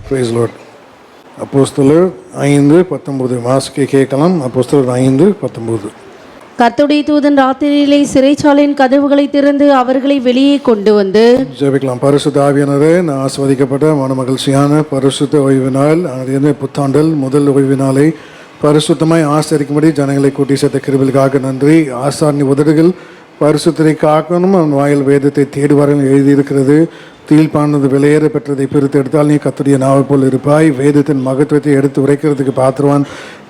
Praise Lord. அப்போஸ்தலர் 5:19 வாசிக்க கேட்கலாம். அப்போஸ்தலர் 5:19. கர்த்தருடைய தூதன் ராத்திரியிலே சிறைச்சாலையின் கதவுகளை திறந்து அவர்களை வெளியே கொண்டு வந்து ஜெபிக்கலாம். பரிசுத்த ஆவியானவரே, நான் ஆஸ்வதிக்கப்பட்ட மனமகிழ்ச்சியான பரிசுத்த ஓய்வு நாள், புத்தாண்டல் முதல் ஓய்வு நாளை பரிசுத்தமாய் ஆசரிக்கும்படி ஜனங்களை கூட்டி சேர்த்த கிருபைக்காக நன்றி. ஆசாரின் உதடுகள் பரிசுத்தரை காக்கணும், அவன் வாயில் வேதத்தை தேடுவார்கள் எழுதியிருக்கிறது. தீழ்ப்பானது விலையேற பெற்றதை பிரித்து எடுத்தால் நீ கர்த்தருடைய நாவை போல் இருப்பாய். வேதத்தின் மகத்துவத்தை எடுத்து உரைக்கிறதுக்கு பாத்திரவான்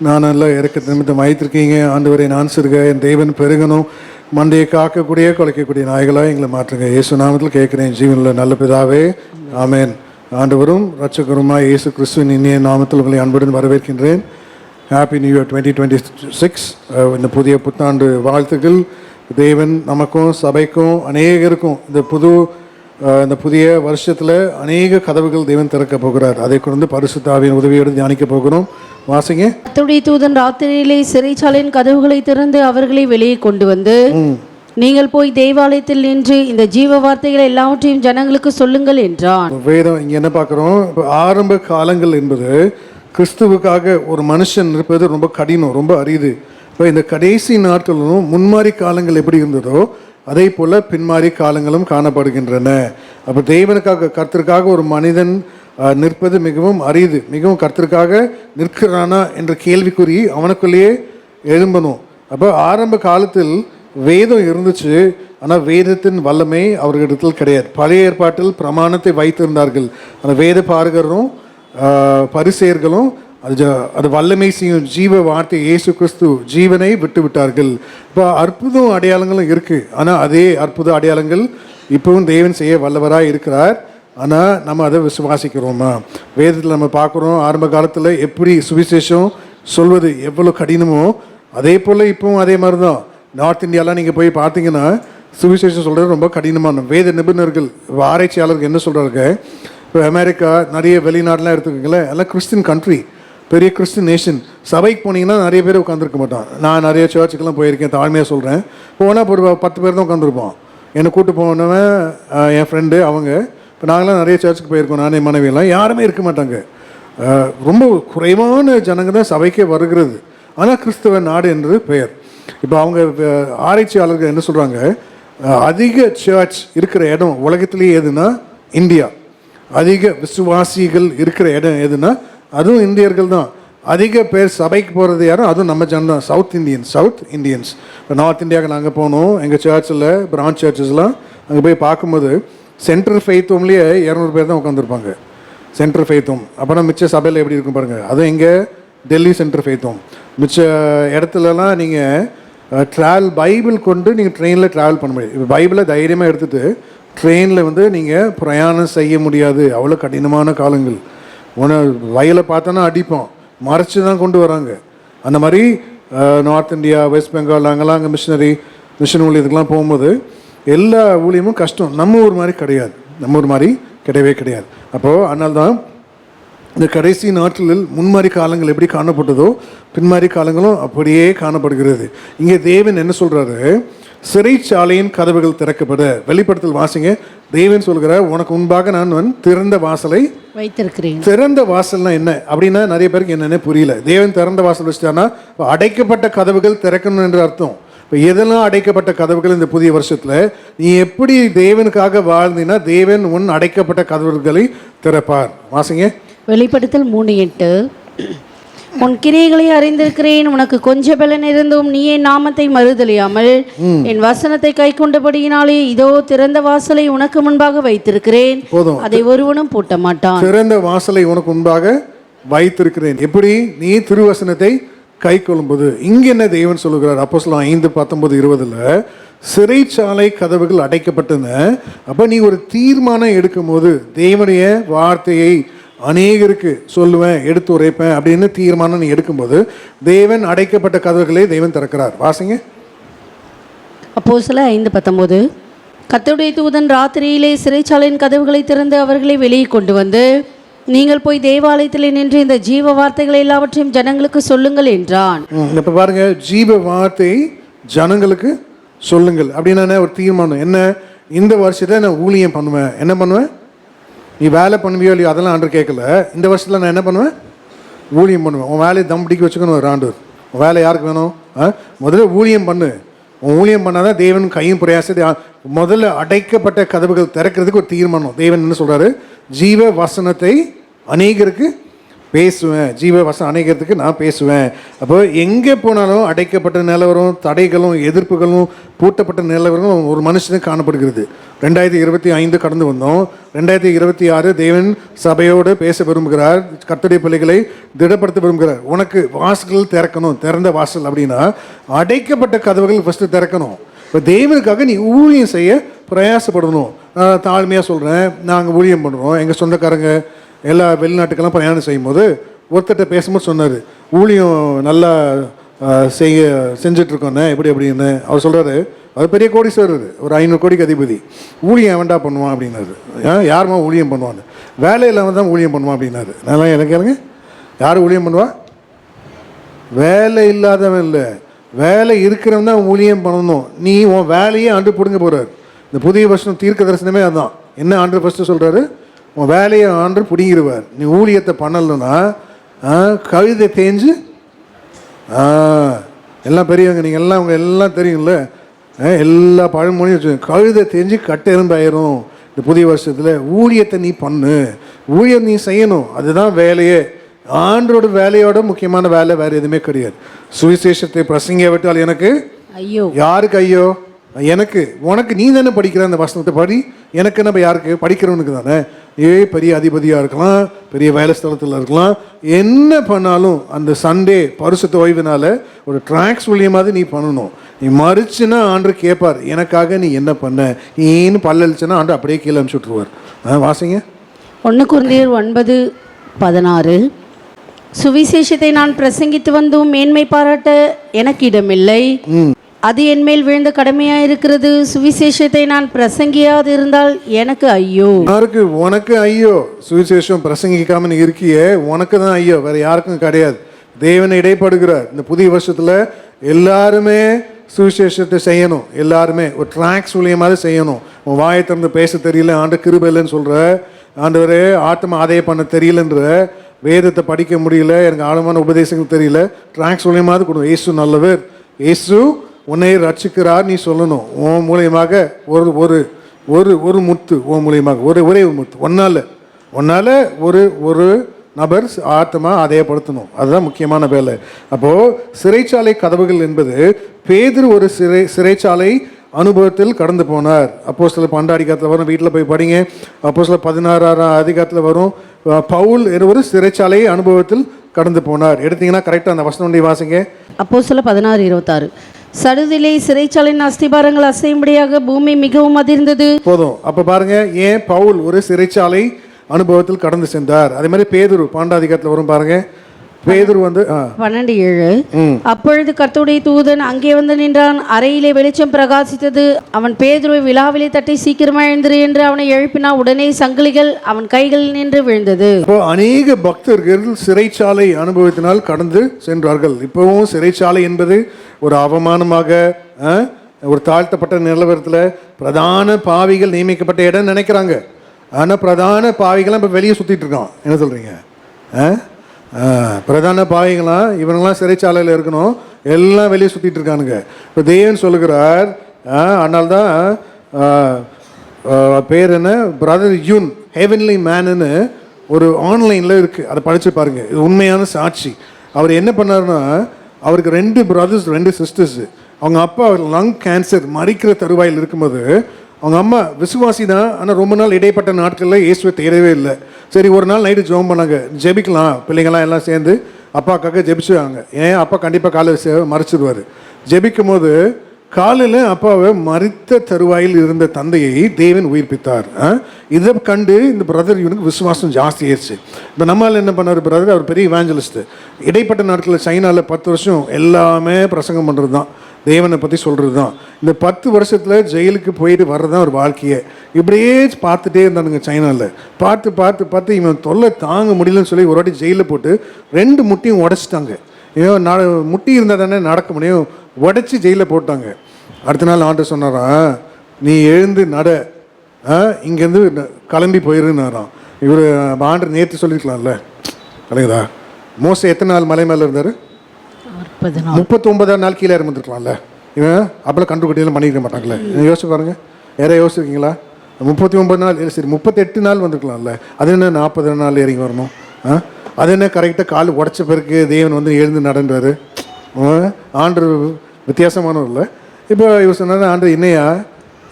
நான் எல்லாம் இறக்க நிமித்தம் வைத்திருக்கீங்க. ஆண்டவரை நான் சிறுக, என் தேவன் பெருகணும். மண்டையை காக்கக்கூடிய குலைக்கக்கூடிய நாய்களாக எங்களை மாற்றுங்க. இயேசு நாமத்தில் கேட்குறேன் ஜீவனில் நல்ல பிதாவே, ஆமேன். ஆண்டவரும் இரட்சகருமாய் இயேசு கிறிஸ்துவின் இனிய நாமத்தில் உங்களை அன்புடன் வரவேற்கின்றேன். Happy new year 2026. இந்த புதிய புத்தாண்டு வாழ்த்துக்கள். தேவன் நமக்கும் சபைக்கும் அநேகருக்கும் இந்த புதிய வருஷத்தில் அநேக கதவுகள் தேவன் திறக்க போகிறார். அதை கொண்டு பரிசுத்த ஆவியின் உதவியோடு தியானிக்க போகிறோம். வாசிங்க. கர்த்தருடைய தூதன் ராத்திரியிலே சிறைச்சாலையின் கதவுகளை திறந்து அவர்களை வெளியே கொண்டு வந்து நீங்கள் போய் தேவாலயத்தில் நின்று இந்த ஜீவ வார்த்தைகளை எல்லாவற்றையும் ஜனங்களுக்கு சொல்லுங்கள் என்றான். வேதம் இங்கே என்ன பார்க்குறோம்? இப்போ ஆரம்ப காலங்கள் என்பது கிறிஸ்துவுக்காக ஒரு மனுஷன் இருப்பது ரொம்ப கடினம், ரொம்ப அரிது. இப்போ இந்த கடைசி நாட்களும் முன்மாறி காலங்கள் எப்படி இருந்ததோ அதே போல் பின்மாறி காலங்களும் காணப்படுகின்றன. அப்போ தேவனுக்காக கர்த்தருக்காக ஒரு மனிதன் நிற்பது மிகவும் அரிது. மிகவும் கர்த்தருக்காக நிற்கிறானா என்ற கேள்விக்குறி அவனுக்குள்ளேயே எழும்பணும். அப்போ ஆரம்ப காலத்தில் வேதம் இருந்துச்சு, ஆனால் வேதத்தின் வல்லமை அவர்களிடத்தில் கிடையாது. பழைய ஏற்பாட்டில் பிரமாணத்தை வைத்திருந்தார்கள். அந்த வேத பாரகரும் பரிசேயர்களும் அது வல்லமை செய்யும் ஜீவ வார்த்தை இயேசு கிறிஸ்து ஜீவனை விட்டு விட்டார்கள். இப்போ அற்புதம் அடையாளங்களும் இருக்குது, ஆனால் அதே அற்புத அடையாளங்கள் இப்போவும் தேவன் செய்ய வல்லவராக இருக்கிறார். ஆனால் நம்ம அதை விசுவாசிக்கிறோமா? வேதத்தில் நம்ம பார்க்குறோம், ஆரம்ப காலத்தில் எப்படி சுவிசேஷம் சொல்வது எவ்வளோ கடினமோ அதே போல் இப்போவும் அதே மாதிரி தான். நார்த் இந்தியாலாம் நீங்கள் போய் பார்த்தீங்கன்னா சுவிசேஷம் சொல்கிறது ரொம்ப கடினமான. வேத நிபுணர்கள் ஆராய்ச்சியாளர்கள் என்ன சொல்கிறாங்க? இப்போ அமெரிக்கா, நிறைய வெளிநாடுலாம் எடுத்துக்கோங்களேன், எல்லாம் கிறிஸ்டின் கண்ட்ரி, பெரிய கிறிஸ்டின் நேஷன். சபைக்கு போனீங்கன்னா நிறைய பேர் உட்காந்துருக்க மாட்டான். நான் நிறைய சர்ச்சுக்கெல்லாம் போயிருக்கேன், தாழ்மையாக சொல்கிறேன். போனால் ஒரு 10 பேர் தான் உட்காந்துருப்போம். என்னை கூப்பிட்டு போனவன் என் ஃப்ரெண்டு, அவங்க. இப்போ நாங்களாம் நிறைய சர்ச்சுக்கு போயிருக்கோம், நானே மனைவியெல்லாம், யாருமே இருக்க மாட்டாங்க. ரொம்ப குறைவான ஜனங்க தான் சபைக்கே வருகிறது. ஆனால் கிறிஸ்தவ நாடு என்று பெயர். இப்போ அவங்க ஆராய்ச்சியாளர்கள் என்ன சொல்கிறாங்க? அதிக சர்ச் இருக்கிற இடம் உலகத்திலேயே எதுனா இந்தியா. அதிக விசுவாசிகள் இருக்கிற இடம் எதுனா அதுவும் இந்தியர்கள் தான். அதிக பேர் சபைக்கு போகிறது யாரும், அதுவும் நம்ம ஜனம் தான், சவுத் இந்தியன்ஸ். இப்போ நார்த் இந்தியாவுக்கு நாங்கள் போனோம், எங்கள் சர்ச்சில் பிரான்ச் சர்ச்சஸ்லாம் அங்கே போய் பார்க்கும்போது சென்ட்ரல் ஃபெய்த் ஹோம்லேயே 200 பேர் தான் உட்காந்துருப்பாங்க. Central faith home. அப்போனா மிச்ச சபையில் எப்படி இருக்கும் பாருங்கள். அதுவும் எங்கே டெல்லி சென்ட்ரல் ஃபெய்த் ஹோம். மிச்ச இடத்துலலாம் நீங்கள் பைபிள் கொண்டு நீங்கள் ட்ரெயினில் ட்ராவல் பண்ண முடியாது. இப்போ பைபிளை தைரியமாக எடுத்துகிட்டு ட்ரெயினில் நீங்கள் பிரயாணம் செய்ய முடியாது. அவ்வளோ கடினமான காலங்கள். வயலை பார்த்தோன்னா அடிப்போம், மறைச்சி தான் கொண்டு வராங்க. அந்த மாதிரி நார்த் இந்தியா, வெஸ்ட் பெங்கால், அங்கெல்லாம் அங்கே மிஷன் ஊழியத்துக்கெலாம் போகும்போது எல்லா ஊழியமும் கஷ்டம். நம்ம ஊர் மாதிரி கிடையாது, நம்ம ஊர் மாதிரி கிடையவே கிடையாது. அப்போது அதனால தான் இந்த கடைசி நாட்களில் முன்மாறி காலங்கள் எப்படி காணப்பட்டதோ பின்மாறி காலங்களும் அப்படியே காணப்படுகிறது. இங்கே தேவன் என்ன சொல்கிறாரு? சிறைச்சாலையின் கதவுகள் திறக்கப்பட. வெளிப்படுத்தல் வாசிங்க. தேவன் சொல்கிற, உனக்கு முன்பாக நான் திறந்த வாசலை வைத்திருக்கிறேன். திறந்த வாசல்னா என்ன அப்படின்னா நிறைய பேருக்கு என்னென்ன புரியல. தேவன் திறந்த வாசல் வச்சுட்டானா அடைக்கப்பட்ட கதவுகள் திறக்கணும் என்று அர்த்தம். இப்போ எதெல்லாம் அடைக்கப்பட்ட கதவுகள் இந்த புதிய வருஷத்தில் நீ எப்படி தேவனுக்காக வாழ்ந்தினா தேவன் உன் அடைக்கப்பட்ட கதவுகளை திறப்பார். வாசிங்க. வெளிப்படுத்தல் 3:8. உன் கிரியைகளை அறிந்திருக்கிறேன், உனக்கு கொஞ்ச பலன் இருந்தும் நீ என் நாமத்தை மறுதலியாமல் என் வசனத்தை கை கொண்டபடியினாலே இதோ திறந்த வாசலை உனக்கு முன்பாக வைத்திருக்கிறேன், அதை ஒருவனும் பூட்ட மாட்டான். திறந்த வாசலை உனக்கு முன்பாக வைத்திருக்கிறேன். எப்படி? நீ திருவசனத்தை கை கொள்ளும்போது. இங்க என்ன தேவன் சொல்லுகிறார்? அப்போஸ்தலர் 5:19-20 சிறைச்சாலை கதவுகள் அடைக்கப்பட்டன. அப்போ நீ ஒரு தீர்மானம் எடுக்கும் போது, தேவனுடைய வார்த்தையை அநேகருக்கு சொல்லுவேன், எடுத்து உரைப்பேன் அப்படின்னு தீர்மானம் நீ எடுக்கும்போது தேவன் அடைக்கப்பட்ட கதவுகளை தேவன் திறக்கிறார். வாசிங்க. அப்போஸ்தலர் 5:19. கர்த்தருடைய தூதன் ராத்திரியிலே சிறைச்சாலையின் கதவுகளை திறந்து அவர்களை வெளியே கொண்டு வந்து நீங்கள் போய் தேவாலயத்தில் நின்று இந்த ஜீவ வார்த்தைகளை எல்லாவற்றையும் ஜனங்களுக்கு சொல்லுங்கள் என்றான். இப்போ பாருங்க, ஜீவ வார்த்தை ஜனங்களுக்கு சொல்லுங்கள் அப்படின்னா ஒரு தீர்மானம் என்ன? இந்த வருஷத்தை நான் ஊழியம் பண்ணுவேன். என்ன பண்ணுவேன்? நீ வேலை பண்ணுவியோ இல்லையோ அதெல்லாம் ஆண்டவர் கேட்கல. இந்த வருஷத்தில் நான் என்ன பண்ணுவேன்? ஊழியம் பண்ணுவேன். உன் வேலையை தம் பிடிக்க வச்சுக்கணும் ஒரு ஆண்டவர். உன் வேலை யாருக்கு வேணும்? முதல்ல ஊழியம் பண்ணு. உன் ஊழியம் பண்ணாதான் தேவன் கையும் பிரயாசத்தை முதல்ல அடைக்கப்பட்ட கதவுகள் திறக்கிறதுக்கு ஒரு தீர்மானம். தேவன் என்ன சொல்கிறாரு? ஜீவ வசனத்தை அநேகருக்கு பேசுவேன். ஜீவ வசனம் அநேகத்துக்கு நான் பேசுவேன். அப்போ எங்கே போனாலும் அடைக்கப்பட்ட நிலவரம், தடைகளும், எதிர்ப்புகளும், பூட்டப்பட்ட நிலவரங்களும் ஒரு மனுஷனுக்கு காணப்படுகிறது. 2025 கடந்து வந்தோம். 2026 தேவன் சபையோடு பேச விரும்புகிறார். கர்த்தருடைய பிள்ளைகளை திடப்படுத்த விரும்புகிறார். உனக்கு வாசல்கள் திறக்கணும். திறந்த வாசல் அப்படின்னா அடைக்கப்பட்ட கதவுகள் ஃபஸ்ட்டு திறக்கணும். இப்போ தேவனுக்காக நீ ஊழியம் செய்ய பிரயாசப்படணும். தாழ்மையாக சொல்கிறேன், நாங்கள் ஊழியம் பண்ணுறோம். எங்கள் சொந்தக்காரங்க எல்லா வெளிநாட்டுக்கெல்லாம் பிரயாணம் செய்யும்போது ஒருத்தர்கிட்ட பேசும்போது சொன்னார், ஊழியம் நல்லா செஞ்சிட்ருக்கோண்ணே எப்படி அப்படின்னு. அவர் சொல்கிறாரு, அது பெரிய கோடீஸ்வரர், ஒரு 500 கோடிக்கு அதிபதி. ஊழியம் வேண்டா பண்ணுவான் அப்படின்னாரு. யாருமா ஊழியம் பண்ணுவான்னு? வேலை இல்லாமல் தான் ஊழியம் பண்ணுவான் அப்படின்னாரு. நல்லா எனக்கு கேளுங்க, யார் ஊழியம் பண்ணுவா? வேலை இல்லாதவன் இல்லை, வேலை இருக்கிறவன் தான் ஊழியம் பண்ணணும். நீ உன் வேலையே ஆண்டு பிடுங்க போகிறார். இந்த புதிய வருஷம் தீர்க்க தரிசனமே அதுதான். என்ன ஆண்டு ஃபஸ்ட்டு சொல்கிறாரு? உன் வேலையை ஆண்டு பிடிங்கிடுவார். நீ ஊழியத்தை பண்ணலைன்னா கழுதை தேஞ்சு, எல்லாம் பெரியவங்க, நீங்கள் எல்லாம் அவங்க எல்லாம் தெரியும்ல, எல்லா பழமொழியும் வச்சு கழுதை தேஞ்சு கட்டெரும்பாயிரும். இந்த புதிய வருஷத்தில் ஊழியத்தை நீ பண்ணு, ஊழியம் நீ செய்யணும். அதுதான் வேலையே. ஆண்டோட வேலையோட முக்கியமான வேலை வேறு எதுவுமே கிடையாது. சுவிசேஷத்தை பிரசங்க விட்டால் எனக்கு ஐயோ. யாருக்கு ஐயோ? எனக்கு. உனக்கு நீ தானே படிக்கிற அந்த வசனத்தை படி. எனக்கு என்ன? யாருக்கு? படிக்கிறவனுக்கு தானே. பெரிய அதிபதியாக இருக்கலாம், பெரிய வேலை ஸ்தலத்தில் இருக்கலாம், என்ன பண்ணாலும் அந்த சண்டே பரிசுத்த ஓய்வுனால ஒரு ட்ராக்ஸ் மூலியமாவது நீ பண்ணணும். நீ மறிச்சுன்னா ஆண்டு கேட்பார், எனக்காக நீ என்ன பண்ண? ஏன்னு பல்லளிச்சுன்னா ஆண்டு அப்படியே கீழே அனுப்பிச்சு விட்ருவார். வாசிங்க 1 கொரிந்தியர் 9:16. சுவிசேஷத்தை நான் பிரசங்கித்து வந்தும் மேன்மை பாராட்ட எனக்கு இடமில்லை, அது என்மேல் விழுந்த கடமையாயிருக்கிறது. சுவிசேஷத்தை நான் பிரசங்கியாது இருந்தால் எனக்கு ஐயோ. யாருக்கு? உனக்கு ஐயோ. சுவிசேஷம் பிரசங்கிக்காம நீ இருக்கியே, உனக்கு தான் ஐயோ, வேற யாருக்கும் கிடையாது. தேவனை இடைப்படுகிறார். இந்த புதிய வருஷத்துல எல்லாருமே சுவிசேஷத்தை செய்யணும். எல்லாருமே ஒரு ட்ராக்ஸ் மூலியமாக செய்யணும். உன் வாயை திறந்து பேச தெரியல, ஆண்டு கிருபை இல்லைன்னு சொல்கிற, ஆண்டவரே ஆத்மா ஆதாயம் பண்ண தெரியலன்ற, வேதத்தை படிக்க முடியல, எனக்கு ஆழமான உபதேசங்கள் தெரியல, ட்ராக்ஸ் மூலியமாவது கொடுக்கும். இயேசு நல்லவர், இயேசு உன்னை ரட்சிக்கிறார் நீ சொல்லணும். உன் மூலியமாக ஒரு ஒரு ஒரு ஒரு முத்து, உன் மூலியமாக ஒரே ஒரு முத்து, ஒன்னால் ஒரு நபர் ஆத்மா அதையப்படுத்தணும். அதுதான் முக்கியமான வேலை. அப்போது சிறைச்சாலை கதவுகள் என்பது பேதுரு ஒரு சிறைச்சாலை அனுபவத்தில் கடந்து போனார். அப்போஸ்தலர் 12 அதிகாரத்தில் வரும், வீட்டில் போய் படிங்க. அப்போஸ்தலர் 16 அதிகாரத்தில் வரும், பவுல் ஒரு சிறைச்சாலை அனுபவத்தில் கடந்து போனார். எடுத்தீங்கன்னா கரெக்டாக அந்த வசனம் ஒன்றை வாசிங்க. அப்போஸ்தலர் 16:26. சடுதிலே சிறைச்சாலையின் அஸ்திபாரங்கள் அசையும்படியாக பூமி மிகவும் அதிர்ந்தது. போதும். அப்போ பாருங்க, ஏன் பவுல் ஒரு சிறைச்சாலை அனுபவத்தில் கடந்து சென்றார். அதே மாதிரி பேதுரு 12 அதிகாரத்தில் வரும் பாருங்க. பேதுரு 12:7. அப்பொழுது கர்த்தருடைய தூதன் அங்கே வந்து நின்றான். அறையிலே வெளிச்சம் பிரகாசித்தது. அவன் பேதுருவை விழாவிலே தட்டி சீக்கிரமா எழுந்திரு என்று அவனை எழுப்பினான். உடனே சங்கிலிகள் அவன் கைகளில் நின்று விழுந்தது. இப்போ அநேக பக்தர்கள் சிறைச்சாலை அனுபவத்தினால் கடந்து சென்றார்கள். இப்போவும் சிறைச்சாலை என்பது ஒரு அவமானமாக, ஒரு தாழ்த்தப்பட்ட நிலவரத்தில் பிரதான பாவிகள் நியமிக்கப்பட்ட இடம் நினைக்கிறாங்க. ஆனால் பிரதான பாவிகள்லாம் இப்போ வெளியே சுற்றிட்டு இருக்கான். என்ன சொல்கிறீங்க? பிரதான பாவிகளாம் இவங்கெல்லாம் சிறைச்சாலையில் இருக்கணும், எல்லாம் வெளியே சுற்றிட்டு இருக்கானுங்க. இப்போ தேவன் சொல்லுகிறார், அதனால்தான் பேர் என்ன, பிரதர் யூன் ஹெவன்லி மேனுன்னு ஒரு ஆன்லைனில் இருக்குது, அதை படித்து பாருங்கள். இது உண்மையான சாட்சி. அவர் என்ன பண்ணாருன்னா, அவருக்கு 2 brothers 2 sisters. அவங்க அப்பா லங் கேன்சர் மறிக்கிற தருவாயில் இருக்கும்போது அவங்க அம்மா விசுவாசி தான், ஆனால் ரொம்ப நாள் இடைப்பட்ட நாட்களில் இயேசுவை தேடவே இல்லை. சரி, ஒரு நாள் நைட்டு ஜெபம் பண்ணாங்க, ஜெபிக்கலாம் பிள்ளைங்கள்லாம் எல்லாம் சேர்ந்து அப்பாக்காக ஜெபிச்சுவாங்க. ஏன் அப்பா கண்டிப்பாக காலையில் மறைச்சிடுவார். ஜெபிக்கும் போது காலையில் அப்பாவை மறித்த தருவாயில் இருந்த தந்தையை தேவன் உயிர்ப்பித்தார். இதை கண்டு இந்த பிரதர் இவனுக்கு விசுவாசம் ஜாஸ்தி ஆயிடுச்சு. இப்போ நம்மளால் என்ன பண்ணார் பிரதர், அவர் பெரிய இவாஞ்சலிஸ்ட். இடைப்பட்ட நாட்களில் சைனாவில் 10 வருஷம் எல்லாமே பிரசங்கம் பண்ணுறது தான், தேவனை பற்றி சொல்கிறது தான். இந்த 10 வருஷத்தில் ஜெயிலுக்கு போயிட்டு வர்றது தான் ஒரு வாழ்க்கையை. இப்படியே பார்த்துட்டே இருந்தானுங்க சைனாவில். பார்த்து இவன் தொல்லை தாங்க முடியலன்னு சொல்லி ஒரு வாட்டி ஜெயிலில் போட்டு 2 முட்டியும் உடச்சிட்டாங்க. ஏன் முட்டி இருந்தால் தானே நடக்க முடியும், உடச்சி ஜெயிலில் போட்டாங்க. அடுத்த நாள் ஆண்டு சொன்னாராம், நீ எழுந்து நட, இங்கேருந்து கிளம்பி போயிருந்தாராம். இவர் ஆண்டு நேற்று சொல்லியிருக்கலாம்ல, கிடைக்குதா? மோசே எத்தனை நாள் மலை மேலே இருந்தார்? 39 நாள் கீழே இருந்துருக்கலாம்ல. இவன் அப்பெல்லாம் கண்டுபிடிக்கலாம் பண்ணிக்க மாட்டாங்களே. யோசிச்சு பாருங்கள், யாரையா யோசிச்சிருக்கீங்களா? 39 நாள் இல்லை, சரி 38 நாள் வந்திருக்கலாம்ல. அது என்ன 40 நாள் இறங்கி வரணும்? அது என்ன கரெக்டாக கால் உடச்ச பிறகு தேவன் வந்து எழுந்து நடன்றாரு? ஆண்டு வித்தியாசமானவர் இல்லை. இப்போ இவர் சொன்னார், ஆண்டு என்னையா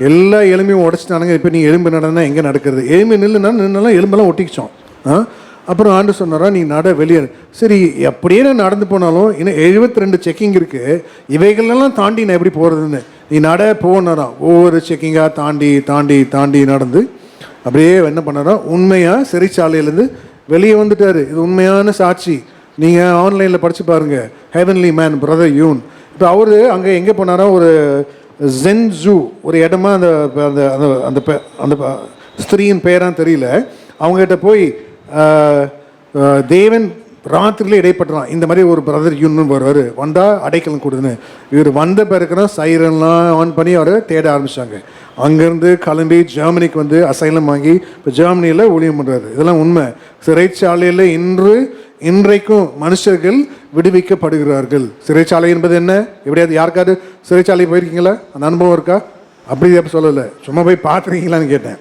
எல்லா எலும்பையும் உடச்சிட்டானுங்க, இப்போ நீ எலும்பு நடனா எங்கே நடக்கிறது? எலும்பு நின்றுலாம் எலும்பெல்லாம் ஒட்டிக்கிச்சோம். அப்புறம் ஆண்டு சொன்னாரா, நீ நட வெளியே. சரி, அப்படியே நான் நடந்து போனாலும் இன்னும் 72 செக்கிங் இருக்குது, இவைகளெல்லாம் தாண்டி நான் எப்படி போகிறதுன்னு. நீ நட போனாராம். ஒவ்வொரு செக்கிங்காக தாண்டி தாண்டி தாண்டி நடந்து அப்படியே என்ன பண்ணாரா, உண்மையாக சிறைச்சாலையிலேருந்து வெளியே வந்துட்டார். இது உண்மையான சாட்சி. நீங்கள் ஆன்லைனில் படித்து பாருங்கள், ஹெவன்லி மேன் பிரதர் யூன். இப்போ அவர் அங்கே எங்கே போனாரா, ஒரு ஜென் ஜூ ஒரு இடமா, அந்த அந்த அந்த அந்த ஸ்திரீயின் பேரான்னு தெரியல. அவங்ககிட்ட போய் தேவன் ராத்திரியில் இடைப்பட்டுறான், இந்த மாதிரி ஒரு பிரதர் யூன்னு வருவார், வந்தால் அடைக்கலம் கொடுன்னு. இவர் வந்த பிறகுனா சைரன்லாம் ஆன் பண்ணி அவரை தேட ஆரம்பித்தாங்க. அங்கேருந்து கிளம்பி ஜெர்மனிக்கு வந்து அசைலம் வாங்கி இப்போ ஜெர்மனியில் ஊழியம் பண்ணுறாரு. இதெல்லாம் உண்மை. சிறைச்சாலையில் இன்றைக்கும் மனுஷர்கள் விடுவிக்கப்படுகிறார்கள். சிறைச்சாலை என்பது என்ன? எப்படியாவது யாருக்காவது சிறைச்சாலை போயிருக்கீங்களா? அந்த அனுபவம் இருக்கா? அப்படி அப்போ சொல்லலை, சும்மா போய் பார்த்துருக்கீங்களான்னு கேட்டேன்.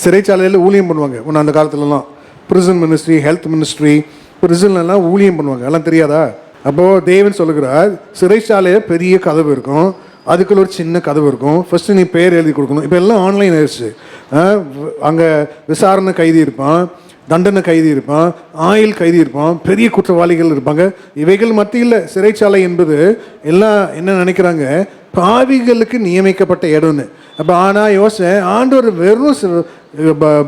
சிறைச்சாலையில் ஊழியம் பண்ணுவாங்க ஒன்று அந்த காலத்துலலாம். ப்ரிசன் மினிஸ்ட்ரி, ஹெல்த் மினிஸ்ட்ரி, ப்ரிசன்லாம் ஊழியம் பண்ணுவாங்க. எல்லாம் தெரியாதா? அப்போது தேவன் சொல்லுகிறார், சிறைச்சாலையில் பெரிய கதவு இருக்கும், அதுக்குள்ள ஒரு சின்ன கதவு இருக்கும். ஃபஸ்ட்டு நீ பேர் எழுதி கொடுக்கணும். இப்போ எல்லாம் ஆன்லைன் ஆயிடுச்சு. அங்கே விசாரணை கைதி இருப்பான், தண்டனை கைதி இருப்பான், ஆயுள் கைதி இருப்பான், பெரிய குற்றவாளிகள் இருப்பாங்க. இவைகள் மத்தியில் சிறைச்சாலை என்பது எல்லாம் என்ன நினைக்கிறாங்க, பாவிகளுக்கு நியமிக்கப்பட்ட இடம்னு. அப்போ ஆனால் யோசனை, ஆண்டவர் வெறும்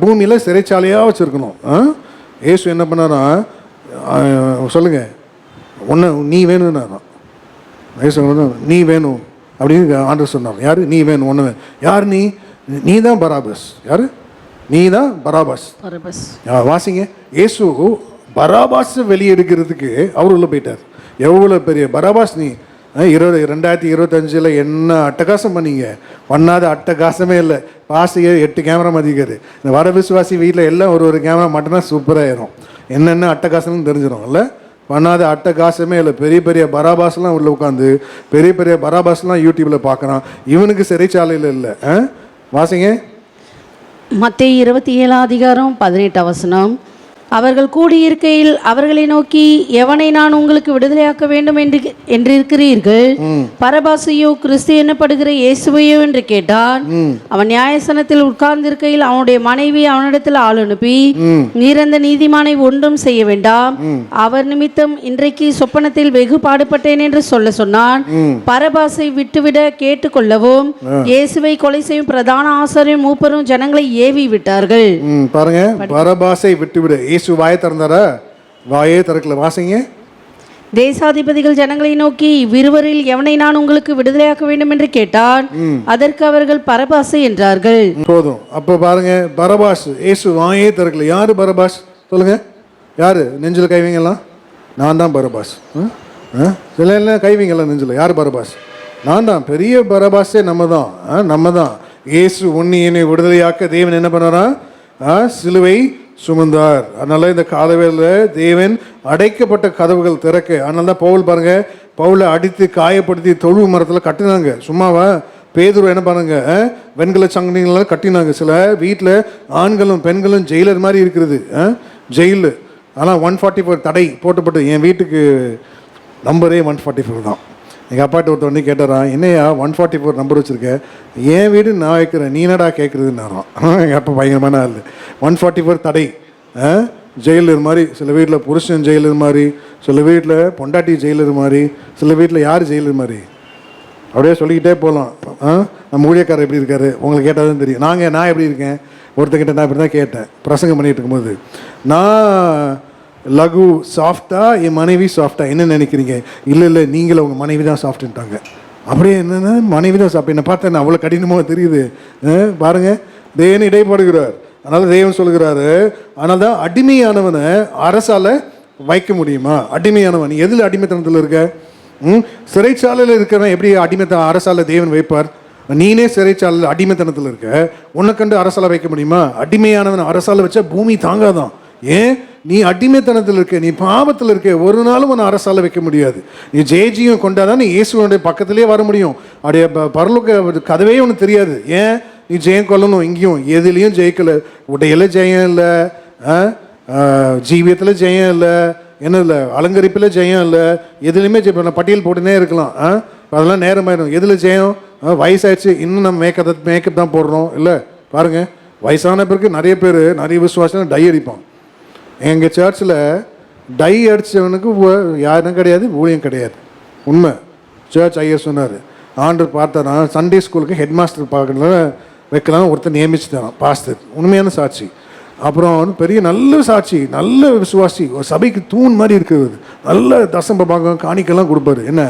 பூமியில் சிறைச்சாலையாக வச்சுருக்கணும். ஏசு என்ன பண்ணாரா, சொல்லுங்கள், ஒன்று நீ வேணும்னாராம். ஏசு நீ வேணும் அப்படின்னு ஆண்டவர் சொன்னார். யார்? நீ வேணும், ஒன்று வேணும். யார் நீ? நீ தான் பராபஸ். யார்? நீ தான் பராபாஸ். வாசிங்க. இயேசு பராபாஸ் வெளியெடுக்கிறதுக்கு அவர் உள்ள போயிட்டார். எவ்வளோ பெரிய பராபாஸ் நீ! 2025 என்ன அட்டகாசம் பண்ணீங்க? பண்ணாத அட்டகாசமே இல்லை. பாசியை 8 கேமரா மதிக்காரு. இந்த வர விசுவாசி வீட்டில் எல்லாம் ஒரு கேமரா மட்டும்னா சூப்பராகிடும். என்னென்ன அட்டகாசம்னு தெரிஞ்சிடும் இல்லை? பண்ணாத அட்டகாசமே இல்லை. பெரிய பெரிய பராபாஸ்லாம் உள்ள உட்காந்து பெரிய பெரிய பராபாஸ்லாம் யூடியூப்பில் பார்க்குறான். இவனுக்கு சிறைச்சாலையில் இல்லை. வாசிங்க. மத்தேயு 27:18. அவர்கள் கூடியிருக்கையில் அவர்களை நோக்கி, எவனை நான் உங்களுக்கு விடுதலையாக்க வேண்டும் என்றிருக்கிறீர்கள்? பரபாசையோ கிறிஸ்து என்னப்படுகிற இயேசுவையோ என்று கேட்டான். அவன் நியாயசனத்தில் உட்கார்ந்திருக்கையில் அவனுடைய மனைவி அவனிடத்தில் ஆள் அனுப்பி, நீர் அந்த நீதிமானை ஒன்றும் செய்ய வேண்டாம், அவர் நிமித்தம் இன்றைக்கு சொப்பனத்தில் வெகு பாடுபட்டேன் என்று சொல்ல சொன்னான். பரபாசை விட்டுவிட கேட்டுக்கொள்ளவும் இயேசுவை கொலை செய்யும் பிரதான ஆசாரியரும் மூப்பரும் ஜனங்களை ஏவி விட்டார்கள். பாருங்க, பரபாசை விட்டுவிட. வாயை திறந்தாரா? வாயே திறக்கல. வாசிங்க. தேசாதிபதிகள் ஜனங்களை நோக்கி, இவ்விருவரில் எவனை நான் உங்களுக்கு விடுதலையாக்க வேண்டும் என்று கேட்டான். அதற்கு அவர்கள் பரபாசை என்றார்கள். போதும். அப்போ பாருங்க, பரபாஸ். இயேசு வாயே திறக்கல. யாரு பரபாஸ்? சொல்லுங்க, யாரு? நெஞ்சில் கைவிங்கலாம். நான் தான் பரபாஸ். சில எல்லாம் கைவிங்கலாம் நெஞ்சில். யார் பரபாஸ்? நான் தான். பெரிய பரபாஸே நம்ம தான். இயேசு உன்னை விடுதலையாக்க தேவன் என்ன பண்ணாரா? சிலுவை சுமந்தார். அதனால இந்த காலவேளையில் தேவன் அடைக்கப்பட்ட கதவுகள் திறக்க. அதனால தான் பவுல் பாருங்க, பவுலை அடித்து காயப்படுத்தி தொழு மரத்தில் கட்டினாங்க. சும்மாவா? பேதுரு என்ன பண்ணாங்க, வெண்கல சங்கிலிகளால் கட்டினாங்க. சில வீட்டில் ஆண்களும் பெண்களும் ஜெயிலர் மாதிரி இருக்கிறது, ஜெயிலு. ஆனால் 144 தடை போட்டுப்பட்டு. என் வீட்டுக்கு நம்பரே 144 தான். எங்கள் அப்பாட்ட ஒருத்தர் வந்து கேட்டாரான், என்னையா 144 நம்பர் வச்சுருக்கேன்? என் வீடு நான் வைக்கிறேன், நீ என்னடா கேட்குறதுன்னாரான். எங்கள் அப்பா பயங்கரமான ஆள். 144 தடை, ஜெயிலர் மாதிரி. சில வீட்டில் புருஷன் ஜெயிலர் மாதிரி, சில வீட்டில் பொண்டாட்டி ஜெயிலர் மாதிரி, சில வீட்டில் யார் ஜெயிலர் மாதிரி, அப்படியே சொல்லிக்கிட்டே போகலாம். நம்ம ஊழியக்காரர் எப்படி இருக்காரு உங்களுக்கு கேட்டால் தான் தெரியும். நான் எப்படி இருக்கேன்? ஒருத்தர்கிட்ட நான் இப்படி தான் கேட்டேன் பிரசங்கம் பண்ணிகிட்டு இருக்கும்போது, நான் லகு சாஃப்டா, என் மனைவி சாஃப்டா, என்ன நினைக்கிறீங்க? இல்லை நீங்களும் உங்கள் மனைவி தான் சாஃப்ட்டுன்ட்டாங்க. அப்படியே என்னென்ன மனைவி தான் சாப்பிட்டு என்ன பார்த்தேன் அவ்வளோ கடினமாக தெரியுது. பாருங்கள், தேவன் இடைப்படுகிறார். அதனால் தேவன் சொல்கிறாரு, அதனால தான் அடிமையானவனை அரசால் வைக்க முடியுமா? அடிமையானவன் எதில் அடிமைத்தனத்தில் இருக்க? சிறைச்சாலையில் இருக்கிறவன் எப்படி அடிமைத்தன அரசால் தேவன் வைப்பார்? நீனே சிறைச்சாலையில் அடிமைத்தனத்தில் இருக்க, உன்னை கண்டு அரசால வைக்க முடியுமா? அடிமையானவன் அரசால வச்சா பூமி தாங்காதான். ஏன்? நீ அடிமைத்தனத்தில் இருக்க, நீ பாவத்தில் இருக்க, ஒரு நாளும் உன்னை அரசால வைக்க முடியாது. நீ ஜெயஜியும் கொண்டாதான் நீ இயேசுவனுடைய பக்கத்திலே வர முடியும். அப்படியே பரலோக கதவே உனக்கு தெரியாது. ஏன்? நீ ஜெயம் கொள்ளணும். இங்கேயும் எதுலேயும் ஜெயிக்கலை. உடையில ஜெயம் இல்லை, ஜீவியத்தில் ஜெயம் இல்லை, என்ன இல்லை, அலங்கரிப்பில் ஜெயம் இல்லை, எதுலேயுமே ஜெயம். பட்டியல் போட்டுனே இருக்கலாம். அதெல்லாம் நேரமாயிடும். எதில் ஜெயம்? வயசாயிடுச்சு, இன்னும் நம்ம மேக்கப் தான் போடுறோம். இல்லை பாருங்கள், வயசான பிறகு நிறைய பேர் நிறைய விசுவாசம் டை அடிப்பான். எங்கள் சர்ச்சில் டை அடித்தவனுக்கு யாரும் கிடையாது, ஊழியம் கிடையாது. உண்மை. சர்ச் ஐயர் சொன்னார், ஆண்டு பார்த்தானா சண்டே ஸ்கூலுக்கு ஹெட் மாஸ்டர் பார்க்கல வைக்கலாம், ஒருத்தர் நியமிச்சு தரான் பாஸ்டர். உண்மையான சாட்சி. அப்புறம் பெரிய நல்ல சாட்சி, நல்ல விசுவாசி, ஒரு சபைக்கு தூண் மாதிரி இருக்கிறது, நல்ல தசம்ப பாகம் காணிக்கெல்லாம் கொடுப்பாரு. என்ன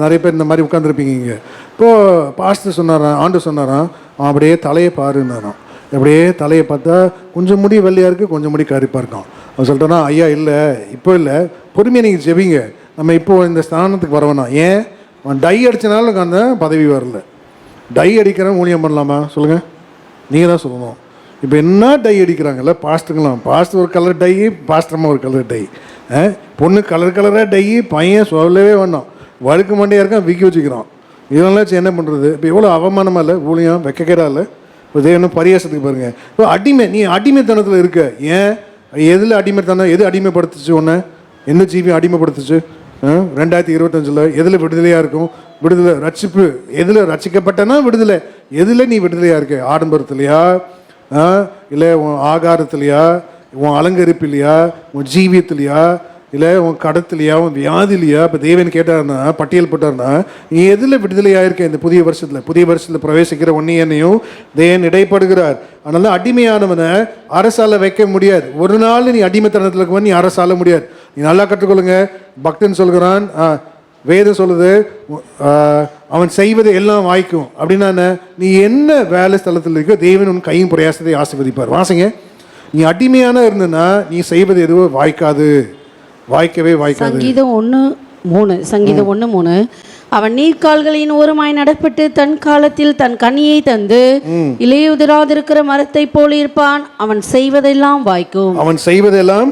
நிறைய பேர் இந்த மாதிரி உட்காந்துருப்பீங்க இங்கே. இப்போது பாஸ்டர் சொன்னாரான், ஆண்டு சொன்னாரான், அப்படியே தலையை பாருன்னாரான். அப்படியே தலையை பார்த்தா கொஞ்சம் முடி வெள்ளையாக இருக்குது, கொஞ்சம் முடி கருப்பாக இருக்கான். அவன் சொல்லிட்டோன்னா, ஐயா இல்லை இப்போ இல்லை, பொறுமையாக நீங்கள் ஜெபிங்க, நம்ம இப்போது இந்த ஸ்தானத்துக்கு வரவேணாம். ஏன்? அவன் டை அடித்தனால அந்த பதவி வரல. டை அடிக்கிறவன் ஊழியம் பண்ணலாமா சொல்லுங்கள்? நீங்கள் தான் சொல்லணும். இப்போ என்ன டை அடிக்கிறாங்கல்ல பாஸ்டருங்களாம். பாஸ்டர் ஒரு கலர் டை, பாஸ்டர்மா ஒரு கலர் டை, பொண்ணு கலராக டை, பையன் சொல்லவே வேண்டாம், வழுக்கு மண்டையாக இருக்கான், விக்கி வச்சுக்கிறான். இதெல்லாம் என்ன பண்ணுறது? இப்போ எவ்வளோ அவமானமாக இல்லை ஊழியம், வைக்கக்கேடா இல்லை? இப்போ தேவனும் பரியாசத்துக்கு பாருங்கள். இப்போ அடிமை, நீ அடிமைத்தனத்தில் இருக்க. ஏன்? எதில் அடிமைத்தனம்? எது அடிமைப்படுத்துச்சு உன்னை? எந்த ஜீவியம் அடிமைப்படுத்துச்சு? 2025 எதில் விடுதலையாக இருக்கும்? விடுதலை, ரட்சிப்பு. எதில் ரட்சிக்கப்பட்டனா விடுதலை? எதில் நீ விடுதலையாக இருக்க? ஆடம்பரத்துலையா, இல்லை உன் ஆகாரத்துலையா, உன் அலங்கரிப்புலையா, உன் ஜீவியத்துலையா, இல்லை உன் கடத்துலையா, உன் வியாதிலையா? இப்போ தேவன் கேட்டார்னா, பட்டியல் போட்டார்னா, நீ எதில் விடுதலையாக இருக்க? இந்த புதிய வருஷத்தில் பிரவேசிக்கிற ஒன்னையும் தேவன் இடைப்படுகிறார். அதனால அடிமையானவனை அரசால வைக்க முடியாது. ஒரு நாள் நீ அடிமைத்தனத்தில் இருக்கவன் நீ அரசால முடியாது. நீ நல்லா கற்றுக்கொள்ளுங்க. பக்தன் சொல்கிறான், வேதம் சொல்லுது, அவன் செய்வது எல்லாம் வாய்க்கும். அப்படின்னா நீ என்ன வேலை ஸ்தலத்தில் இருக்க, தேவன் உன் கையும் பிரயாசத்தை ஆசீர்வதிப்பார். வாசிங்க. நீ அடிமையான இருந்தனா நீ செய்வது எதுவும் வாய்க்காது, வாய்க்கவே வாய்க்காது. சங்கீதம் 1:3 அவன் நீர்க்கால்களின் ஓரமாய் நடப்பட்டு தன் காலத்தில் தன் கனியை தந்து இலையுதிராதிருக்கிற மரத்தை போல் இருப்பான். அவன் செய்வதெல்லாம் வாய்க்கும். அவன் செய்வதெல்லாம்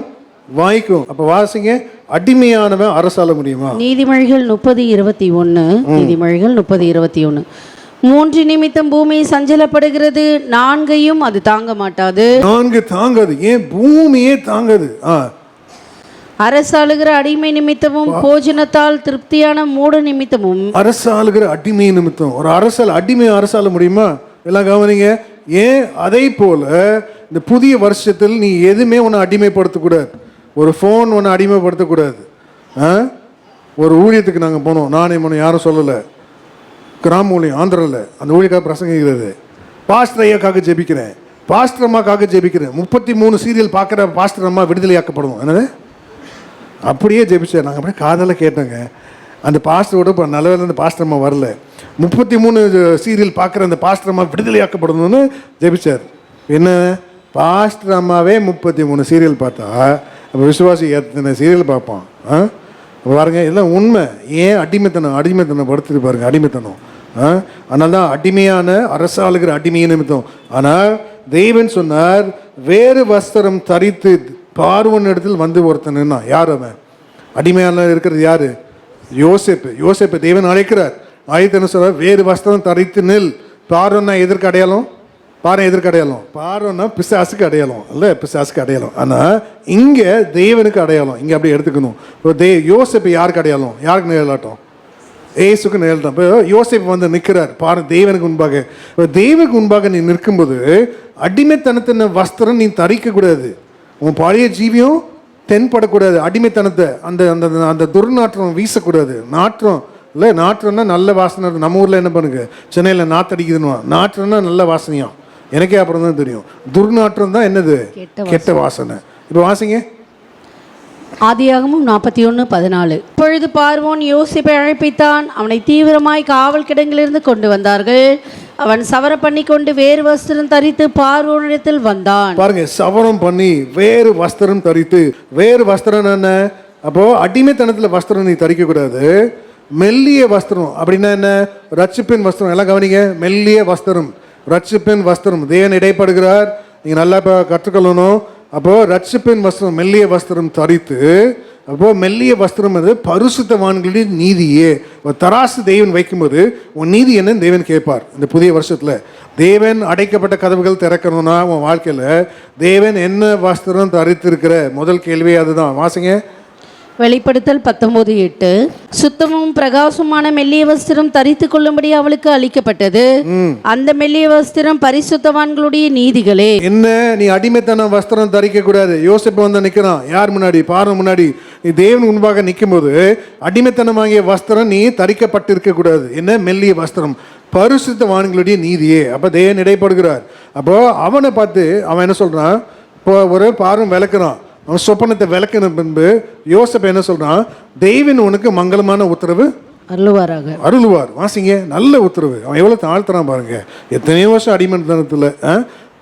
வாய்க்கும். அப்ப வாசிங்க, அடிமையானவன் அரசால முடியுமா? நீதிமொழிகள் 30:21. நீதிமொழிகள் 30:21. 3 நிமித்தம் பூமி சஞ்சலப்படுகிறது, 4ஐயும் அது தாங்க மாட்டாது. 4 தாங்காது. ஏன்? பூமியே தாங்காது. அரசாளுகிற அடிமை நிமித்தமும் போஜனத்தால் திருப்தியான மூட நிமித்தமும். அரசாளுகிற அடிமை நிமித்தம். ஒரு அடிமை அரசால முடியுமா? எல்லாம் கவனிங்க. ஏன்? அதை போல இந்த புதிய வருஷத்தில் நீ எதுவுமே உன்னை அடிமைப்படுத்தக்கூடாது. ஒரு ஃபோன் ஒன்று அடிமைப்படுத்தக்கூடாது. ஒரு ஊழியத்துக்கு நாங்கள் போனோம், நானே போனோம், யாரும் சொல்லலை, கிராம ஊழியம் ஆந்திராவில். அந்த ஊழியக்காக பிரசங்கிக்கிறது, பாஸ்டர் ஐயாக்காக ஜெபிக்கிறேன், பாஸ்டர் அம்மாக்காக ஜெபிக்கிறேன், 33 சீரியல் பார்க்குற பாஸ்டர் அம்மா விடுதலையாக்கப்படும். என்னது? அப்படியே ஜெபிச்சேன். நாங்கள் அப்படியே காதலை கேட்டோங்க. அந்த பாஸ்டரோட இப்போ நல்ல அந்த பாஸ்டர் அம்மா வரல, 33 சீரியல் பார்க்குற அந்த பாஸ்டர் அம்மா விடுதலையாக்கப்படணும்னு ஜெபிச்சார். என்ன? பாஸ்டர் அம்மாவே 33 சீரியல் பார்த்தா அப்போ விசுவாசி எத்தனை சீரியல் பார்ப்பான்? பாருங்க, இதெல்லாம் உண்மை. ஏன்? அடிமைத்தனம் படுத்துட்டு பாருங்க, அடிமைத்தனம். அதனால தான் அடிமையான அரசாளுகிற அடிமையை நிமித்தம். ஆனால் தேவன் சொன்னார், வேறு வஸ்திரம் தரித்து பார்வன் இடத்தில் வந்து ஒருத்தன். யார் அவன்? அடிமையான இருக்கிறது யாரு? யோசேப்பு தேவன் அழைக்கிறார். ஆயத்தன சொல்றார், வேறு வஸ்திரம் தரித்து நில். பார்வன்னா எதற்கு அடையாளம்? எதற்கு அடையாளம்? பார்வன்னா பிசாசுக்கு அடையாளம் இல்லை, பிசாசுக்கு அடையாளம். ஆனால் இங்கே தேவனுக்கு அடையாளம். இங்கே அப்படி எடுத்துக்கணும். இப்போ யோசேப்பு யாருக்கு அடையாளம்? யாருக்கு நிழலாட்டம்? ஏசுக்கு நிழலாட்டம். இப்போ யோசேப்பு வந்து நிற்கிறார் பாரு தேவனுக்கு முன்பாக. இப்போ தேவனுக்கு முன்பாக நீ நிற்கும்போது அடிமைத்தனத்தின வஸ்திரம் நீ தரிக்கக்கூடாது. உன் பழைய ஜீவியம் தென்படக்கூடாது. அடிமைத்தனத்தை அந்த அந்த அந்த துர்நாற்றம் வீசக்கூடாது. நாற்றம் இல்லை, நாற்றம்னா நல்ல வாசனை. நம்ம ஊரில் என்ன பண்ணுங்க, சென்னையில் நாத்தடிக்குதுன்னு. நாற்றம்னா நல்ல வாசனையாம். எனக்கே அப்புறம் தான் தெரியும். துர்நாற்றம் தான் என்னது? கெட்ட வாசனை. இப்போ வாசிங்க. ஆதியாகமம் 41:14. இப்பொழுது பார்வோன் யோசேப்பை அழைப்பித்தான். அவனை தீவிரமாய் காவல் கிடங்கிலிருந்து கொண்டு வந்தார்கள். அவன் சவரம் பண்ணி கொண்டு வேறு வஸ்திரம் தரித்து பார்வோனிடத்தில் வந்தான். பாருங்க, சவரம் பண்ணி வேறு வஸ்திரம் தரித்து. வேறு வஸ்திரம் என்ன? அப்போ அடிமைத்தனத்தில் வஸ்திரம் நீ தரிக்க கூடாது. மெல்லிய வஸ்திரம் அப்படின்னா என்ன? ரட்சிப்பின் வஸ்திரம். எல்லாம் கவனிங்க, மெல்லிய வஸ்திரம், ரட்சிப்பின் வஸ்திரம். தேவன் இடைப்படுகிறார், நீங்கள் நல்லா இப்போ கற்றுக்கொள்ளணும். அப்போது ரட்சிப்பின் வஸ்திரம், மெல்லிய வஸ்திரம் தரித்து, அப்போது மெல்லிய வஸ்திரம் அது பரிசுத்தவான்களுடைய நீதியே. தராசு தேவன் வைக்கும்போது உன் நீதி என்னன்னு தேவன் கேட்பார். இந்த புதிய வருஷத்தில் தேவன் அடைக்கப்பட்ட கதவுகள் திறக்கணும்னா உன் வாழ்க்கையில் தேவன் என்ன வஸ்திரம் தரித்திருக்கிற முதல் கேள்வி அதுதான். வாசிங்க. வெளிப்படுத்தல் 19:8. சுத்தமும் பிரகாசமான மெல்லிய வஸ்திரம் தரித்து கொள்ளும்படி அவளுக்கு அளிக்கப்பட்டது. அந்த மெல்லிய வஸ்திரம் பரிசுத்தவான்களுடைய நீதிகளே. என்ன, நீ அடிமைத்தன வஸ்திரம் தரிக்க கூடாது. யோசிப்பு வந்து நிற்கிறான் யார் முன்னாடி? பார்வை முன்னாடி. நீ தேவன் முன்பாக நிற்கும் போது அடிமைத்தனம் வாங்கிய வஸ்திரம் நீ தரிக்கப்பட்டிருக்க கூடாது. என்ன? மெல்லிய வஸ்திரம், பரிசுத்தவான்களுடைய நீதியே. அப்போ தேவன் இடைப்படுகிறார். அப்போ அவனை பார்த்து அவன் என்ன சொல்றான்? இப்போ ஒரு பார்வை விளக்குறான், அவன் சொப்பனத்தை விளக்கின பின்பு யோசேப்பு என்ன சொல்றான்? தேவன் உனக்கு மங்களமான உத்தரவு அருளுவார். வாசிங்க, நல்ல உத்தரவு. அவன் எவ்வளோ தாழ்த்துறான் பாருங்க. எத்தனையோ வருஷம் அடிமைத்தனத்தில்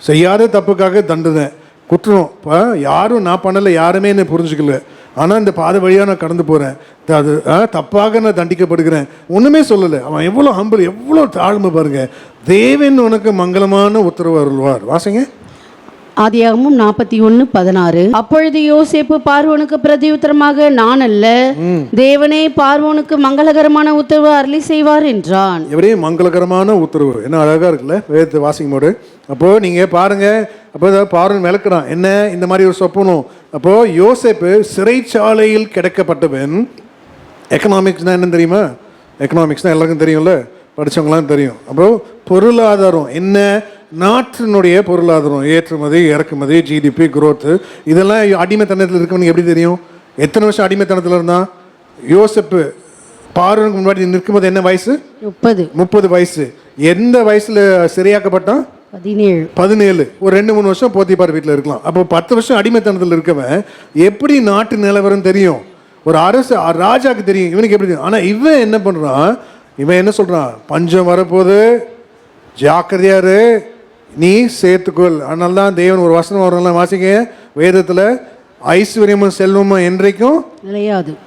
செய்யாத தப்புக்காக தண்டனை குற்றம். இப்போ யாரும் நான் பண்ணலை, யாருமே என்னை புரிஞ்சுக்கல, ஆனால் இந்த பாதை வழியாக நான் கடந்து போகிறேன், அது தப்பாக நான் தண்டிக்கப்படுகிறேன், ஒன்றுமே சொல்லலை. அவன் எவ்வளோ ஹம்பிள், எவ்வளோ தாழ்மை பாருங்க. தேவன் உனக்கு மங்களமான உத்தரவு அருள்வார். வாசிங்க. ஆதியாகமம் 41:16. அப்பொழுது யோசேப்பு பார்வோனுக்கு பிரதியுத்தரமாக, நான் அல்ல, தேவனே பார்வோனுக்கு மங்களகரமான உத்தரவு அருளி செய்வார் என்றான். எப்படி மங்களகரமான உத்தரவு? என்ன அழகா இருக்குல்ல வேதத்தை வாசிக்கும் போது. அப்போ நீங்க பாருங்க, அப்போ பார்வோன் விளக்குறான் என்ன இந்த மாதிரி ஒரு சொப்பனம். அப்போ யோசேப்பு சிறைச்சாலையில் கிடைக்கப்பட்டவன். எக்கனாமிக்ஸ்னா என்ன தெரியுமா? எக்கனாமிக்ஸ்னா எல்லாருக்கும் தெரியும்ல, படித்தவங்களாம் தெரியும். அப்போ பொருளாதாரம் என்ன? நாட்டினுடைய பொருளாதாரம், ஏற்றுமதி இறக்குமதி, ஜிடிபி குரோத்து, இதெல்லாம் அடிமைத்தனத்தில் இருக்கவனுக்கு எப்படி தெரியும்? எத்தனை வருஷம் அடிமைத்தனத்தில் இருந்தான் யோசேப்பு? பார்வனுக்கு முன்னாடி நிற்கும்போது என்ன வயசு? 30 வயசு. எந்த வயசில் சிறையாக்கப்பட்டான்? 17. ஒரு 2-3 வருஷம் போத்திபார் வீட்டில் இருக்கலாம். அப்போ 10 வருஷம் அடிமைத்தனத்தில் இருக்கவன் எப்படி நாட்டு நிலவரம் தெரியும்? ஒரு அரசு ராஜாக்கு தெரியும், இவனுக்கு எப்படி தெரியும்? ஆனால் இவன் என்ன பண்ணுறான்? இவன் என்ன சொல்கிறான்? பஞ்சம் வரப்போது, ஜாக்கிரதையாரு, நீ சேர்த்துக்கொள். அதனால தான் தேவன் ஒரு வசனம் வரலாம் வாசிங்க வேதத்தில், ஐஸ்வர்யமும் செல்வமும் என்றைக்கும்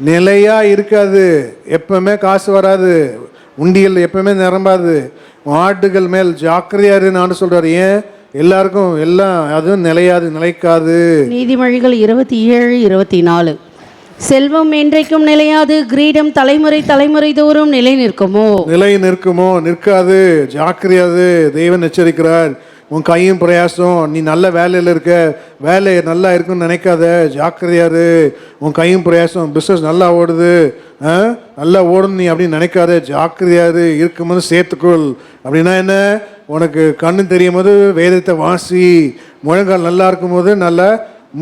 நிலையா இருக்காது. எப்பவுமே காசு வராது, உண்டியல் எப்பவுமே நிரம்பாது. மாட்டுகள் மேல் ஜாக்கிரதையாரு நான் சொல்றாரு. ஏன்? எல்லாருக்கும் எல்லாம் அதுவும் நிலையாது, நிலைக்காது. நீதிமொழிகள் 27:24. செல்வம் என்றைக்கும் நிலையாது, கிரீடம் தலைமுறை தோறும் நிலை நிற்குமோ? நிற்காது, ஜாக்கிரதையாது. தேவன் எச்சரிக்கிறார். உன் கையும் பிரயாசம், நீ நல்ல வேலையில் இருக்க, வேலை நல்லா இருக்குன்னு நினைக்காத, ஜாக்கிரதையாரு. உன் கையும் பிரயாசம், பிஸ்னஸ் நல்லா ஓடுது, நல்லா ஓடணும் நீ அப்படின்னு நினைக்காத, ஜாக்கிரதையாரு. இருக்கும்போது சேர்த்துக்கொள். அப்படின்னா என்ன? உனக்கு கண்ணு தெரியும் போது வேதத்தை வாசி, முழங்கால் நல்லா இருக்கும்போது நல்லா,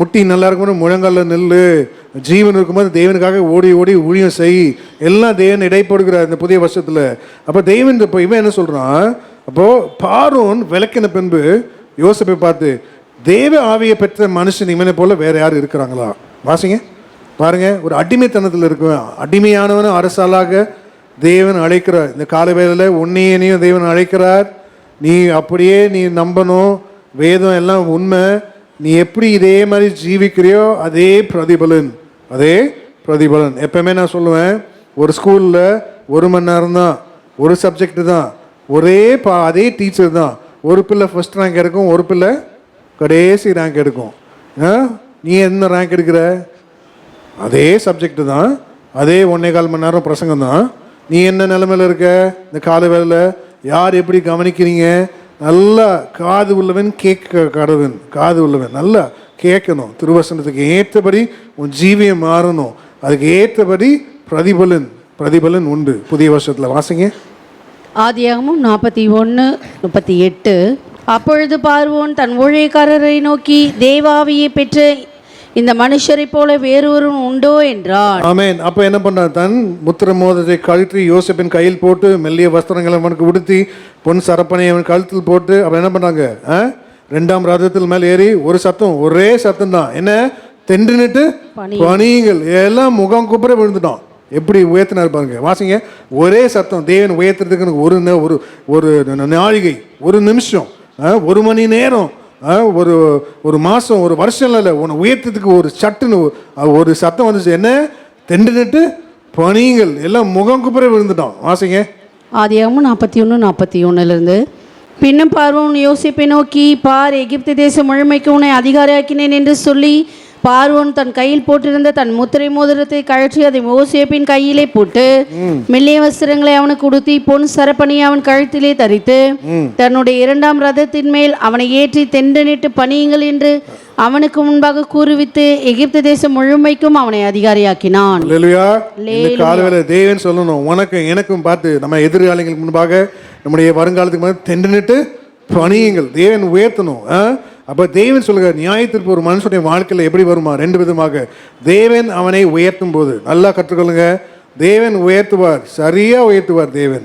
முட்டி நல்லா இருக்கும்போது முழங்காலில் நெல்லு, ஜீவன் இருக்கும்போது தேவனுக்காக ஓடி ஓடி ஊழியம் செய். எல்லாம் தேவன் இடைப்படுகிறார் இந்த புதிய வருஷத்தில். அப்போ தேவன் இப்போ இவன் என்ன சொல்கிறான்? அப்போது பார்வோன் விளக்கின பின்பு யோசேப்பை பார்த்து, தேவ ஆவியை பெற்ற மனுஷன் இவனை போல வேற யாரும் இருக்கிறாங்களா? வாசிங்க பாருங்க. ஒரு அடிமைத்தனத்தில் இருக்குவேன், அடிமையானவனை அரசாளாக தேவன் அழைக்கிறார். இந்த கால வேளையில் உன்னையனையும் தேவன் அழைக்கிறார். நீ அப்படியே நீ நம்பணும், வேதம் எல்லாம் உண்மை. நீ எப்படி இதே மாதிரி ஜீவிக்கிறியோ அதே பிரதிபலன். எப்பவுமே நான் சொல்லுவேன், ஒரு ஸ்கூலில் 1 மணி நேரம் தான், ஒரு சப்ஜெக்ட் தான், அதே டீச்சர் தான். ஒரு பிள்ளை ஃபர்ஸ்ட் ரேங்க் எடுக்கும், ஒரு பிள்ளை கடைசி ரேங்க் எடுக்கும். நீ என்ன ரேங்க் எடுக்கிற? அதே சப்ஜெக்ட் தான், அதே 1.25 மணி நேரம் பிரசங்கம் தான். நீ என்ன நிலைமையில் இருக்க? இந்த கால வேளையில் யார் எப்படி கவனிக்கிறீங்க? நல்லா காது உள்ளவன் கேட்க கடவன், காது உள்ளவன் நல்லா கேட்கணும். திருவசனத்துக்கு ஏற்றபடி உன் ஜீவியம் மாறணும். அதுக்கு ஏற்றபடி பிரதிபலன் உண்டு புதிய வருஷத்தில். வாசிங்க. ஆதியாகமம் 41:38. அப்பொழுது பார்வோன் தன் ஊழியக்காரரை நோக்கி, தேவாவியை பெற்ற இந்த மனுஷரை போல வேறொரும் உண்டோ என்றான். ஆமென். அப்போ என்ன பண்ணான்? தன் முத்திர மோதிரத்தை கழற்றி யோசேப்பின் கையில் போட்டு, மெல்லிய வஸ்திரங்களை அவனுக்கு உடுத்தி, பொன் சரப்பனை அவன் கழுத்தில் போட்டு, அப்போ என்ன பண்ணாங்க? 2ஆம் ரதத்தில் மேலே ஏறி ஒரு சத்தம், ஒரே சத்தம் தான். என்ன? தென்றுனிட்டு பணியுங்கள். எல்லாம் முகம் குப்புற விழுந்துட்டான். எப்படி உயர்த்தினார் பாருங்க. வாசிங்க. ஒரே சத்தம். தேவன் உயர்த்துறதுக்கு ஒரு நாழிகை, ஒரு நிமிஷம், 1 மணி நேரம், ஒரு மாதம், ஒரு வருஷம் இல்லை, உன்னை உயர்த்ததுக்கு ஒரு சட்டுன்னு ஒரு சத்தம் வந்துச்சு. என்ன? தென்றுனிட்டு பணியுங்கள். எல்லாம் முகம் குப்புற விழுந்துட்டான். வாசிங்க. ஆதியாகமம் 41:41 பின்னும் பார்வோன் யோசேப்பை நோக்கி, பார், எகிப்து தேசம் முழுமைக்கு உன்னை அதிகாரியாக்கினேன் என்று சொல்லி பார்வோன் தன் கையில் போட்டிருந்த தன் முத்திரை மோதிரத்தை கழற்றி அதை யோசேப்பின் கையிலே போட்டு மெல்லிய வஸ்திரங்களை அவனுக்கு உடுத்தி பொன் சரப்பணியை அவன் கழுத்திலே தரித்து தன்னுடைய 2ஆம் ரதத்தின் மேல் அவனை ஏற்றி தெண்டனிட்டு பணியுங்கள் என்று அவனுக்கு முன்பாக கூறுவித்து எகிப்து தேசம் முழுமைக்கும் அவனை அதிகாரியாக்கினான். தேவன் சொல்லணும், உனக்கு எனக்கும் பார்த்து நம்ம எதிர்காலங்களுக்கு முன்பாக நம்முடைய வருங்காலத்துக்கு முன்னாடி தெண்டனிட்டு பணியுங்கள். தேவன் உயர்த்தணும். அப்போ தேவன் சொல்லுகிறார், நியாயத்திற்கு ஒரு மனுஷனுடைய வாழ்க்கையில் எப்படி வருமா? 2 விதமாக. தேவன் அவனை உயர்த்தும் போது நல்லா கற்றுக்கொள்ளுங்க. தேவன் உயர்த்துவார், சரியாக உயர்த்துவார். தேவன்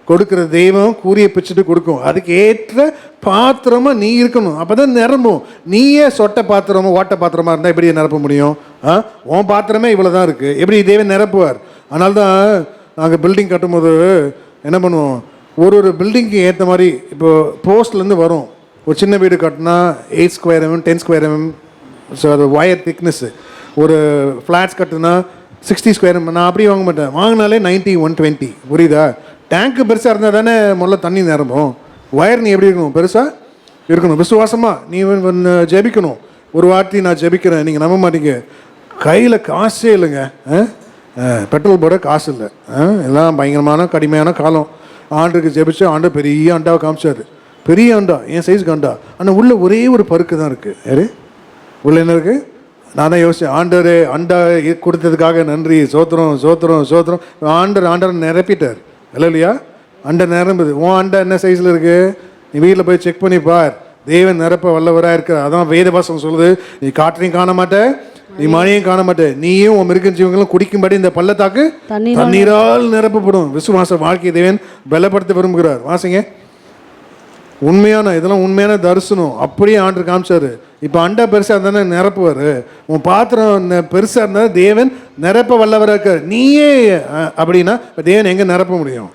கொடுக்குற தெய்வம் கூறிய பிச்சுட்டு கொடுக்கும். அதுக்கு ஏற்ற பாத்திரமா நீ இருக்கணும். அப்போதான் நிரம்பும். நீயே சொட்ட பாத்திரமா ஓட்ட பாத்திரமா இருந்தால் எப்படி நிரப்ப முடியும்? உன் பாத்திரமே இவ்வளோ தான் இருக்குது, எப்படி தேவன் நிரப்புவார்? அதனால தான் நாங்கள் பில்டிங் கட்டும்போது என்ன பண்ணுவோம், ஒரு பில்டிங்க்கு ஏற்ற மாதிரி இப்போ போஸ்ட்லேருந்து வரும். ஒரு சின்ன வீடு கட்டினா 8 square mm 10 square mm, so அது ஒயர் திக்னஸ்ஸு. ஒரு ஃப்ளாட்ஸ் கட்டுனா 60 ஸ்கொயர் mm. நான் அப்படியே வாங்க மாட்டேன், வாங்கினாலே 90 120. புரியுதா? டேங்க்கு பெருசாக இருந்தால் தானே முதல்ல தண்ணி நிரம்பும். ஒயர் நீ எப்படி இருக்கணும்? பெருசாக இருக்கணும். விசுவாசமாக நீ ஜெபிக்கணும். ஒரு வார்த்தை நான் ஜெபிக்கிறேன், நீங்கள் நம்ப மாட்டீங்க, கையில் காசே இல்லைங்க. பெட்ரோல் போட காசு இல்லை. எல்லாம் பயங்கரமான கடுமையான காலம். ஆண்டுக்கு ஜெபிச்சு ஆண்டு பெரிய அண்டாவை காமிச்சார். பெரிய அண்டா, என் சைஸுக்கு அண்டா. ஆனால் உள்ள ஒரே ஒரு பருக்கு தான் இருக்குது. யாரு உள்ள என்ன இருக்குது? நான் தான் யோசித்தேன், ஆண்டரே அண்டா கொடுத்ததுக்காக நன்றி, சோத்திரம் சோத்திரம் சோத்திரம். ஆண்டர் நிரப்பிட்டார். இல்லையா? அண்டை நிரம்புது. உன் அண்டை என்ன சைஸில் இருக்குது? நீ வீட்டில் போய் செக் பண்ணி பார். தேவன் நிரப்ப வல்லவராக இருக்கிறார். அதான் வேதபாசம் சொல்லுது, நீ காற்றையும் காண மாட்டே, நீ மழையும் காண மாட்டே, நீயும் உன் மிருக ஜீவங்களும் குடிக்கும்படி இந்த பள்ளத்தாக்கு தண்ணீரால் நிரப்பப்படும். விசுவாச வாழ்க்கையை தேவன் பலப்படுத்த விரும்புகிறார். வாசிங்க. உண்மையான இதெல்லாம் உண்மையான தரிசனம். அப்படியே ஆண்டு காமிச்சாரு. இப்போ அண்டா பெருசாக இருந்தானே நிரப்புவார். உன் பாத்திரம் பெருசாக இருந்தால் தேவன் நிரப்ப வல்லவராக இருக்கார். நீயே அப்படின்னா தேவன் எங்கே நிரப்ப முடியும்?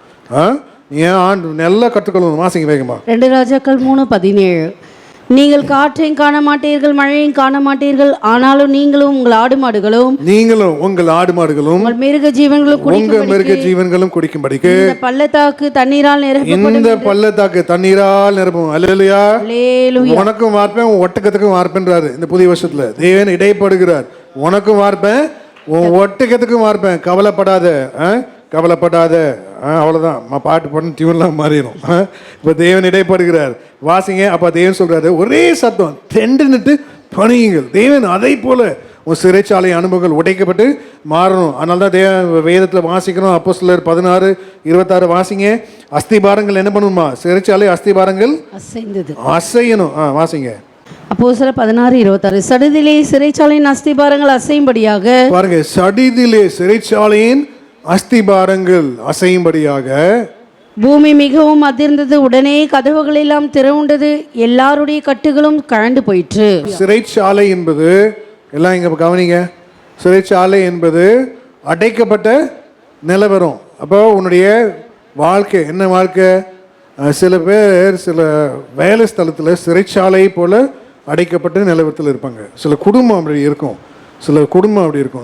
ஏன் ஆண்டு நல்லா கற்றுக்கொள்ளணும். வாசிங்க வேகமா. 2 ராஜாக்கள் 3:17 நீங்கள் காற்றையும் காண மாட்டீர்கள், மழையும் காண மாட்டீர்கள், ஆனாலும் நீங்களும் உங்கள் ஆடு மாடுகளும் உங்கள் மிருக ஜீவன்களும் குடிக்கும்படிக்கு இந்த பள்ளத்தாக்கு தண்ணீரால் நிரப்பும். அல்லேலூயா. உனக்கும் வார்ப்பேன், உன் ஒட்டகத்துக்கும் வார்ப்பேன்றாரு. இந்த புதிய வருஷத்துல தேவன் இடைப்படுகிறார். உனக்கும் வார்ப்பேன், உன் ஒட்டகத்துக்கும் வார்ப்பேன். கவலைப்படாத. அவ்வளோதான். பாட்டு பண்ணி டியூன்லாம் மாறிடும். இப்போ தேவன் இடைப்படுகிறார். வாசிங்க. அப்போ தேவன் சொல்கிறாரு, ஒரே சத்தம், தெண்டுன்னுட்டு பணியுங்கள். தேவன் அதை போல உன் சிறைச்சாலை அனுபவங்கள் உடைக்கப்பட்டு மாறணும். அதனால தான் வேதத்தில் வாசிக்கணும். அப்போஸ்தலர் 16:26 வாசிங்க. அஸ்திபாரங்கள் என்ன பண்ணுமா? சிறைச்சாலை அஸ்திபாரங்கள் அசையணும். வாசிங்க. அப்போஸ்தலர் 16:26 சடிதிலே சிறைச்சாலையின் அஸ்திபாரங்கள் அசையும்படியாக. பாருங்க, சடிதிலே சிறைச்சாலையின் அஸ்திபாரங்கள் அசையும்படியாக பூமி மிகவும் அதிர்ந்தது. உடனே கதவுகள் எல்லாம் திறவுண்டது, எல்லாருடைய கட்டுகளும் கழண்டு போயிற்று. சிறைச்சாலை என்பது எல்லாம் இங்க கவனிங்க. சிறைச்சாலை என்பது அடைக்கப்பட்ட நிலவரம். அப்போ உன்னுடைய வாழ்க்கை என்ன வாழ்க்கை? சில பேர் சில வேலை ஸ்தலத்தில் சிறைச்சாலை போல அடைக்கப்பட்ட நிலவரத்தில் இருப்பாங்க. சில குடும்பம் அப்படி இருக்கும்,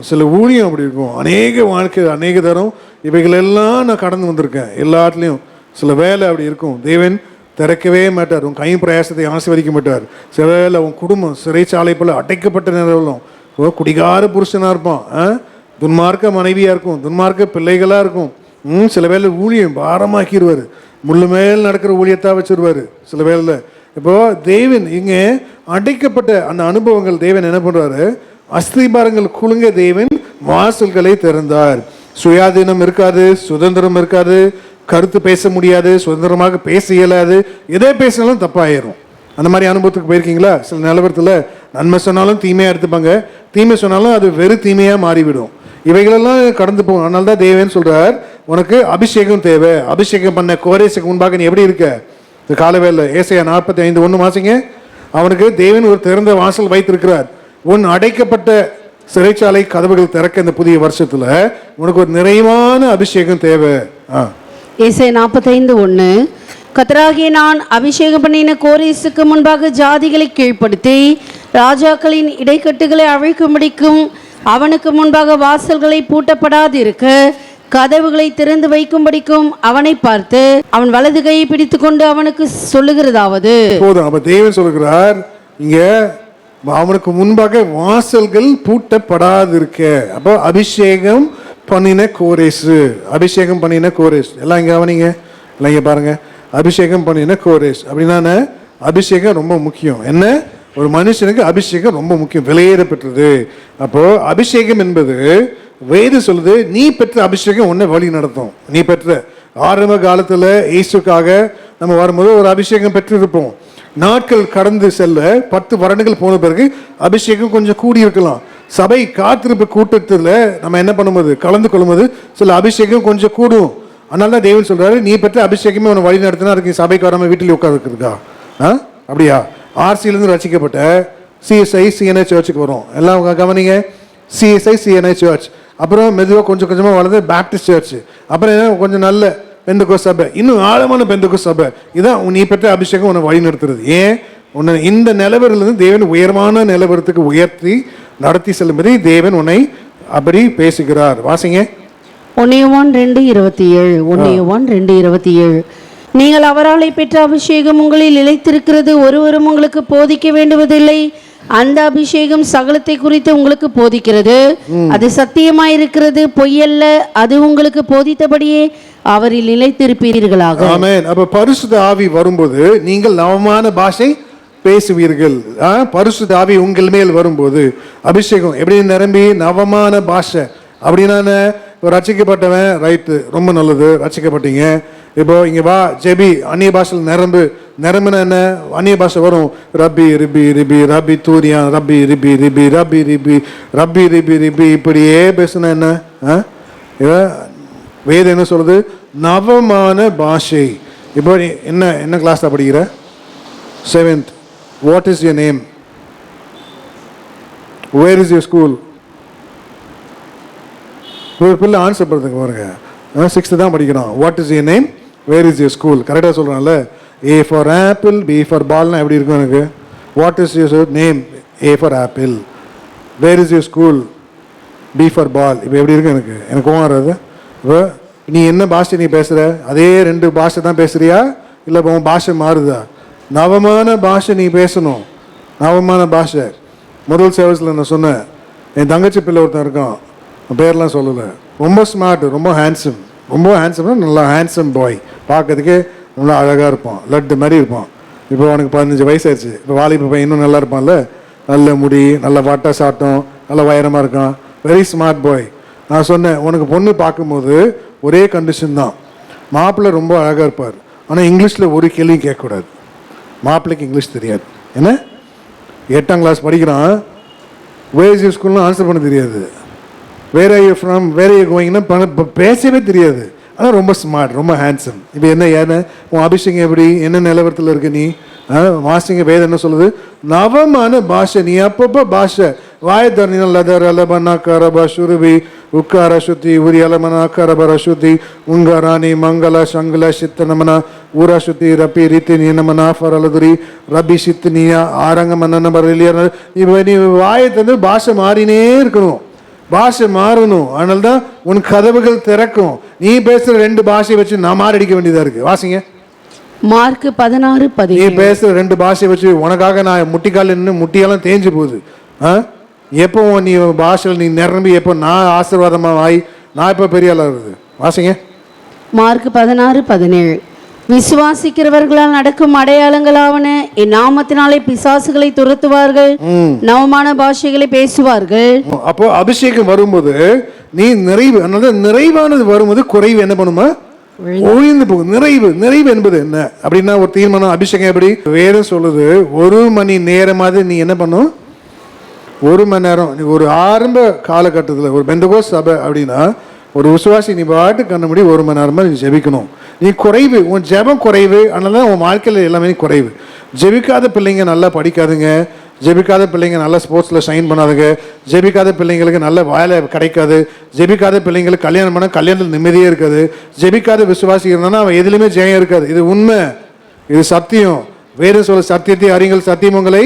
சில ஊழியம் அப்படி இருக்கும். அநேக வாழ்க்கை அநேக தரம் இவைகளெல்லாம் நான் கடந்து வந்திருக்கேன். எல்லாத்துலேயும் சில வேலை அப்படி இருக்கும். தேவன் திறக்கவே மாட்டார், உன் கையும் பிரயாசத்தை ஆசீர்வதிக்க மாட்டார். சில வேலை உன் குடும்பம் சிறைச்சாலை போல் அடைக்கப்பட்ட நிலவரம். குடிகார புருஷனாக இருப்பான், துன்மார்க்க மனைவியாக இருக்கும், துன்மார்க்க பிள்ளைகளாக இருக்கும். சில வேலை ஊழியம் பாரமாக்கிடுவார், முள்ளு மேல் நடக்கிற ஊழியத்தாக வச்சுருவார் சில வேலை. இப்போது தேவன் இங்கே அடைக்கப்பட்ட அந்த அனுபவங்கள் தேவன் என்ன பண்ணுறாரு? அஸ்திபாரங்கள் குலுங்க தேவன் வாசல்களை திறந்தார். சுயாதீனம் இருக்காது, சுதந்திரம் இருக்காது, கருத்து பேச முடியாது, சுதந்திரமாக பேச இயலாது, எதை பேசினாலும் தப்பாயிரும். அந்த மாதிரி அனுபவத்துக்கு போயிருக்கீங்களா? சில நிலவரத்தில் நன்மை சொன்னாலும் தீமையாக எடுத்துப்பாங்க, தீமை சொன்னாலும் அது வெறும் தீமையாக மாறிவிடும். இவைகளெல்லாம் கடந்து போகும். அதனால தான் தேவன் சொல்கிறார், உனக்கு அபிஷேகம் தேவை. அபிஷேகம் பண்ண கோரேசுக்கு முன்பாக நீ எப்படி இருக்க? இந்த காலவேளை ஏசாயா 45:1 வாசிங்க. அவனுக்கு தேவன் ஒரு திறந்த வாசல் வைத்திருக்கிறார். உன் அடைக்கப்பட்ட சிறைச்சாலை கதவுகள் திறக்க இந்த புதிய வருஷத்துல உனக்கு ஒரு நிறைவான அபிஷேகம் தேவை. ஏசாயா 45:1 கர்த்தராகிய நான் அபிஷேகம் பண்ணின கோரேசுக்கு முன்பாக ஜாதிகளை கீழ்ப்படுத்தி ராஜாக்களின் இடைக்கட்டுகளை அழிக்கும்படிக்கும் அவனுக்கு முன்பாக வாசல்களை பூட்டப்படாதிருக்க கதவுகளை திறந்து வைக்கும்படிக்கும் அவனை பார்த்து அவன் வலது கையை பிடித்துக்கொண்டு அவனுக்கு சொல்லுகிறதாவது. போதும். அப்ப தேவன் சொல்லுகிறார் இங்க அவனுக்கு முன்பாக வாசல்கள் பூட்டப்படாதிருக்க. அப்போ அபிஷேகம் பண்ணின கோரேஸ், அபிஷேகம் பண்ணின கோரேஸ் எல்லாம் இங்க கவனிங்க, எல்லாம் இங்க பாருங்க. அபிஷேகம் பண்ணின கோரேஸ் அப்படின்னா அபிஷேகம் ரொம்ப முக்கியம். என்ன, ஒரு மனுஷனுக்கு அபிஷேகம் ரொம்ப முக்கியம், விலையேறப்பெற்றது. அப்போ அபிஷேகம் என்பது வேது சொல்லுது, நீ பெற்ற அபிஷேகம் உன்னை வழி நடத்தும். நீ பெற்ற ஆரம்ப காலத்துல இயேசுக்காக நம்ம வரும்போது ஒரு அபிஷேகம் பெற்றிருப்போம். நாட்கள் கடந்து செல்ல 10 வருடங்கள் போன பிறகு அபிஷேகம் கொஞ்சம் கூடி இருக்கலாம். சபை காத்திருப்பு கூட்டத்தில் நம்ம என்ன பண்ணும்போது கலந்து கொள்ளும்போது சில அபிஷேகம் கொஞ்சம் கூடும். அதனால தான் தேவன் சொல்றாரு, நீ பெற்ற அபிஷேகமே உன்னை வழி நடத்தினா இருக்கு. சபைக்கு வராம வீட்டில் உட்காந்துருக்குறதா? அப்படியா? ஆர்சியிலிருந்து ரசிக்கப்பட்ட சிஎஸ்ஐ சிஎன்ஐ சர்ச்சுக்கு வரும். எல்லாம் கவனிங்க, சிஎஸ்ஐ சிஎன்ஐ சர்ச், அப்புறம் மெதுவாக கொஞ்சம் கொஞ்சமாக வளர்ந்து பேப்டிஸ்ட் சர்ச், அப்புறம் என்ன கொஞ்சம் நல்ல பெந்தகோஸ்து சபை, இன்னும் ஆழமான பெந்தகோஸ்து சபை. இதான் நீ பெற்ற அபிஷேகம் உன்னை வழி நடத்துறது. ஏன், உன்னை இந்த நிலவரிலிருந்து தேவன் உயரமான நிலவரத்துக்கு உயர்த்தி நடத்தி செல்லும்படி தேவன் உன்னை அப்படி பேசுகிறார். வாசிங்க. 1:2:27. நீங்கள் அவராலே பெற்ற அபிஷேகம் உங்களில் நிலைத்திருக்கிறது, ஒருவரும் உங்களுக்கு போதிக்க வேண்டுவதில்லை. அந்த அபிஷேகம் சகலத்தை குறித்து உங்களுக்கு போதிக்கிறது, அது சத்தியமாயிருக்கிறது, பொய்யல்ல. அது உங்களுக்கு போதித்தபடியே அவரில் நிலைத்திருப்பீர்களாக. ஆமென். அப்ப பரிசுத்த ஆவி வரும்போது நீங்கள் நவமான பாஷை பேசுவீர்கள். பரிசுத்த ஆவி உங்கள் மேல் வரும்போது அபிஷேகம் எப்படி நிரம்பி நவமான பாஷை அப்படின்னா, ரட்சிக்கப்பட்டவன் ரைட்டு, ரொம்ப நல்லது, ரட்சிக்கப்பட்டீங்க. இப்போ இங்க வா ஜெபி, அந்நிய பாஷையில் நிரம்புன என்ன அந்நிய பாஷை வரும். ரப்பி ரிபி ரிபி ரப்பி தூரியா ரப்பி ரிபி ரிபி ரப்பி ரிபி ரப்பி ரிபி ரிபி இப்படியே பேசுன என்ன வேதம் என்ன சொல்றது? நவமான பாஷை. இப்போ என்ன என்ன கிளாஸ் தான் படிக்கிற? 7th. What is your name? Where is your school? ஒரு பிள்ளை ஆன்சர் பண்ணுறதுக்கு பாருங்க, 6th தான் படிக்கிறான். What is your name, where is your school? கரெக்டாக சொல்கிறான்ல. A for apple, B for ballனா எப்படி இருக்கும் எனக்கு? What is your name? A for apple. Where is your school? B for ball. இப்போ எப்படி இருக்கு எனக்கு? எனக்கு கோவம் வராது. இப்போ நீ என்ன பாஷை நீ பேசுகிற? அதே 2 பாஷை தான் பேசுகிறியா, இல்லை உன் பாஷை மாறுதா? நவமான பாஷை நீ பேசணும், நவமான பாஷை. முதல் சேவஸில் நான் சொன்னேன், என் தங்கச்சி பிள்ளை ஒருத்தன் இருக்கான், பேர்லாம் சொல்லலை, ரொம்ப ஸ்மார்ட், ரொம்ப ஹேண்ட்ஸம், ரொம்ப ஹேண்ட்ஸம்னா நல்லா ஹேண்ட்ஸம் பாய், பார்க்கறதுக்கே நல்லா அழகாக இருப்பான், லட்டு மாதிரி இருப்பான். இப்போ அவனுக்கு 15 வயசு ஆயிடுச்சு. இப்போ வாலிப பையன் இன்னும் நல்லா இருப்பான்ல, நல்ல முடி, நல்ல வட்ட சாட்டம், நல்ல உயரமாக இருக்கான், வெரி ஸ்மார்ட் பாய். நான் சொன்னேன், உனக்கு பொண்ணு பார்க்கும்போது ஒரே கண்டிஷன் தான், மாப்பிள்ளை ரொம்ப அழகாக இருப்பார், ஆனால் இங்கிலீஷில் ஒரு கேள்வியும் கேட்கக்கூடாது. மாப்பிள்ளைக்கு இங்கிலீஷ் தெரியாது. என்ன 8ஆம் கிளாஸ் படிக்கிறான், வேர் இஸ் யூர் ஸ்கூல்னு ஆன்சர் பண்ண தெரியாது, where are you from, where are you கோயிங்னா பேசவே தெரியாது, ஆனால் ரொம்ப ஸ்மார்ட், ரொம்ப ஹேண்ட்ஸம். இப்போ என்ன ஏன்னா உன் அபிஷேகம் எப்படி, என்ன நிலவரத்தில் இருக்கு நீ? வாசிங்க, வேதம் என்ன சொல்லுது? நவமான பாஷை. நீ அப்பப்போ பாஷை வாய தரணினா லதர் அலபனா கரபா சுருபி உக்கார சுத்தி உரி அலமனா கரபர சுத்தி உங்கராணி மங்கள சங்கல சித்தனமனா ஊரா சுத்தி ரப்பி ரீத்தி நீனமனா ஃபரலதுரி ரபி சித்தினியா ஆரங்கமன பரலியா. இப்போ நீ வாயை தந்து பாஷை மாறினே இருக்கணும், பாஷை மாறணும். அதனால தான் உன் கதவுகள் திறக்கும். நீ பேசுகிற 2 பாஷையை வச்சு நான் மாரடிக்க வேண்டியதாக இருக்குது. வாசிங்க. மார்க் 16:17. நீ பேசுகிற 2 பாஷையை வச்சு உனக்காக நான் முட்டிக்கால் நின்று முட்டியெல்லாம் தேஞ்சு போகுது. எப்போ நீ பாஷையில் நீ நிரம்பி, எப்போ நான் ஆசீர்வாதமாக ஆகி நான் இப்போ பெரிய ஆளாக இருக்குது. வாசிங்க. மார்க் 16:17. விசுவாசிக்கிறவர்களால் நடக்கும் அடையாளங்களாவன, என் நாமத்தினாலே பிசாசுகளை துரத்துவார்கள், நவமான பாஷைகளை பேசுவார்கள். அப்போ அபிஷேகம் வரும்போது நீ நிறைவு, அதனால நிறைவானது வரும்போது குறைவு என்ன பண்ணுமா? ஒழிந்து போகும். நிறைவு, நிறைவு என்பது என்ன அப்படின்னா ஒரு தீர்மானம். அபிஷேகம் எப்படி? வேதம் சொல்லுது, 1 மணி நேரமாவது நீ என்ன பண்ணும்? 1 மணி நேரம். நீ ஒரு ஆரம்ப காலகட்டத்தில் ஒரு பெந்தகோஸ்து சபை அப்படின்னா ஒரு விசுவாசி நீ பாட்டு கண்ண முடி 1 மணி நேரமாக நீ ஜெபிக்கணும். நீ குறைவு, உன் ஜெபம் குறைவு, அதனால தான் உன் வாழ்க்கையில் எல்லாமே குறைவு. ஜெபிக்காத பிள்ளைங்க நல்லா படிக்காதுங்க, ஜெபிக்காத பிள்ளைங்க நல்லா ஸ்போர்ட்ஸில் ஷைன் பண்ணாதுங்க, ஜெபிக்காத பிள்ளைங்களுக்கு நல்ல வேலை கிடைக்காது, ஜெபிக்காத பிள்ளைங்களுக்கு கல்யாணம் பண்ணால் கல்யாணத்தில் நிம்மதியே இருக்காது, ஜெபிக்காத விசுவாசி இருந்தானா அவன் எதுலையுமே ஜெயம் இருக்காது. இது உண்மை, இது சத்தியம். வேறு சொல்ல சத்தியத்தை அறிங்கள், சத்தியம் உங்களை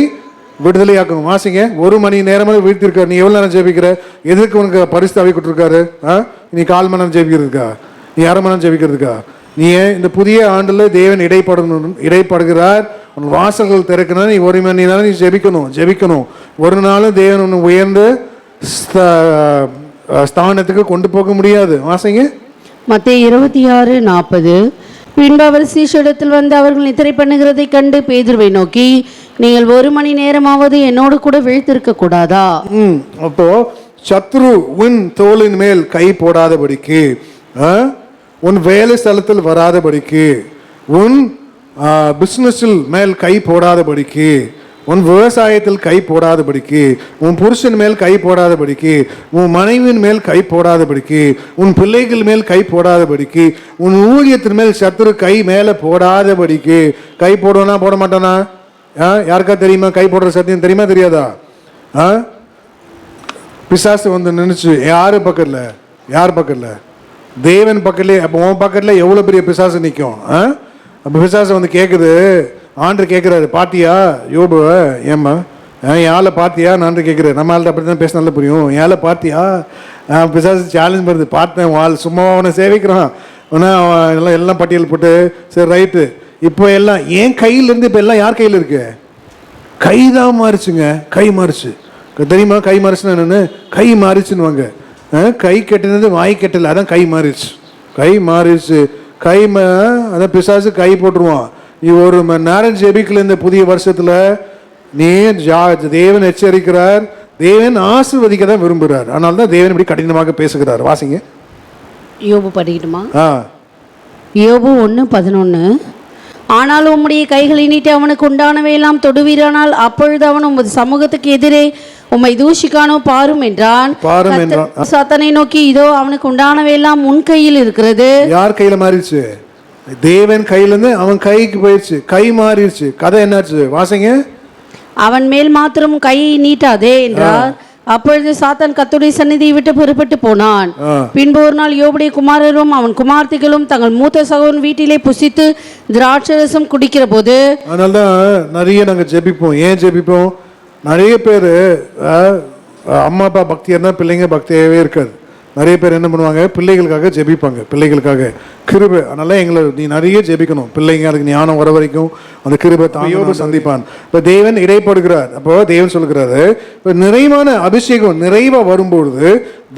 விடுதலையாக்கணும். வாசிங்க. 1 மணி நேரமாக வீழ்த்திருக்காரு. நீ எவ்வளோ நேரம் ஜெபிக்கிற? எதுக்கு உனக்கு பரிசு தவி கொடுத்துருக்காரு? நீ 1/4 மணி நேரம் ஜெபிக்கிறதுக்கா? நீ 1/2 மணி நேரம் ஜெபிக்கிறதுக்கா? நீ இந்த புதிய ஆண்டில் தேவன் இடைப்படுகிறார். உன் வாசல்கள் திறக்கணும். நீ 1 மணி நேரம் நீ ஜெபிக்கணும். ஒரு நாளும் தேவன் உன்னை உயர்ந்த ஸ்தானத்துக்கு கொண்டு போக முடியாது. வாசிங்க. மத்தேயு 26:40. பின்பு அவர் சீஷரிடத்தில் வந்து அவர்கள் நித்திரை பண்ணுகிறதை கண்டு பேதுருவை நோக்கி, நீங்கள் 1 மணி நேரமாவது என்னோடு கூட விழித்திருக்க கூடாதா? அப்போ சத்ரு உன் தோளின் மேல் கை போடாதபடிக்கு, உன் வேலை ஸ்தலத்தில் வராதபடிக்கு, உன் பிசினஸில் மேல் கை போடாதபடிக்கு, உன் விவசாயத்தில் கை போடாதபடிக்கு, உன் புருஷன் மேல் கை போடாதபடிக்கு, உன் மனைவியின் மேல் கை போடாதபடிக்கு, உன் பிள்ளைகள் மேல் கை போடாதபடிக்கு, உன் ஊழியத்தின் மேல் சத்துரு கை மேலே போடாதபடிக்கு. கை போடுவானா போட மாட்டானா? யாருக்கா தெரியுமா? கை போடுற சத்தியம் தெரியுமா தெரியாதா? பிசாசு வந்து நினைச்சு யார் பக்கத்தில்? தேவன் பக்கத்துலேயே. அப்போ உன் பக்கத்தில் எவ்வளோ பெரிய பிசாசு நிற்கும்? அப்போ பிசாசு வந்து கேட்குது, ஆண்டர் கேட்குறாரு, பாத்தியா யோபு? ஏம்மா என் ஆளை பாத்தியா? நான் கேட்குறேன். நம்ம ஆள்கிட்ட அப்படி தான் பேசினால புரியும். என் ஆளை பாத்தியா? பிசாசு சேலஞ்ச் பண்ணுது. பார்த்தேன், ஆள் சும்மா அவனை சேவிக்கிறான். ஆனால் எல்லாம் பட்டியல் போட்டு சரி ரைட்டு. இப்போ எல்லாம் என் கையிலேருந்து இப்போ எல்லாம் யார் கையில் இருக்கு? கை தான் மாறிச்சுங்க. கை மாறிச்சு. தெரியுமா கை மாறிச்சுன்னா என்னென்னு? கை மாறிச்சுன்னுவாங்க. கை கட்டினது வாய் கட்டலை, அதான் கை மாறிடுச்சு. கை மாறிடுச்சு. அதான் பிசாசு கை போட்டுருவான். நீ 1 மணி நேரம் ஜெபிக்கல இந்த புதிய வருஷத்துல, நீ தேவன் எச்சரிக்கிறார். தேவன் ஆசீர்வதிக்க தான் விரும்புகிறார். அதனால தான் தேவன் இப்படி கடினமாக பேசுகிறார். வாசிங்க. யோபு படிக்கட்டுமா? யோபு 1:11. ஆனால் உம்முடைய கைகளை நீட்டி அவனுக்கு உண்டானவையெல்லாம் தொடுவீரானால் அப்பொழுது அவன் உமது சமூகத்துக்கு எதிரே உம்மை தூஷிக்கானோ பாரும் என்றான். சாத்தானை நோக்கி, இதோ அவனுக்கு உண்டானவையெல்லாம் உன் கையில் இருக்கிறது. யார் கையில மாறிடுச்சு? தேவன் கையிலேருந்து அவன் கைக்கு போயிடுச்சு. கை மாறிடுச்சு. கதை என்னாச்சு? வாசிங்க. அவன் மேல் மாத்திரம் கையை நீட்டாதே என்றார். அப்பொழுது சாத்தான் கர்த்தருடைய சந்நிதியை விட்டு புறப்பட்டு போனான். பின்பு ஒரு நாள் யோபுடைய குமாரரும் அவன் குமார்த்திகளும் தங்கள் மூத்த சகோதரன் வீட்டிலே புசித்து திராட்சரசம் குடிக்கிற போது. அதனால்தான் நிறைய நாங்கள் ஜெபிப்போம். ஏன் ஜெபிப்போம்? நிறைய பேர் அம்மா அப்பா பக்தியாக இருந்தால் பிள்ளைங்க பக்தியாகவே இருக்காது. நிறைய பேர் என்ன பண்ணுவாங்க? பிள்ளைகளுக்காக ஜெபிப்பாங்க. பிள்ளைகளுக்காக கிருபை. அதனால எங்களை நீ நிறைய ஜெபிக்கணும். பிள்ளைங்க அதுக்கு ஞானம் வர வரைக்கும் அந்த கிருபை தாயோடு சந்திப்பான். இப்போ தேவன் இடைப்படுகிறார். அப்போ தேவன் சொல்லுகிறாரு, இப்போ நிறைவான அபிஷேகம் நிறைவாக வரும்பொழுது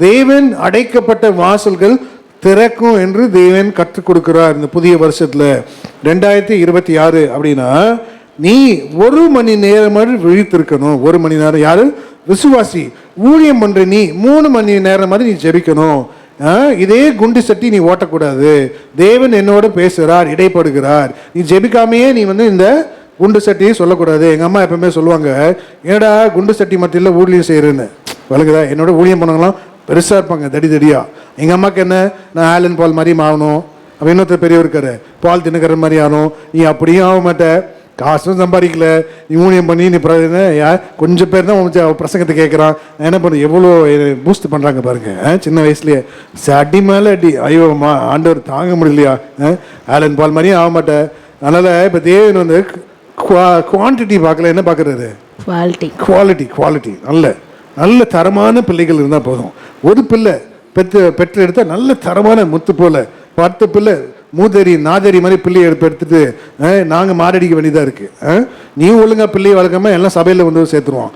தேவன் அடைக்கப்பட்ட வாசல்கள் திறக்கும் என்று தேவன் கற்றுக் கொடுக்கிறார். இந்த புதிய வருஷத்துல 2026 அப்படின்னா நீ 1 மணி நேரம் விழித்திருக்கணும். 1 மணி நேரம். யாரு? விசுவாசி. ஊழியம் பண்ற நீ 3 மணி நேரம் மாதிரி நீ ஜெபிக்கணும். இதே குண்டு சட்டி நீ ஓட்டக்கூடாது. தேவன் என்னோட பேசுகிறார், இடைப்படுகிறார். நீ ஜெபிக்காமையே நீ வந்து இந்த குண்டு சட்டியை சொல்லக்கூடாது. எங்கள் அம்மா எப்பவுமே சொல்லுவாங்க, ஏடா குண்டு சட்டி மத்தியில் ஊழியம் செய்கிறேன்னு. வழங்குதா? என்னோட ஊழியம் பண்ணவங்களாம் பெருசாக இருப்பாங்க, தடியா. எங்கள் அம்மாவுக்கு என்ன, நான் ஆலன் பால் மாதிரியும் ஆகணும். அப்போ இன்னொருத்தர் பெரியவர் இருக்காரு, பால் தின்னுக்கிற மாதிரி ஆகணும். நீ அப்படியும் ஆக மாட்டேன், காசும் சம்பாதிக்கல, நீ ஊழியம் பண்ணி நீ கொஞ்சம் பேர் தான் பிரசங்கத்தை கேட்குறான். என்ன பண்ண எவ்வளோ பூஸ்ட் பண்ணுறாங்க பாருங்க. சின்ன வயசுலேயே அடி மேலே அடி. ஐயோ ஆண்டவர் தாங்க முடியலையா? ஆலன் பால் மாதிரியும் ஆக மாட்டேன். அதனால் இப்போ தேவன் வந்து குவான்டிட்டி பார்க்கல, என்ன பார்க்குறாரு? குவாலிட்டி. நல்ல தரமான பிள்ளைகள் இருந்தால் போதும். ஒரு பிள்ளை பெற்று எடுத்தால் நல்ல தரமான முத்து போல 10 பிள்ளை மூதேரி நாதேரி மாதிரி பிள்ளையை எடுத்துட்டு நாங்கள் மாரடிக்க வேண்டியதாக இருக்குது. நீ ஒழுங்காக பிள்ளையை வளர்க்காம எல்லாம் சபையில் வந்து சேர்த்துருவான்.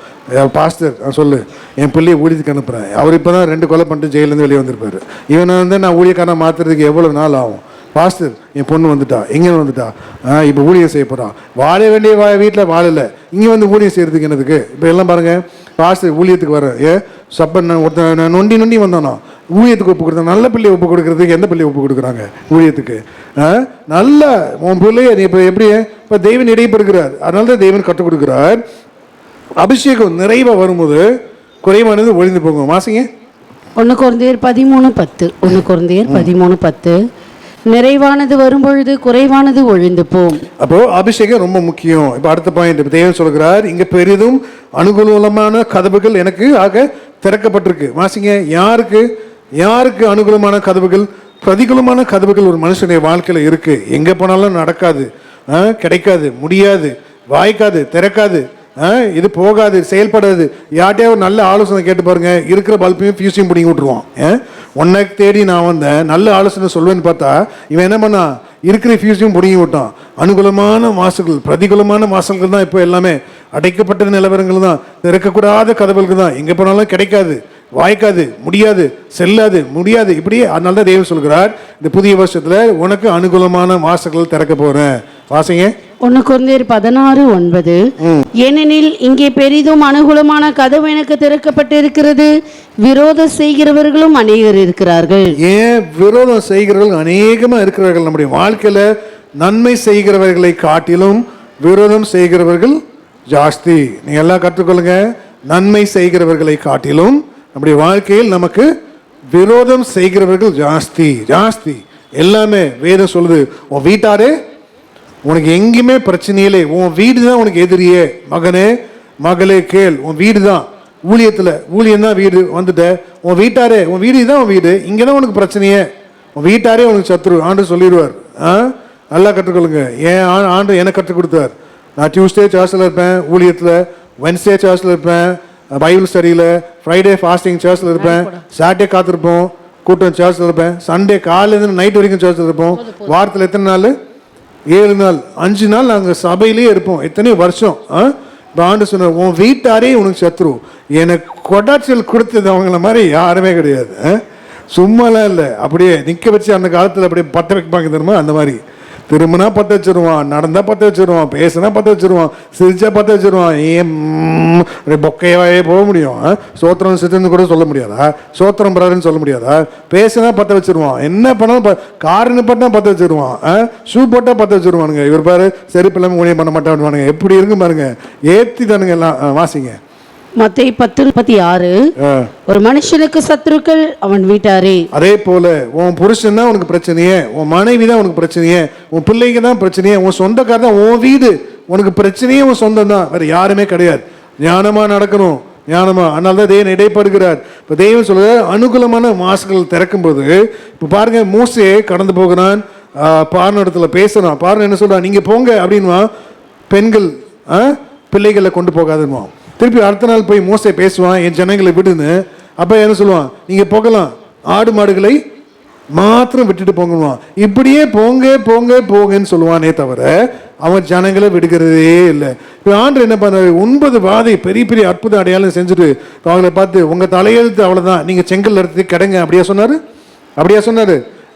பாஸ்டர் சொல்லு, என் பிள்ளையை ஊழியத்துக்கு அனுப்புகிறேன். அவர் இப்போ தான் 2 கொலை பண்ணிட்டு ஜெயிலேருந்து வெளியே வந்திருப்பாரு. இவனை வந்து நான் ஊழியக்காரனை மாற்றுறதுக்கு எவ்வளோ நாள் ஆகும்? பாஸ்டர், என் பொண்ணு வந்துட்டா, எங்கே வந்துட்டா, இப்போ ஊழியம் செய்ய போகிறான். வாழ வேண்டிய வீட்டில் வாழலை, இங்கே வந்து ஊழியம் செய்கிறதுக்கு என்னதுக்கு? இப்போ எல்லாம் பாருங்கள், பாஸ்டர் ஊழியத்துக்கு வர சப்பன் ஒருத்தன் நொண்டி வந்தானோ ஊழியத்துக்கு ஒப்பு கொடுத்தா. நல்ல பிள்ளையை ஒப்பு கொடுக்கறதுக்கு எந்த பிள்ளையை ஒப்பு கொடுக்குறாங்க ஊழியத்துக்கு? நல்ல உன் பிள்ளைய நீ இப்போ எப்படி? இப்போ தேவன் இடைப்படுகிறார். அதனால தான் தேவன் கற்றுக் கொடுக்குறார். அபிஷேகம் நிறைவாக வரும்போது குறைவானது ஒழிந்து போகும். வாசிங்க. 1 கொரிந்தியர் 13:10. 1 கொரிந்தியர் 13:10. நிறைவானது வரும்பொழுது குறைவானது ஒழிந்து போம். அப்போ அபிஷேகம் ரொம்ப முக்கியம். இப்போ அடுத்த பாயிண்ட் தேவன் சொல்கிறார், இங்க பெரிதும் அனுகூலமான கதவுகள் எனக்கு ஆக திறக்கப்பட்டிருக்கு. வாசிங்க. யாருக்கு அனுகூலமான கதவுகள்? பிரதிகூலமான கதவுகள் ஒரு மனுஷனுடைய வாழ்க்கையில இருக்கு. எங்க போனாலும் நடக்காது, கிடைக்காது, முடியாது, வாய்க்காது, திறக்காது. இது போகாது, செயல்படாது. யார்கிட்டயே ஒரு நல்ல ஆலோசனை கேட்டு பாருங்க, இருக்கிற பல்பையும் ஃபியூஸையும் பிடிங்கி விட்டுருவான். உன்னை தேடி நான் வந்தேன், நல்ல ஆலோசனை சொல்வேன்னு பார்த்தா இவன் என்ன பண்ணா, இருக்கிற ஃபியூஸையும் பிடிங்கி விட்டான். அனுகூலமான வாசல்கள், பிரதிகூலமான வாசல்கள் தான் இப்போ எல்லாமே. அடைக்கப்பட்ட நிலவரங்கள் தான், திறக்கக்கூடாத கதவுகள் தான், எங்கே போனாலும் கிடைக்காது, வாய்க்காது, முடியாது, செல்லாது, முடியாது. இப்படியே அதனால தான் தேவன் சொல்கிறார், இந்த புதிய வருஷத்துல உனக்கு அனுகூலமான வாசல்கள் திறக்க போறேன். வாசிங்க 1 கொரிந்தியர் 16:9. ஏனெனில் இங்கே பெரிதும் அனுகூலமான கதவு எனக்கு திறக்கப்பட்டிருக்கிறது, விரோதம் செய்கிறவர்களும் அநேகர் இருக்கிறார்கள். ஏன் விரோதம் செய்கிறவர்கள் அநேகமா இருக்கிறார்கள்? நம்முடைய வாழ்க்கையில நன்மை செய்கிறவர்களை காட்டிலும் விரோதம் செய்கிறவர்கள் ஜாஸ்தி. நீங்க எல்லாம் கற்றுக்கொள்ளுங்க, நன்மை செய்கிறவர்களை காட்டிலும் நம்முடைய வாழ்க்கையில் நமக்கு விரோதம் செய்கிறவர்கள் ஜாஸ்தி ஜாஸ்தி. எல்லாமே வேதம் சொல்லுது. உன் வீட்டாரே உனக்கு எங்கேயுமே பிரச்சனையிலே, உன் வீடு தான் உனக்கு எதிரியே. மகனே மகளே கேள், உன் வீடு தான் ஊழியம் தான் வீடு. வந்துட்ட உன் வீட்டாரே, உன் வீடு தான் உன் வீடு, இங்கே தான் உனக்கு பிரச்சனையே. உன் வீட்டாரே உனக்கு சத்ரு. ஆண்டு சொல்லிடுவார். நல்லா கற்றுக்கொள்ளுங்க. ஏன் ஆண்டு எனக்கு கற்றுக் கொடுத்தார். நான் டியூஸ்டே சர்ச்சில் இருப்பேன் ஊழியத்தில், வென்ஸ்டே சர்ச்சில் இருப்பேன் பைபிள் ஸ்டடியில், ஃப்ரைடே ஃபாஸ்டிங் சர்ச்சில் இருப்பேன், சாட்டர்டே காத்திருப்போம் கூட்டம் சர்ச்சில் இருப்பேன், சண்டே காலையிலேருந்து நைட் வரைக்கும் சர்ச்சில் இருப்போம். வாரத்தில் எத்தனை நாள்? 7 நாள், 5 நாள் நாங்கள் சபையிலே இருப்போம். எத்தனையோ வருஷம். இப்போ ஆண்டு சொன்னார், உன் வீட்டாரே உனக்கு சத்ரு. எனக்கு கொடாச்சல் கொடுத்தது அவங்கள மாதிரி யாருமே கிடையாது. சும்மாலாம் இல்லை, அப்படியே நிற்க வச்சு அந்த காலத்தில் அப்படியே பற்ற வைப்பாங்க தெரியுமா, அந்த மாதிரி. திரும்பினா பற்ற வச்சிருவான், நடந்தா பற்ற வச்சிருவான், பேசினா பற்ற வச்சிருவான், சிரிச்சா பற்ற வச்சிருவான். ஏன் பொக்கையாவே போக முடியும்? சோத்திரம் சித்தன்னு கூட சொல்ல முடியாதா? சோத்திரம் பிறன்னு சொல்ல முடியாதா? பேசினா பற்ற வச்சிருவான். என்ன பண்ணாலும் காருன்னு பட்டா பற்ற வச்சிருவான், ஷூ போட்டால் பற்ற வச்சிருவானுங்க. இவர் பாரு செருப்பு இல்லாமல் ஊழியம் பண்ண மாட்டானுங்க. எப்படி இருக்கு பாருங்க, ஏற்றி தானுங்க எல்லாம். வாசிங்க மத்தேயு 10:36. ஒரு மனுஷனுக்கு சத்துருக்கள் அவன் வீட்டாரே. அதே போல உன் புருஷன் தான் உனக்கு பிரச்சனையே, உன் மனைவி தான் உனக்கு பிரச்சனையே, உன் பிள்ளைங்க தான் பிரச்சனையே, உன் சொந்தக்காரர் தான் உன் வீடு உனக்கு பிரச்சனையே, உன் சொந்தம் தான், வேற யாருமே கிடையாது. ஞானமா நடக்கணும், ஞானமா. அதனால தான் தேவன் இடைப்படுகிறார். இப்போ தெய்வம் சொல்ற அனுகூலமான வாசல்கள் திறக்கும் போது, இப்போ பாருங்க, மோசே கடந்து போகிறான், பார்வனிடத்துல பேசுறான். பார்வன் என்ன சொல்றான், நீங்க போங்க அப்படின்வா, பெண்கள் பிள்ளைகளை கொண்டு போகாதுன்னுவான். திருப்பி அடுத்த நாள் போய் மோசே பேசுவான், என் ஜனங்களை விடுன்னு. அப்போ என்ன சொல்லுவான், நீங்கள் போகலாம், ஆடு மாடுகளை மாத்திரம் விட்டுட்டு போங்கன்னுவான். இப்படியே போங்க போங்க போங்கன்னு சொல்லுவானே தவிர அவன் ஜனங்களை விடுகிறதே இல்லை. இப்போ ஆண்டு என்ன பண்ணாரு, 9 வாதை பெரிய பெரிய அற்புத அடையாளம் செஞ்சுட்டு அவங்களை பார்த்து, உங்கள் தலையெழுத்து அவ்வளோதான், நீங்கள் செங்கல் எடுத்து கிடங்க அப்படியா சொன்னார்? அப்படியா சொன்னார்?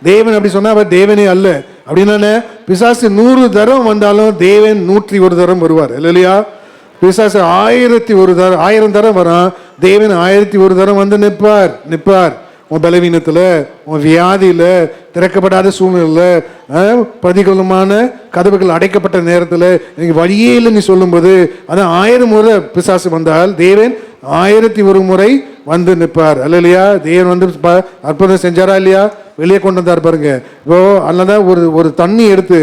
தேவன் அப்படி சொன்னா அவர் தேவனே அல்ல. அப்படின்னா பிசாசு 100 தரம் வந்தாலும் தேவன் 101 தரம் வருவார் இல்லையா? பிசாசு 1000 தரம் வரான், தேவன் 1001 தரம் வந்து நிற்பார். உன் பலவீனத்தில், உன் வியாதியில், திறக்கப்படாத சூழ்நிலையில், பிரதிகூலமான கதவுகள் அடைக்கப்பட்ட நேரத்தில், எனக்கு வழியே இல்லை நீ சொல்லும்போது, அதான் 1000 முறை பிசாசு வந்தால் தேவன் 1001 முறை வந்து நிற்பார் இல்லையா? தேவன் வந்து அற்புதம் செஞ்சாரா இல்லையா? வெளியே கொண்டு வந்தார் பாருங்க. இப்போ அதனால ஒரு தண்ணி எடுத்து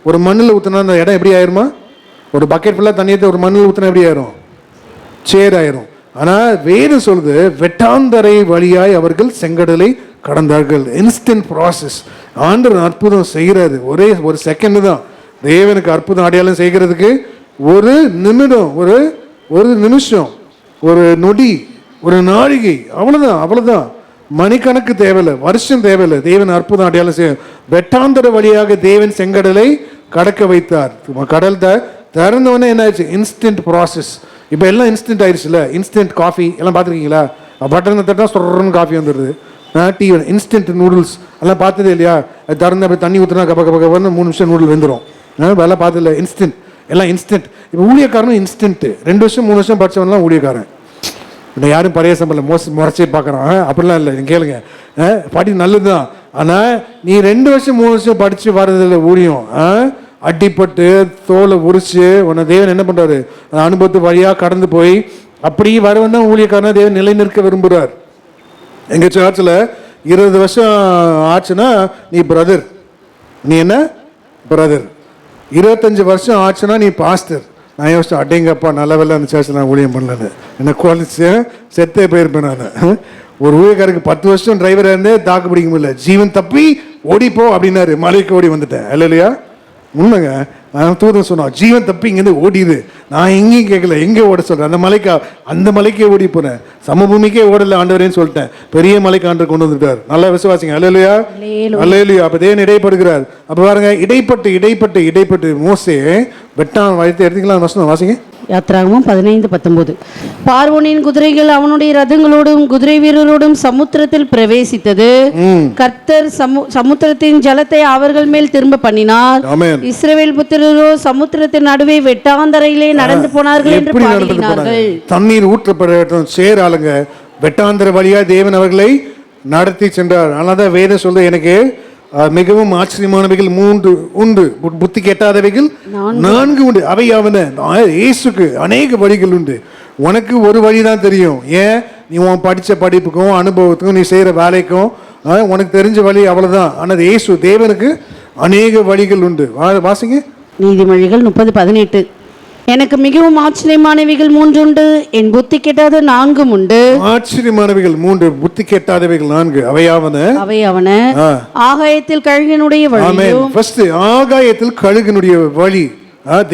ஒரு மண்ணில் ஊற்றினா அந்த இடம் எப்படி ஆயிருமா? ஒரு பக்கெட் ஃபுல்லாக தண்ணி எடுத்து ஒரு மண்ணில் ஊற்றினா எப்படி ஆயிரும்? சேர் ஆயிரும். ஆனால் வேறு சொல்லுது, வெட்டாந்தரை வழியாய் அவர்கள் செங்கடலை கடந்தார்கள். Instant process. ஆண்டவர் அற்புதம் செய்கிறாரு, ஒரு செகண்ட் தான். தேவனுக்கு அற்புதம் அடையாளம் செய்கிறதுக்கு ஒரு நிமிடம், ஒரு நிமிஷம், ஒரு நொடி, ஒரு நாழிகை, அவ்வளோதான். மணிக்கணக்கு தேவையில்லை, வருஷம் தேவையில்லை. தேவன் அற்புதம் அடையாளம் செய்ய வெட்டாந்தர வழியாக தேவன் செங்கடலை கடக்க வைத்தார். கடல் திறந்தவொடனே என்ன ஆயிடுச்சு? Instant process. இப்போ எல்லாம் இன்ஸ்டன்ட் ஆயிடுச்சுல்ல. இன்ஸ்டன்ட் காஃபி எல்லாம் பார்த்துருக்கீங்களா? பட்டன் தட்டா சொல்கிறன்னு காஃபி வந்துடுது. டீ, இன்ஸ்டன்ட் நூடுல்ஸ் எல்லாம் பார்த்ததே இல்லையா? அது திறந்து அப்படி தண்ணி ஊற்றுனா கபன்னு 3 நிமிஷம் நூடுல் வெந்துடும். அதெல்லாம் பார்த்ததில்ல. இன்ஸ்டன்ட், எல்லாம் இன்ஸ்டன்ட். இப்போ ஊழியக்காரனும் இன்ஸ்டன்ட்டு. 2 வருஷம் 3 வருஷம் படித்தவன்லாம் ஊழியக்காரன். இப்போ யாரும் பழைய சம்பளம் முறைச்சி பார்க்குறான், அப்படிலாம் இல்லை. கேளுங்க, படி நல்லது தான். ஆனால் நீ 2 வருஷம் 3 வருஷம் படித்து வர்றதில்ல ஊழியம். அடிப்பட்டு தோலை உரிச்சு உன்னை தேவன் என்ன பண்ணுறாரு, அனுபவத்து வழியாக கடந்து போய் அப்படியே வரவன் தான் ஊழியக்காரனா தேவன் நிலை நிற்க விரும்புகிறார். எங்கள் சர்ச்சில் 20 வருஷம் ஆச்சுன்னா நீ பிரதர். நீ என்ன பிரதர்? 25 வருஷம் ஆச்சுன்னா நீ பாஸ்டர். நான் யோசிச்சேன், அடேங்கப்பா நல்ல வேலை அந்த சர்ச்சில் நான் ஊழியம் பண்ணலன்னு. என்ன குழந்தை செத்தே போயிருப்பேன் நான். ஒரு ஊழியக்காருக்கு 10 வருஷம் டிரைவராக இருந்தே தாக்கு பிடிக்க முடியல. ஜீவன் தப்பி ஓடிப்போ அப்படின்னாரு, மலைக்கு ஓடி வந்துட்டேன் இல்லையா? உண்மைங்க. நான் தூதன் சொன்னான், ஜீவன் தப்பி இங்கேருந்து ஓடிது. நான் எங்கேயும் கேட்கல, எங்கே ஓட சொல்கிறேன், அந்த மலைக்கே ஓடி போனேன், சமபூமிக்கே ஓடல ஆண்டவரேன்னு சொல்லிட்டேன். பெரிய மலைக்கு ஆண்டவர் கொண்டு வந்துட்டார். நல்லா விசுவாசிங்க. அல்லேலூயா, அல்லேலூயா. அப்போ தேவன் இடைப்படுகிறார். அப்போ பாருங்க, இடைப்பட்டு மோசே வெட்டான் வயத்தை எடுத்துக்கலாம். வசனம் வாசிங்க. யாத்ராகமம் 15:19. பார்வோனின் குதிரைகள் அவனுடைய ரதங்களோடும் குதிரை வீரரோடும் சமுத்திரத்தில் பிரவேசித்தது. கர்த்தர் சமுத்திரத்தின் ஜலத்தை அவர்கள் மேல் திரும்ப பண்ணினார். இஸ்ரவேல் புத்திரரோ சமுத்திரத்தின் நடுவே வெட்டாந்தரையிலே நடந்து போனார்கள் என்று பாடினார்கள். தண்ணீர் ஊற்றப்படட்டும் சேராளுங்க, வெட்டாந்தர வழியா தேவன் அவர்களை நடத்தி சென்றார். அதனாலதான் வேதம் சொல்ற, எனக்கு மிகவும் ஆச்சரியமானவைகள் 3 உண்டு, புத்தி கெட்டாதவைகள் 4 உண்டு. அவையாவன இயேசுக்கு அநேக வழிகள் உண்டு. உனக்கு ஒரு வழி தான் தெரியும். ஏன், நீ உன் படித்த படிப்புக்கும் அனுபவத்துக்கும் நீ செய்கிற வேலைக்கும் உனக்கு தெரிஞ்ச வழி அவ்வளோதான். ஆனால் இயேசு தேவனுக்கு அநேக வழிகள் உண்டு. வாசிங்க. நீதிமொழிகள் 30:18. எனக்கு மிகவும் ஆச்சரியமானவைகள் 3 உண்டு, என் புத்தி கெட்டாத 4 உண்டு. ஆச்சரியமானவைகள் 3, புத்தி கெட்டாதவைகள் 4. அவையாவன ஆகாயத்தில் கழுகினுடைய வழி. ஃபர்ஸ்ட் ஆகாயத்தில் கழுகினுடைய வழி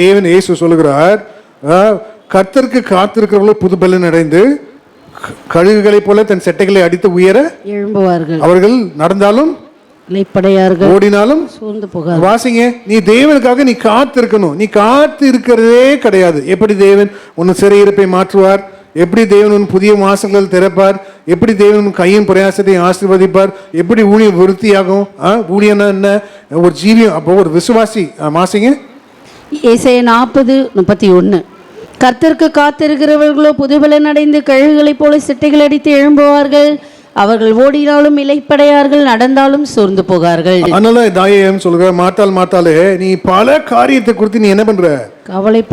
தேவன் இயேசு சொல்லுகிறார். கர்த்தருக்கு காத்திருக்கிறவர்கள் புது பலன் அடைந்து கழுகுகளைப் போல தன் செட்டைகளை அடித்து உயர எழும்புவார்கள். அவர்கள் நடந்தாலும் ஓடினாலும் சோர்ந்து போகாது. வாசிங்க. நீ தேவனுக்காக நீ காத்து இருக்கணும். நீ காத்து இருக்கிறதே கிடையாது. எப்படி தேவன் உன் சிறையிருப்பை மாற்றுவார், எப்படி தேவன் உன் புதிய வாசல்கள் திறப்பார், எப்படி தேவன் உன் கையின் பிரயாசத்தை ஆசீர்வதிப்பார், எப்படி ஊழியம் விருத்தியாகும். ஊழியம்னா என்ன, ஒரு ஜீவியம். அப்போ ஒரு விசுவாசி. வாசிங்க. ஏசாயா 40:31. கர்த்தருக்கு காத்திருக்கிறவர்களோ புதுபலன் அடைந்து கழுகுகளைப் போல சிட்டைகள் அடித்து எழும்புவார்கள். அவர்கள் ஓடினாலும் இளைப்படையார்கள், நடந்தாலும் சோர்ந்து போகார்கள். அதனால தாயம் சொல்ற, மாத்தாலே நீ பல காரியத்தை குறித்து நீ என்ன பண்ற,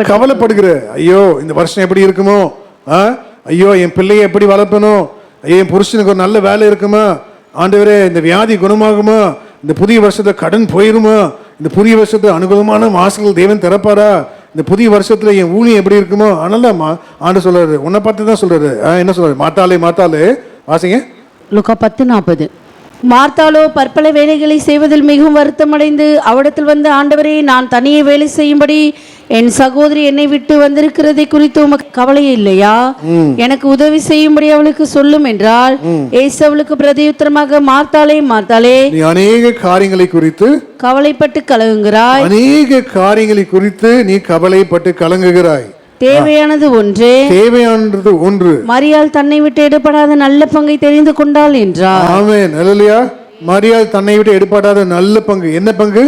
கவலைப்படுகிற. ஐயோ இந்த வருஷம் எப்படி இருக்குமோ, ஐயோ என் பிள்ளையை எப்படி வளர்ப்பணும், என் புருஷனுக்கு ஒரு நல்ல வேலை இருக்குமா, ஆண்டவரே இந்த வியாதி குணமாகுமா, இந்த புதிய வருஷத்துல கடன் போயிருமா, இந்த புதிய வருஷத்துல அனுகூலமான வாசல்கள் தேவன் திறப்பாரா, இந்த புதிய வருஷத்துல என் ஊழியம் எப்படி இருக்குமோ. அதனால ஆண்டு சொல்றாரு, உன்னை பார்த்து தான் சொல்றாரு. என்ன சொல்றாரு, மாத்தாலே. வாசிங்க. லூக்கா 10:40. மார்த்தாளோ பற்பல வேலைகளை செய்வதில் மிகவும் வருத்தமடைந்து அவரிடத்தில் வந்து, ஆண்டவரே, நான் தனியே வேலை செய்யும்படி என் சகோதரி என்னை விட்டு வந்திருக்கிறதை குறித்து உமக்கு கவலை இல்லையா, எனக்கு உதவி செய்யும்படி அவளுக்கு சொல்லும் என்றால், இயேசு அவளுக்கு பிரதியுத்தரமாக, மார்த்தாளே, நீ அநேக காரியங்களை குறித்து கவலைப்பட்டு கலங்குகிறாய். அநேக காரியங்களை குறித்து நீ கவலைப்பட்டு கலங்குகிறாய். தேவையானது ஒன்று. மரியாள் தன்னை விட்டு எடுபடாத நல்ல பங்கை தெரிந்து கொண்டாள் என்றார். ஆமென். அல்லேலூயா. மரியாள் தன்னை விட்டு எடுபடாத நல்ல பங்கு. என்ன பங்கு?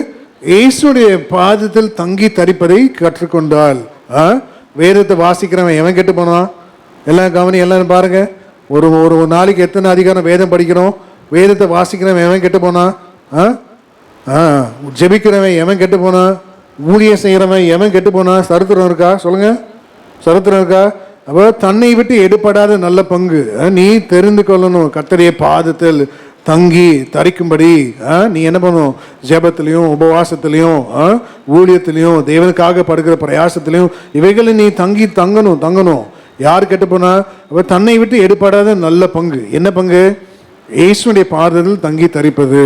இயேசுடைய பாதத்தில் தங்கி தரிப்பதை கற்றுக்கொண்டாள். வேதத்தை வாசிக்கிறவன் எவன் கெட்டு போனான்? எல்லாம் கவனி, எல்லாரும் பாருங்க. ஒரு நாளைக்கு எத்தனை அதிகாரம் வேதம் படிக்கிறோம்? வேதத்தை வாசிக்கிறவன் எவன் கெட்டு போனான்? ஜெபிக்கிறவன் எவன் கெட்டு போனான்? ஊழியம் செய்கிறவன் எவன் கெட்டு போனான்? சரித்திரம் இருக்கா? சொல்லுங்க. சரித்திரம் இருக்கா? அப்போ தன்னை விட்டு எடுபடாத நல்ல பங்கு நீ தெரிந்து கொள்ளணும். கர்த்தருடைய பாதத்தில் தங்கி தரிக்கும்படி நீ என்ன பண்ணணும்? ஜெபத்திலையும் உபவாசத்திலையும் ஊழியத்திலையும் தேவனுக்காக படுகிற பிரயாசத்திலையும் இவைகளை நீ தங்கணும். யார் கெட்டு போனா? அப்போ தன்னை விட்டு எடுபடாத நல்ல பங்கு. என்ன பங்கு? இயேசுடைய பாதத்தில் தங்கி தரிப்பது.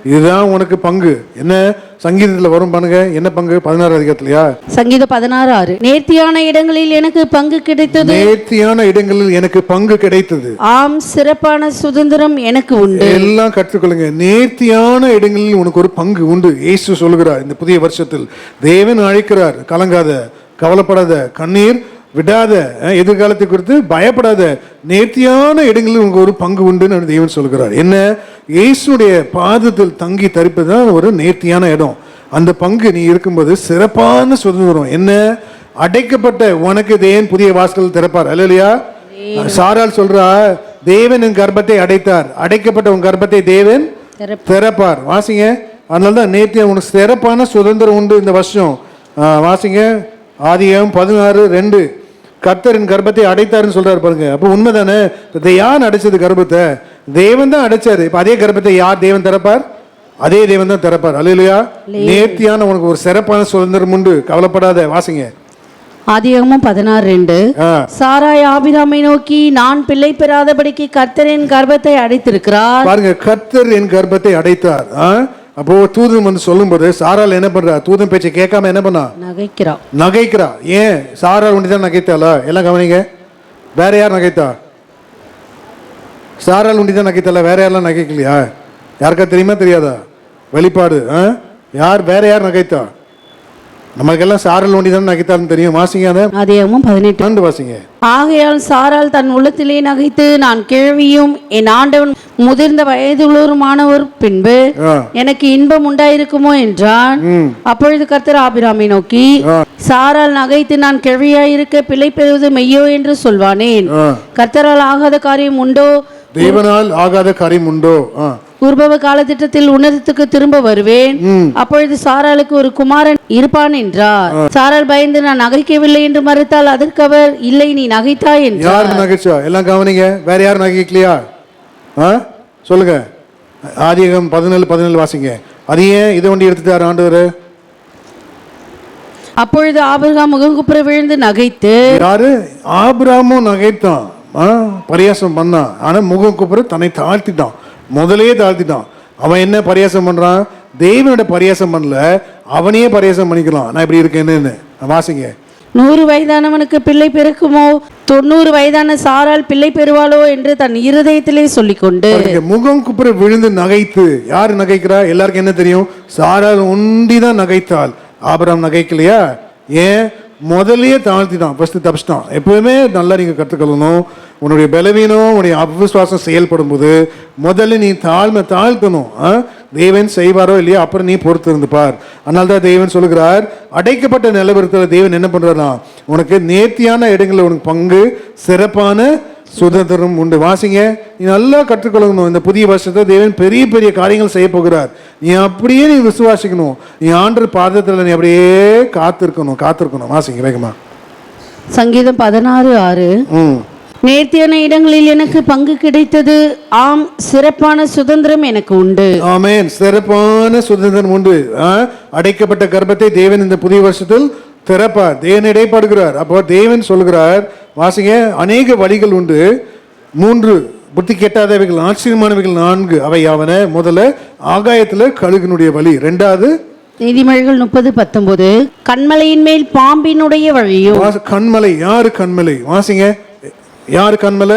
இதுதான் உனக்கு பங்கு. என்ன சங்கீதத்தில் வரும் பண்ணுங்க. என்ன பங்கு? 16 அதிகாரத்திலயா? சங்கீதம் 16:6. நேர்த்தியான இடங்களில் எனக்கு பங்கு கிடைத்தது. நேர்த்தியான இடங்களில் எனக்கு பங்கு கிடைத்தது. ஆம், சிறப்பான சுதந்திரம் எனக்கு உண்டு. எல்லாம் கற்றுக்கொள்ளுங்க. நேர்த்தியான இடங்களில் உனக்கு ஒரு பங்கு உண்டு. இயேசு சொல்லுகிறார், இந்த புதிய வருஷத்தில் தேவன் அழைக்கிறார். கலங்காத, கவலைப்படாத, கண்ணீர் விடாத, எதிர்காலத்தை குறித்து பயப்படாத, நேர்த்தியான இடங்களில் உங்களுக்கு ஒரு பங்கு உண்டுன்னு தேவன் சொல்கிறார். என்ன? இயேசுடைய பாதத்தில் தங்கி தரிப்பது தான் ஒரு நேர்த்தியான இடம். அந்த பங்கு நீ இருக்கும்போது சிறப்பான சுதந்திரம். என்ன? அடைக்கப்பட்ட உனக்கு தேவன் புதிய வாசல்கள் திறப்பார். அல்லேலூயா. சாரால் சொல்றா, தேவன் என் கர்ப்பத்தை அடைத்தார், அடைக்கப்பட்ட உன் கர்ப்பத்தை தேவன் திறப்பார். வாசிங்க. அதனாலதான் நேர்த்தியா உனக்கு சிறப்பான சுதந்திரம் உண்டு இந்த வருஷம். வாசிங்க. ஆதியாகமம் 16:2. கர்த்தரின் கர்ப்பத்தை அடைத்தாருன்னு சொல்றாரு பாருங்க. அப்போ உண்மைதானே? யார் அடைச்சது கர்ப்பத்தை? தேவன் தான் அடைச்சாரு. இப்ப அதே கர்ப்பத்தை யார் தேவன் திறப்பார்? அதே தேவன் தான் திறப்பார். அல்லேலூயா. நேர்த்தியான உனக்கு ஒரு சிறப்பான சுதந்திரம் உண்டு. கவலைப்படாத. வாசிங்க. ஆதியாகமம் 16:2. சாராய் ஆபிரகாமை நோக்கி, நான் பிள்ளை பெறாதபடிக்கு கர்த்தர் என் கர்ப்பத்தை அடைத்திருக்கிறார். பாருங்க, கர்த்தர் என் கர்ப்பத்தை அடைத்தார். அப்போ தூதன் வந்து சொல்லும்போது சாரால் என்ன பண்றா? தூதன் பேச்சை கேட்காம என்ன பண்ணா? நகைக்கிறா. ஏன்? சாரால் ஒண்டி தான் நகைத்தாளா? எல்லாம் கவனிங்க. வேற யார் நகைத்தா? சாரால் ஒண்டி தான் நகைத்தாளா? வேற யாரெல்லாம் நகைக்கலையா? யாருக்கா தெரியுமா தெரியாதா? வெளிப்பாடு. யார் வேற யார் நகைத்தா? நமக்கெல்லாம் சாரால் ஒண்டி தான் நகைத்தாலும் தெரியும். வாசிங்க அதை. ஆதியாகமம் 18 வாசிங்க. ஆகையால் சாரால் தன் உள்ளத்திலே நகைத்து, நான் கிழவியும் என் ஆண்டவன் முதிர்ந்த வயதுள்ளவருமானவர், பின்பு எனக்கு இன்பம் உண்டாயிருக்குமோ என்றான். அப்பொழுது கர்த்தர் ஆபிராமை நோக்கி, சாரால் நகைத்து நான் கிழவியாயிருக்க பிள்ளை பெறுவது மெய்யோ என்று சொல்வானேன்? கர்த்தரால் ஆகாத காரியம் உண்டோ? தேவனால் ஆகாத காரியம் உண்டோ? உற்பவ காலத்திட்டத்தில் உன்னதத்துக்கு திரும்ப வருவேன், அப்பொழுது சாராளுக்கு ஒரு குமாரன் இருப்பான் என்றார். சாரால் பயந்து, நான் நகைக்கவில்லை என்று மறுத்தால், அதற்கு அவர், இல்லை நீ நகைத்தாய் என்றார். யார் நகைச்சா? எல்லாம் கவனிங்க. வேற யாரும் நகைக்கலையா? சொல்லுங்க. ஆதியாகமம் 17 வாசிங்க. அது ஏன் இதை ஒண்டி எடுத்துட்டார் ஆண்டவர்? அப்பொழுது ஆபிரகாம் முகங்குப்புற விழுந்து நகைத்து. யாரு? ஆபிரகாமும் நகைத்தான், பரியாசம் பண்ணான். ஆனா முகங்குப்புற தன்னை தாழ்த்திட்டான். முதலே தாழ்த்திட்டான். அவன் என்ன பரியாசம் பண்றான்? தேவனோட பரியாசம் பண்ணல, அவனையே பரியாசம் பண்ணிக்கலாம். நான் இப்படி இருக்கேன்னு. வாசிங்க. 100 வயதானவனுக்கு பிள்ளை பிறக்குமோ, 90 வயதான சாரால் பிள்ளை பெறுவாளோ என்று தன் இருதயத்திலே சொல்லிக்கொண்டு முகம் குப்புற விழுந்து நகைத்து. யாரு நகைக்கிறா? எல்லாருக்கும் என்ன தெரியும்? சாரால் ஒண்டிதான் நகைத்தாள். ஆபிரகாம் நகைக்கலையா? ஏன்? முதலையே தாழ்த்திட்டான். ஃபர்ஸ்ட் தப்பிச்சிட்டான். எப்பவுமே நல்லா நீங்க கற்றுக்கொள்ளணும். உன்னுடைய பலவீனம், உன்னுடைய அவிசுவாசம் செயல்படும் போது முதல்ல நீ தாழ்த்தணும். தேவன் செய்வாரோ இல்லையா, அப்புறம் நீ பொறுத்து இருந்து பார். அதனால தான் தேவன் சொல்லுகிறார், அடைக்கப்பட்ட நிலவரத்தில் தேவன் என்ன பண்றாரா? உனக்கு நேர்த்தியான இடங்களில் உனக்கு பங்கு, சிறப்பான சுதந்திரம் உண்டு. வாசிங்க. நீ நல்லா கற்றுக்கொள்ளணும். இந்த புதிய வருஷத்தை தேவன் பெரிய பெரிய காரியங்கள் செய்ய போகிறார். நீ அப்படியே நீ விசுவாசிக்கணும். நீ ஆண்டவர் பாதத்தில் நீ அப்படியே காத்திருக்கணும். வாசிங்க வேகமா. சங்கீதம் 16:6. நேர்த்தியான இடங்களில் எனக்கு பங்கு கிடைத்தது, ஆம் சிறப்பான சுதந்திரம் எனக்கு உண்டு. ஆமென். சிறப்பான சுதந்திரம் உண்டு. அடைக்கப்பட்ட கர்ப்பத்தை தேவன் இந்த புதிய வருஷத்தில் திறப்பார். தேவன் இடைப்படுகிறார். அப்போ தேவன் சொல்கிறார், வாசிங்க, அநேக வழிகள் உண்டு. 3 புத்தி கெட்டாதவைகள், ஆச்சரியமானவைகள் 4. அவை யாவன? முதல்ல ஆகாயத்துல கழுகினுடைய வழி. 2வது நீதிமொழிகள் 30:19. கண்மலையின் மேல் பாம்பினுடைய வழியும். கண்மலை. யாரு கண்மலை? வாசிங்க. யாரு கண்மலை?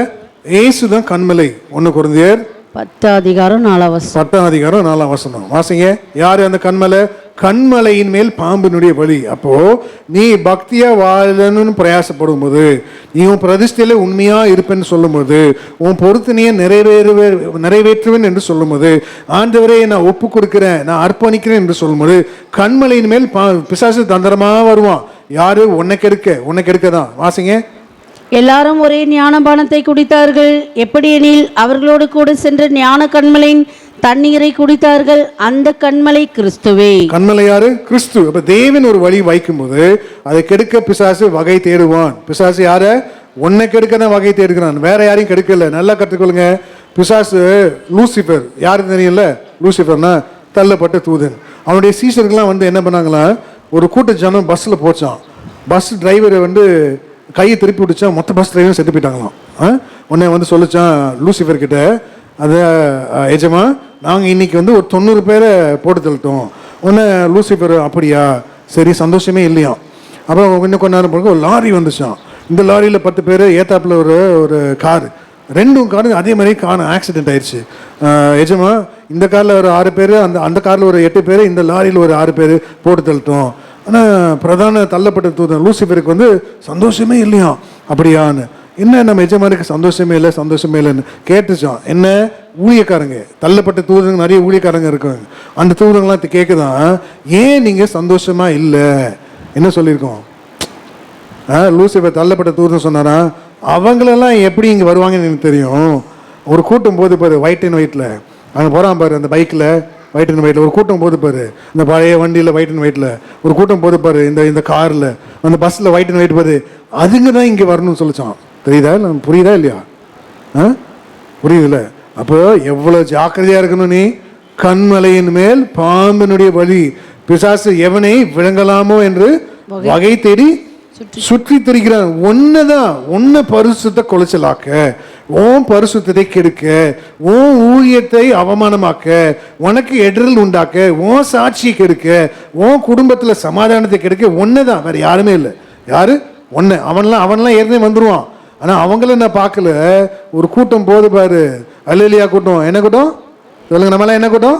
இயேசுதான் கண்மலை. 1 கொரிந்தியர் 10:4. வாசிங்க. யாரு அந்த கண்மலை? கண்மலையின் மேல் பாம்பினுடைய வழி. அப்போ நீ பக்தியா வாழணும்னு பிரயாசப்படும் போது, நீ உன் பிரதிஷ்டையில உண்மையா இருப்பேன்னு சொல்லும் போது, உன் பொருத்தனையை நிறைவேற்றுவேன் என்று சொல்லும் போது, ஆண்டவரே நான் ஒப்பு கொடுக்கிறேன், நான் அர்ப்பணிக்கிறேன் என்று சொல்லும் போது, கண்மலையின் மேல் பிசாசு தந்திரமா வருவான். யாரு? உன்னை கெடுக்க தான். வாசிங்க. எல்லாரும் ஒரே ஞானபானத்தை குடித்தார்கள், எப்படி எனில் அவர்களோடு கூட சென்ற ஞான கண்மலையின் தண்ணீரை குடித்தார்கள். அந்த கண்மலை கிறிஸ்துவே. கண்மலை யாரு? கிறிஸ்து. அப்ப தேவன் ஒரு வழி வைக்கும் போது அதை கெடுக்க பிசாசு வகை தேடுவான். பிசாசு யார? உன்னை கெடுக்க தான் வகை தேடுகிறான், வேற யாரையும் கெடுக்கல. நல்லா கற்றுக்கொள்ளுங்க. பிசாசு லூசிபர். யாருக்கு தெரியல? லூசிபர்னா தள்ளப்பட்ட தூதன். அவனுடைய சீஷர்கள்லாம் வந்து என்ன பண்ணாங்களா, ஒரு கூட்ட ஜனம் பஸ்ல போச்சான். பஸ் டிரைவரை வந்து கையை திருப்பி விட்டுச்சா, மொத்த பஸ் டிரைவரும் செத்து போயிட்டாங்களாம். உடனே வந்து சொல்லிச்சான் லூசிபர் கிட்ட, அதை எஜமா நாங்கள் இன்னைக்கு வந்து ஒரு 90 பேரை போட்டு தள்ளிட்டோம். உடனே லூசிபர், அப்படியா, சரி, சந்தோஷமே இல்லையா. அப்புறம் இன்னும் கொஞ்ச நேரம் போக ஒரு லாரி வந்துச்சான். இந்த லாரியில் 10 பேர், ஏத்தாப்பில் ஒரு காரு, 2 காரு அதே மாதிரி ஆக்சிடென்ட் ஆயிடுச்சு. எஜமா இந்த காரில் ஒரு 6 பேர், அந்த காரில் ஒரு 8 பேர், இந்த லாரியில் ஒரு 6 பேர் போட்டு தள்ளிட்டோம். ஆனால் பிரதான தள்ளப்பட்ட தூதன் லூசிபருக்கு வந்து சந்தோஷமே இல்லையா. அப்படியான்னு, என்ன நம்ம எஜமானுக்கு சந்தோஷமே இல்லைன்னு கேட்டுச்சான். என்ன? ஊழியக்காரங்க, தள்ளப்பட்ட தூதங்க நிறைய ஊழியக்காரங்க இருக்காங்க. அந்த தூதங்களாம் கேட்குதான், ஏன் நீங்கள் சந்தோஷமா இல்லை? என்ன சொல்லியிருக்கோம்? லூசிபர் தள்ளப்பட்ட தூதன் சொன்னாரா, அவங்களெல்லாம் எப்படி இங்கே வருவாங்கன்னு எனக்கு தெரியும். ஒரு கூட்டம் போது பாரு, ஒயிட் அண்ட் ஒயிட்டில் அங்கே போகிறான் பாரு, அந்த பைக்கில் ஒயிட் அண்ட் ஒயிட்டில் ஒரு கூட்டம் போது பாரு, இந்த பழைய வண்டியில் ஒயிட் அண்ட் ஒயிட்டில் ஒரு கூட்டம் போது பாரு, இந்த காரில், அந்த பஸ்ஸில் ஒயிட் அண்ட் ஒயிட் பாரு, அதுங்க தான் இங்கே வரணும்னு சொல்லிச்சான். தெரியுதா? புரியுதா இல்லையா? புரியுதுல்ல? அப்போ எவ்வளோ ஜாக்கிரதையாக இருக்கணும் நீ. கண்மலையின் மேல் பாம்பினுடைய வழி. பிசாசு எவனை விளங்கலாமோ என்று வகை தேடி சுற்றி திரிகிறான். ஒன்னதான் ஒன்ன பரிசுத்த குலைச்சலாக்க, உன் பரிசுத்தத்தை கெடுக்க, உன் ஊழியத்தை அவமானமாக்க, உனக்கு இடரல் உண்டாக்க, உன் சாட்சியை கெடுக்க, உன் குடும்பத்துல சமாதானத்தை கெடுக்க ஒன்னதான், வேற யாருமே இல்லை. யாரு? ஒன்னு. அவன்லாம் ஏற்கனவே வந்துருவான். ஆனா அவங்கள நான் பார்க்கல. ஒரு கூட்டம் போது பாரு, அல்லேலியா கூட்டம். என்ன கூட்டம் சொல்லுங்க? நம்மளாம் என்ன கூட்டம்?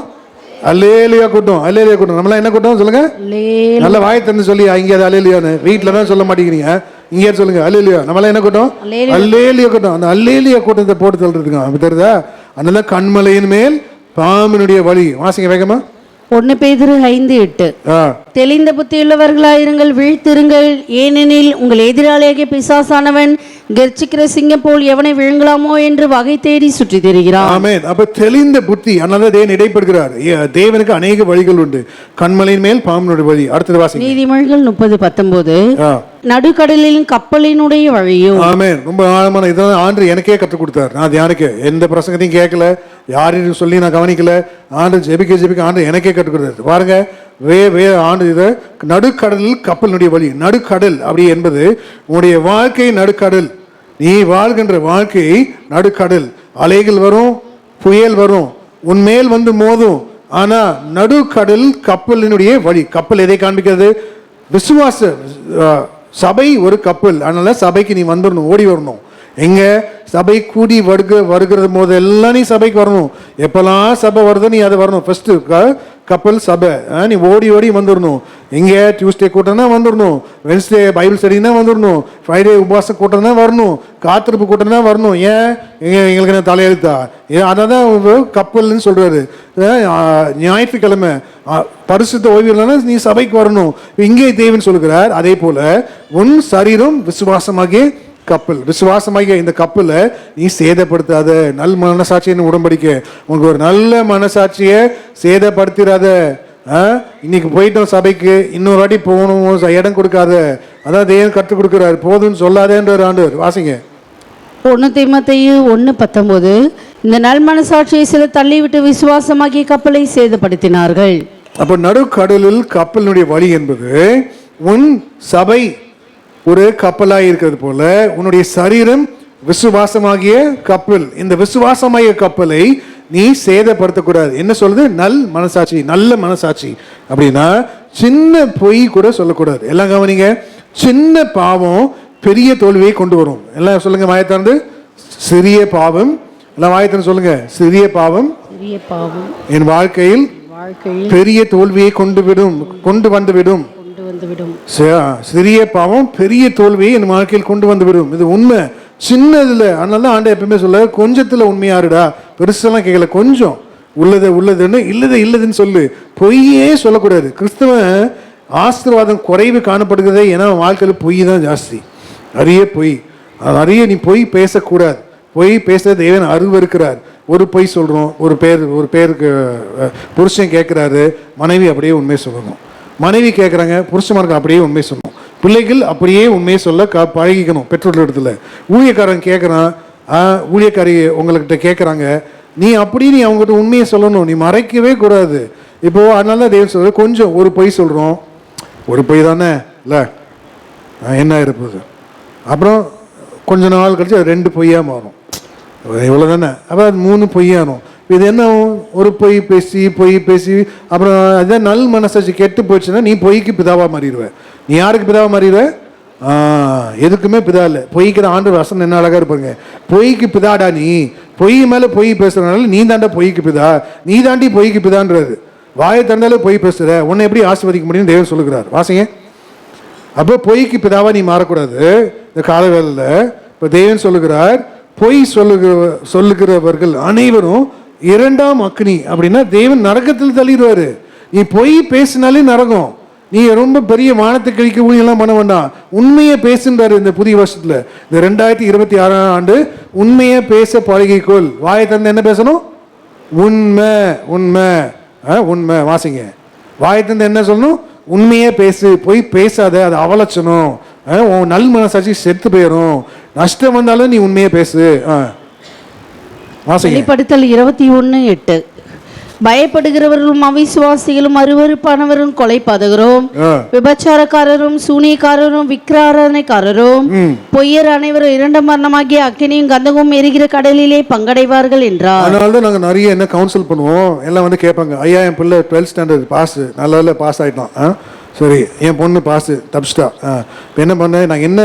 அல்லேலியா கூட்டம். அல்லேலியா கூட்டம். நம்மளாம் என்ன கூட்டம் சொல்லுங்க? நல்ல வாயை திறந்து சொல்லி இங்கே அல்லேலியான்னு வீட்டில் தான் சொல்ல மாட்டேங்கிறீங்க. இங்கே சொல்லுங்க அல்லேலியா. நம்மளாம் என்ன கூட்டம்? அல்லேலியா கூட்டம். அந்த அல்லேலியா கூட்டத்தை போட்டு தள்ளிட்டு அப்படி தெரியுதா? அதனால கண்மலையின் மேல் பாம்பினுடைய வழி. வாசிங்க வேகமா. 1 பேதுரு 5:8. தெளிந்த புத்தியுள்ளவர்களாயிருங்கள், விழித்திருங்கள், ஏனெனில் உங்கள் எதிராளியாகிய பிசாசானவன் கர்ச்சிக்கிற சிங்கம் போல் எவனை விழுங்கலாமோ என்று வகை தேடி சுற்றி திரிகிறான். ஆமென். அப்ப தெளிந்த புத்தி, அதனால தேவன் இடைப்படுகிறார். தேவனுக்கு அநேக வழிகள் உண்டு. கண்மலையின் மேல் பாம்பினுடைய வழி. அடுத்தது வாசிங்க. நீதிமொழிகள் 30:19. நடுக்கடலின் கப்பலினுடைய வழியும். ஆமென். ரொம்ப ஆழமான இதான் ஆண்டு எனக்கே கற்றுக் கொடுத்தார். நான் தியானிக்க எந்த பிரசங்கத்தையும் கேட்கல, யாரையும் சொல்லி நான் கவனிக்கல. ஆண்டு ஜெபிக்க ஆண்டு எனக்கே கற்றுக் கொடுத்தார். பாருங்க, ஆண்டு இதை நடுக்கடலில் கப்பலினுடைய வழி. நடுக்கடல் அப்படி என்பது உன்னுடைய வாழ்க்கை நடுக்கடல். நீ வாழ்கின்ற வாழ்க்கை நடுக்கடல். அலைகள் வரும், புயல் வரும், உன்மேல் வந்து மோதும். ஆனா நடுக்கடல் கப்பலினுடைய வழி. கப்பல் எதை காண்பிக்கிறது? விசுவாச சபை ஒரு கப்பல். அதனால சபைக்கு நீ வந்துடணும், ஓடி வரணும். எங்க சபை கூடி வருகிறது போது எல்லாம் நீ சபைக்கு வரணும். எப்பெல்லாம் சபை வருது நீ அதை வரணும். ஃபர்ஸ்ட் கப்பல் சபை. நீ ஓடி வந்துடணும். எங்க டியூஸ்டே கூட்டம்னா வந்துடணும், வென்ஸ்டே பைபிள் ஸ்டடினா வந்துடணும், ஃப்ரைடே உபவாச கூட்டம் தான் வரணும், காத்திருப்பு கூட்டம் தான் வரணும். ஏன் எங்களுக்கு என்ன தலையெழுத்தா? அதான் கப்பல்னு சொல்றாரு. ஞாயிற்றுக்கிழமை பரிசுத்த ஓய்வு இல்லைன்னா நீ சபைக்கு வரணும். இங்கே தேவன் சொல்லுகிறார். அதே போல உன் சரீரம் விசுவாசமாகிய கப்பல். விசுவாசமாகிய இந்த கப்பலை நீ சேதப்படுத்தாத. நல் மனசாட்சின்னு உடன்படிக்கை. உனக்கு ஒரு நல்ல மனசாட்சியை சேதப்படுத்திடாத. இன்னைக்கு போயிட்டோம் சபைக்கு, இன்னொரு வாட்டி போகணும், இடம் கொடுக்காத. அதான் தேவன் கற்றுக் கொடுக்கிறார். போதும்னு சொல்லாதேன்ற ஆண்டவர். வாசிங்க. 1 தீமோத்தேயு 1:19. இந்த நல் மனசாட்சியை சில தள்ளிவிட்டு விசுவாசமாகிய கப்பலை சேதப்படுத்தினார்கள். அப்ப நடுக்கடலில் கப்பலினுடைய வழி என்பது உன் சபை ஒரு கப்பலாய் இருக்கிறது போல உன்னுடைய சரீரம் விசுவாசமாகிய கப்பல். இந்த விசுவாசமாகிய கப்பலை நீ சேதப்படுத்தக்கூடாது. என்ன சொல்லுது? நல் மனசாட்சி. நல்ல மனசாட்சி அப்படின்னா சின்ன பொய் கூட சொல்லக்கூடாது. எல்லாம் கவனிங்க. சின்ன பாவம் பெரிய தோல்வியை கொண்டு வரும். எல்லாம் சொல்லுங்க வாயத்தாந்து. சிறிய பாவம். எல்லாம் வாயத்தாந்து சொல்லுங்க. சிறிய பாவம் என் வாழ்க்கையில் பெரிய தோல்வியை கொண்டு வந்துவிடும். சிறிய பாவம் பெரிய தோல்வியை என் வாழ்க்கையில் கொண்டு வந்துவிடும். இது உண்மை. சின்னதுல. அதனால ஆண்டவர் எப்பவுமே சொல்ல, கொஞ்சத்துல உண்மையாருடா, பெருசெல்லாம் கேட்கல, கொஞ்சம் உள்ளதுன்னு இல்லதுன்னு சொல்லு. பொய்யே சொல்லக்கூடாது. கிறிஸ்தவன் ஆசீர்வாதம் குறைவு காணப்படுகிறதே ஏன்னா வாழ்க்கையில் பொய் தான் ஜாஸ்தி. நிறைய பொய். நிறைய நீ பொய் பேசக்கூடாது. பொய் பேச தேவன் அருவருக்கிறார். ஒரு பொய் சொல்றோம். ஒரு பேருக்கு புருஷன் கேட்கிறாரு, மனைவி அப்படியே உண்மையை சொல்லணும். மனைவி கேட்குறாங்க, புருஷமாருக்கு அப்படியே உண்மை சொல்லணும். பிள்ளைகள் அப்படியே உண்மையை சொல்ல பழகிக்கணும். பெற்றோர் இடத்துல ஊழியக்காரன் கேட்குறான், ஊழியக்காரி உங்கள்கிட்ட கேட்குறாங்க, நீ அவங்ககிட்ட உண்மையை சொல்லணும். நீ மறைக்கவே கூடாது. இப்போ அதனால தேவன் சொல்ற, கொஞ்சம் ஒரு பொய் சொல்கிறோம், ஒரு பொய் தானே இல்லை, என்ன இருப்பது. அப்புறம் கொஞ்ச நாள் கழிச்சு அது 2 பொய்யா மாறும். இவ்வளோ தானே. அப்போ அது 3 பொய்யாகும். இது என்ன? ஒரு பொய் பேசி அப்புறம் அதுதான் நல் மனசாட்சி கெட்டு போயிடுச்சுன்னா நீ பொய்க்கு பிதாவாக மாறிடுவேன். நீ யாருக்கு பிதாவாக மாறிடுவ? எதுக்குமே பிதா இல்லை. பொய்க்கிற ஆண்டு வசனம் என்ன அழகா இருப்பாங்க. பொய்க்கு பிதாடா நீ. பொய் மேலே பொய் பேசுறதுனால நீ தாண்டா பொய்க்கு பிதா, நீ தாண்டி பொய்க்கு பிதான்றது. வாயை திறந்தாலே பொய் பேசுற, உன்னை எப்படி ஆசீர்வதிக்க முடியும்னு தேவன் சொல்லுகிறார். வாசிங்க. அப்போ பொய்க்கு பிதாவா நீ மாறக்கூடாது இந்த காலவேளையில். இப்போ தேவன் சொல்லுகிறார், பொய் சொல்லுகிறவர்கள் அனைவரும் 2ஆம் அக்னி. அப்படின்னா தேவன் நரகத்தில் தள்ளிடுவாரு. நீ பொய் பேசினாலே நரகம். நீ ரொம்ப பெரிய வானத்தை கழிக்க ஊழியெல்லாம் பண்ண வேண்டாம். உண்மையை பேசுன்றாரு இந்த புதிய வருஷத்துல. இந்த 2026 ஆண்டு உண்மையை பேச பழகிக்கொள். வாயை திறந்து என்ன பேசணும்? உண்மை. உண்மை. வாசிங்க. வாயை திறந்து என்ன சொல்லணும்? உண்மையே பேசு. பொய் பேசாத, அது அவலட்சணம். உன் நல் மனசாட்சி செத்து போயிடும். நஷ்டம் வந்தாலும் நீ உண்மையை பேசு. வெளிப்படுத்தல் 21:8. பயப்படுகிறவர்களும் அவிசுவாசிகளும் அருவருப்பானவரும் கொலைபாதகரும் விபச்சாரக்காரரும் சூனியக்காரரும் விக்கிராராதனைக்காரரும் பொய்யர் அனைவரும் இரண்டு மரணமாகிய அக்கினியும் கந்தமும் எரிகிற கடலிலே பங்கடைவார்கள் என்றார். அதனாலதான் நாங்க நிறைய என்ன கவுன்சில் பண்ணுவோம். எல்லாம் வந்து கேட்பாங்க, ஐயா என் பிள்ளை 12th ஸ்டாண்டர்ட் பாஸ், நல்ல பாஸ் ஆயிட்டான், சரி என் பொண்ணு பாஸ் தப்பிச்சிட்டா, இப்போ என்ன பண்ண, நான் என்ன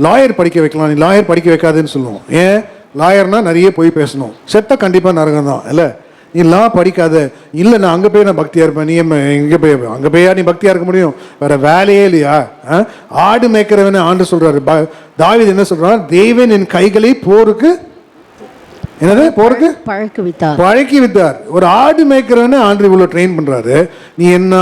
லாயர் படிக்க வைக்கலாம், நீ லாயர் படிக்க வைக்காதுன்னு சொல்லுவோம். ஏன் லாயர்னா நிறைய போய் பேசணும், செத்தா கண்டிப்பா நரகம் தான் இல்லை, நீ லா படிக்காத. இல்லை நான் அங்கே போய் நான் பக்தியாக இருப்பேன், நீ இங்கே போய் அங்கே போயா நீ பக்தியாக இருக்க முடியும், வேற வேலையே இல்லையா? ஆடு மேய்க்கிறவன ஆண்டு சொல்றாரு. தாவீது என்ன சொல்றான், தேவன் என் கைகளை போருக்கு என்னது போருக்கு பழக்கி வித்தார். ஒரு ஆடு மேய்க்கிறவன ஆண்டு இவ்வளோ ட்ரெயின் பண்றாரு. நீ என்ன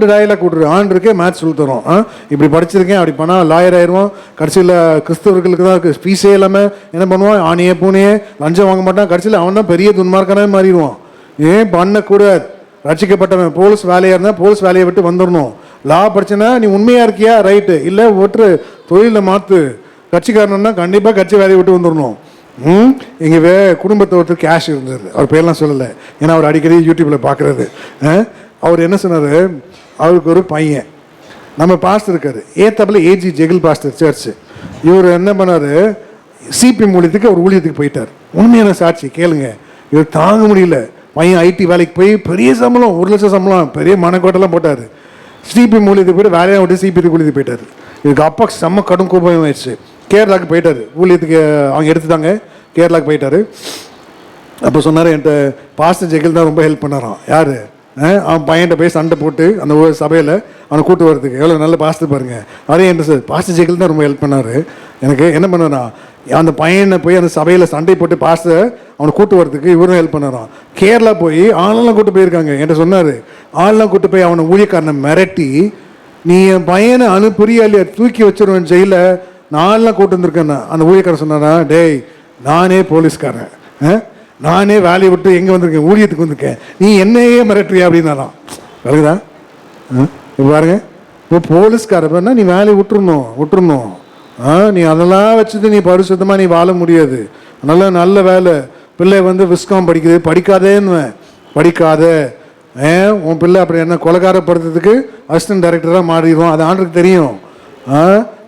டயலாக் விட்டுரு, ஆண்டுக்கே மேத்ஸ் சொல்லி தரோம், இப்படி படிச்சிருக்கேன் அப்படி பண்ணா லாயர் ஆயிடுவோம். கடைசியில் கிறிஸ்தவர்களுக்கு தான் ஃபீஸே இல்லாமல் என்ன பண்ணுவான், ஆணையே பூனையே லஞ்சம் வாங்க மாட்டான், கடைசியில் அவன் தான் பெரிய துன்மார்க்கனாக மாறிடுவான். ஏன் பண்ணக்கூடாது, ரட்சிக்கப்பட்டவன் போலீஸ் வேலையாக இருந்தால் போலீஸ் வேலையை விட்டு வந்துடணும். லா படிச்சனா நீ உண்மையா இருக்கியா, ரைட்டு, இல்லை ஒற்று தொழிலில் மாற்று, கட்சிக்காரனா கண்டிப்பாக கட்சி வேலையை விட்டு வந்துடணும். எங்கள் குடும்பத்தை ஒருத்தர் கேஷ் இருந்தது, அவர் பேர்லாம் சொல்லலை ஏன்னா அவர் அடிக்கடி யூடியூப்பில் பார்க்குறது. அவர் என்ன சொன்னார், அவருக்கு ஒரு பையன், நம்ம பாஸ்டர் இருக்காரு ஏத்தாப்புல ஏஜி ஜெகில் பாஸ்டர் சர்ச்சு, இவர் என்ன பண்ணார், சிபி மூலியத்துக்கு அவர் ஊழியத்துக்கு போயிட்டார். உண்மையான சாட்சி கேளுங்க, இவர் தாங்க முடியல. பையன் ஐடி வேலைக்கு போய் பெரிய சம்பளம், 1 லட்சம் சம்பளம், பெரிய மனக்கோட்டெல்லாம் போட்டார். சிபி மூலியத்துக்கு போய்ட்டு வேலையை விட்டு சிபி ஊழியத்துக்கு போயிட்டார். இதுக்கு அப்பா செம்ம கடும் கோபம் ஆயிடுச்சு. கேரளாவுக்கு போயிட்டார், ஊழியத்துக்கு அவங்க எடுத்துட்டாங்க, கேரளாவுக்கு போயிட்டார். அப்போ சொன்னார், என்கிட்ட பாஸ்டர் ஜெகில் தான் ரொம்ப ஹெல்ப் பண்ணாரான். யார், அவன் பையன்கிட்ட போய் சண்டை போட்டு அந்த சபையில் அவனை கூட்டு வரதுக்கு, எவ்வளோ நல்ல பாஸ்டர் பாருங்க. அதே என்கிட்ட சார் பாஸ்டர் ஜெகில் தான் ரொம்ப ஹெல்ப் பண்ணார். எனக்கு என்ன பண்ணாரா, அந்த பையனை போய் அந்த சபையில் சண்டை போட்டு பாஸ்டர் அவனை கூட்டு வரதுக்கு இவரும் ஹெல்ப் பண்ணாரான். கேரளா போய் ஆளெல்லாம் கூட்டு போயிருக்காங்க. என்கிட்ட சொன்னார், ஆளெல்லாம் கூட்டு போய் அவனை ஊழியக்காரனை மிரட்டி, நீ என் பையனை புரியாலியா தூக்கி வச்சிருவேன் ஜெயில, நான்லாம் கூட்டு வந்திருக்கேன். அந்த ஊழியக்காரன் சொன்னாரா, டேய் நானே போலீஸ்காரன், நானே வேலையை விட்டு எங்கே வந்திருக்கேன், ஊழியத்துக்கு வந்திருக்கேன், நீ என்னையே மிரட்டுறியா அப்படின்னாலாம். வருகுதா இப்போ பாருங்க, இப்போ போலீஸ்காரன்னா நீ வேலையை விட்டுறணும். நீ அதெல்லாம் வச்சுட்டு நீ பரிசுத்தமாக நீ வாழ முடியாது. அதனால நல்ல வேலை, பிள்ளை விஸ்காம் படிக்குது, படிக்காதேன்னு படிக்காத, உன் பிள்ளை அப்படி என்ன கொலைகாரப்படுத்துறதுக்கு அசிஸ்டன்ட் டைரக்டராக மாறிடுவோம், அது ஆண்டுக்கு தெரியும்.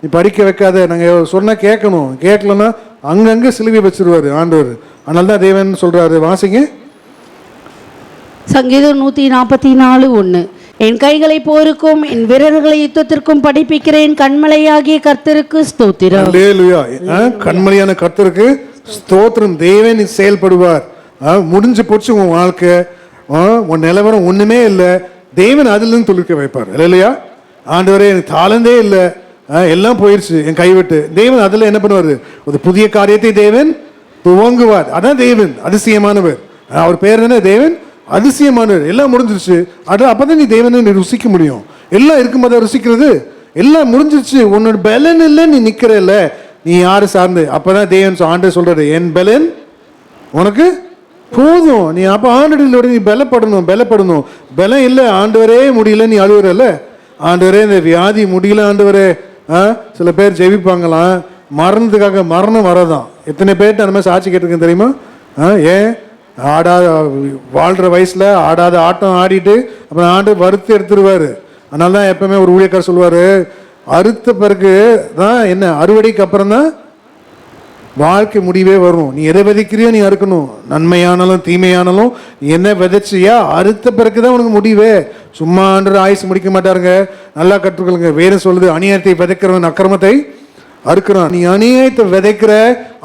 நீ படிக்க வைக்காத, நாங்கள் சொன்னால் கேட்கணும், கேட்கலன்னா அங்கங்கே சிலுவை வச்சிருவாரு ஆண்டவர். அதனால தான் தேவன் சொல்றாரு, வாசிங்க சங்கீதம் 144:1. என் கைகளை போருக்கும் என் விரல்களை யுத்தத்திற்கும் படிப்பிக்கிறேன், கண்மலையாகிய கர்த்தருக்கு ஸ்தோத்திரம். அல்லேலூயா. கண்மலையான கர்த்தருக்கு ஸ்தோத்திரம். தேவன் செயல்படுவார். முடிஞ்சு போச்சு உன் வாழ்க்கை, உன் நிலவரம் ஒண்ணுமே இல்லை, தேவன் அதுல இருந்து துளிர்க்க வைப்பார். இல்லையா, ஆண்டவரே எனக்கு தாளந்தே இல்லை, எல்லாம் போயிடுச்சு என் கைவிட்டு, தேவன் அதுல என்ன பண்ணுவார், ஒரு புதிய காரியத்தை தேவன் துவங்குவார். அதான் தேவன் அதிசயமானவர். அவர் பேர் தானே தேவன் அதிசயமானவர். எல்லாம் முடிஞ்சிருச்சு, அப்பதான் நீ தேவனை நீ ருசிக்க முடியும். எல்லாம் இருக்கும்போது ருசிக்கிறது, எல்லாம் முடிஞ்சிருச்சு, உன்னோட பலன் இல்லை, நீ நிக்கிற இல்ல, நீ யாரு சார்ந்து, அப்பதான் தேவன் ஆண்டு சொல்றாரு, என் பலன் உனக்கு போதும். நீ அப்ப ஆண்டோட நீ பலப்படணும். பலம் இல்லை, ஆண்டவரே முடியல, நீ அழுவுறல்ல, ஆண்டவரே இந்த வியாதி முடியல ஆண்டவரே. சில பேர் ஜெபிப்பாங்களாம் மரணத்துக்காக, மரணம் வரதான். எத்தனை பேர்ட்டு அந்த மாதிரி சாட்சி கேட்டிருக்கேன் தெரியுமா? ஏன் ஆடாத வாழ்கிற வயசில் ஆடாத ஆட்டம் ஆடிட்டு அப்புறம் ஆண்டு வறுத்து எடுத்துருவார். அதனால தான் எப்பவுமே ஒரு ஊழியக்காரர் சொல்லுவார், அறுத்த பிறகு தான் என்ன, அறுவடைக்கு அப்புறம் தான் வாழ்க்கை முடிவே வரும். நீ எதை விதைக்கிறியோ நீ அறுக்கணும், நன்மையானாலும் தீமையானாலும் நீ என்ன விதைச்சியா அறுத்த பிறகு தான் உனக்கு முடிவே. சும்மா ஆண்டு ஆயுசு முடிக்க மாட்டாருங்க. நல்லா கற்றுக்கொள்ளுங்க, வேறு சொல்லுது, அநியாயத்தை விதைக்கிறவன் அக்கிரமத்தை அறுக்கிறான். நீ அநியாயத்தை விதைக்கிற,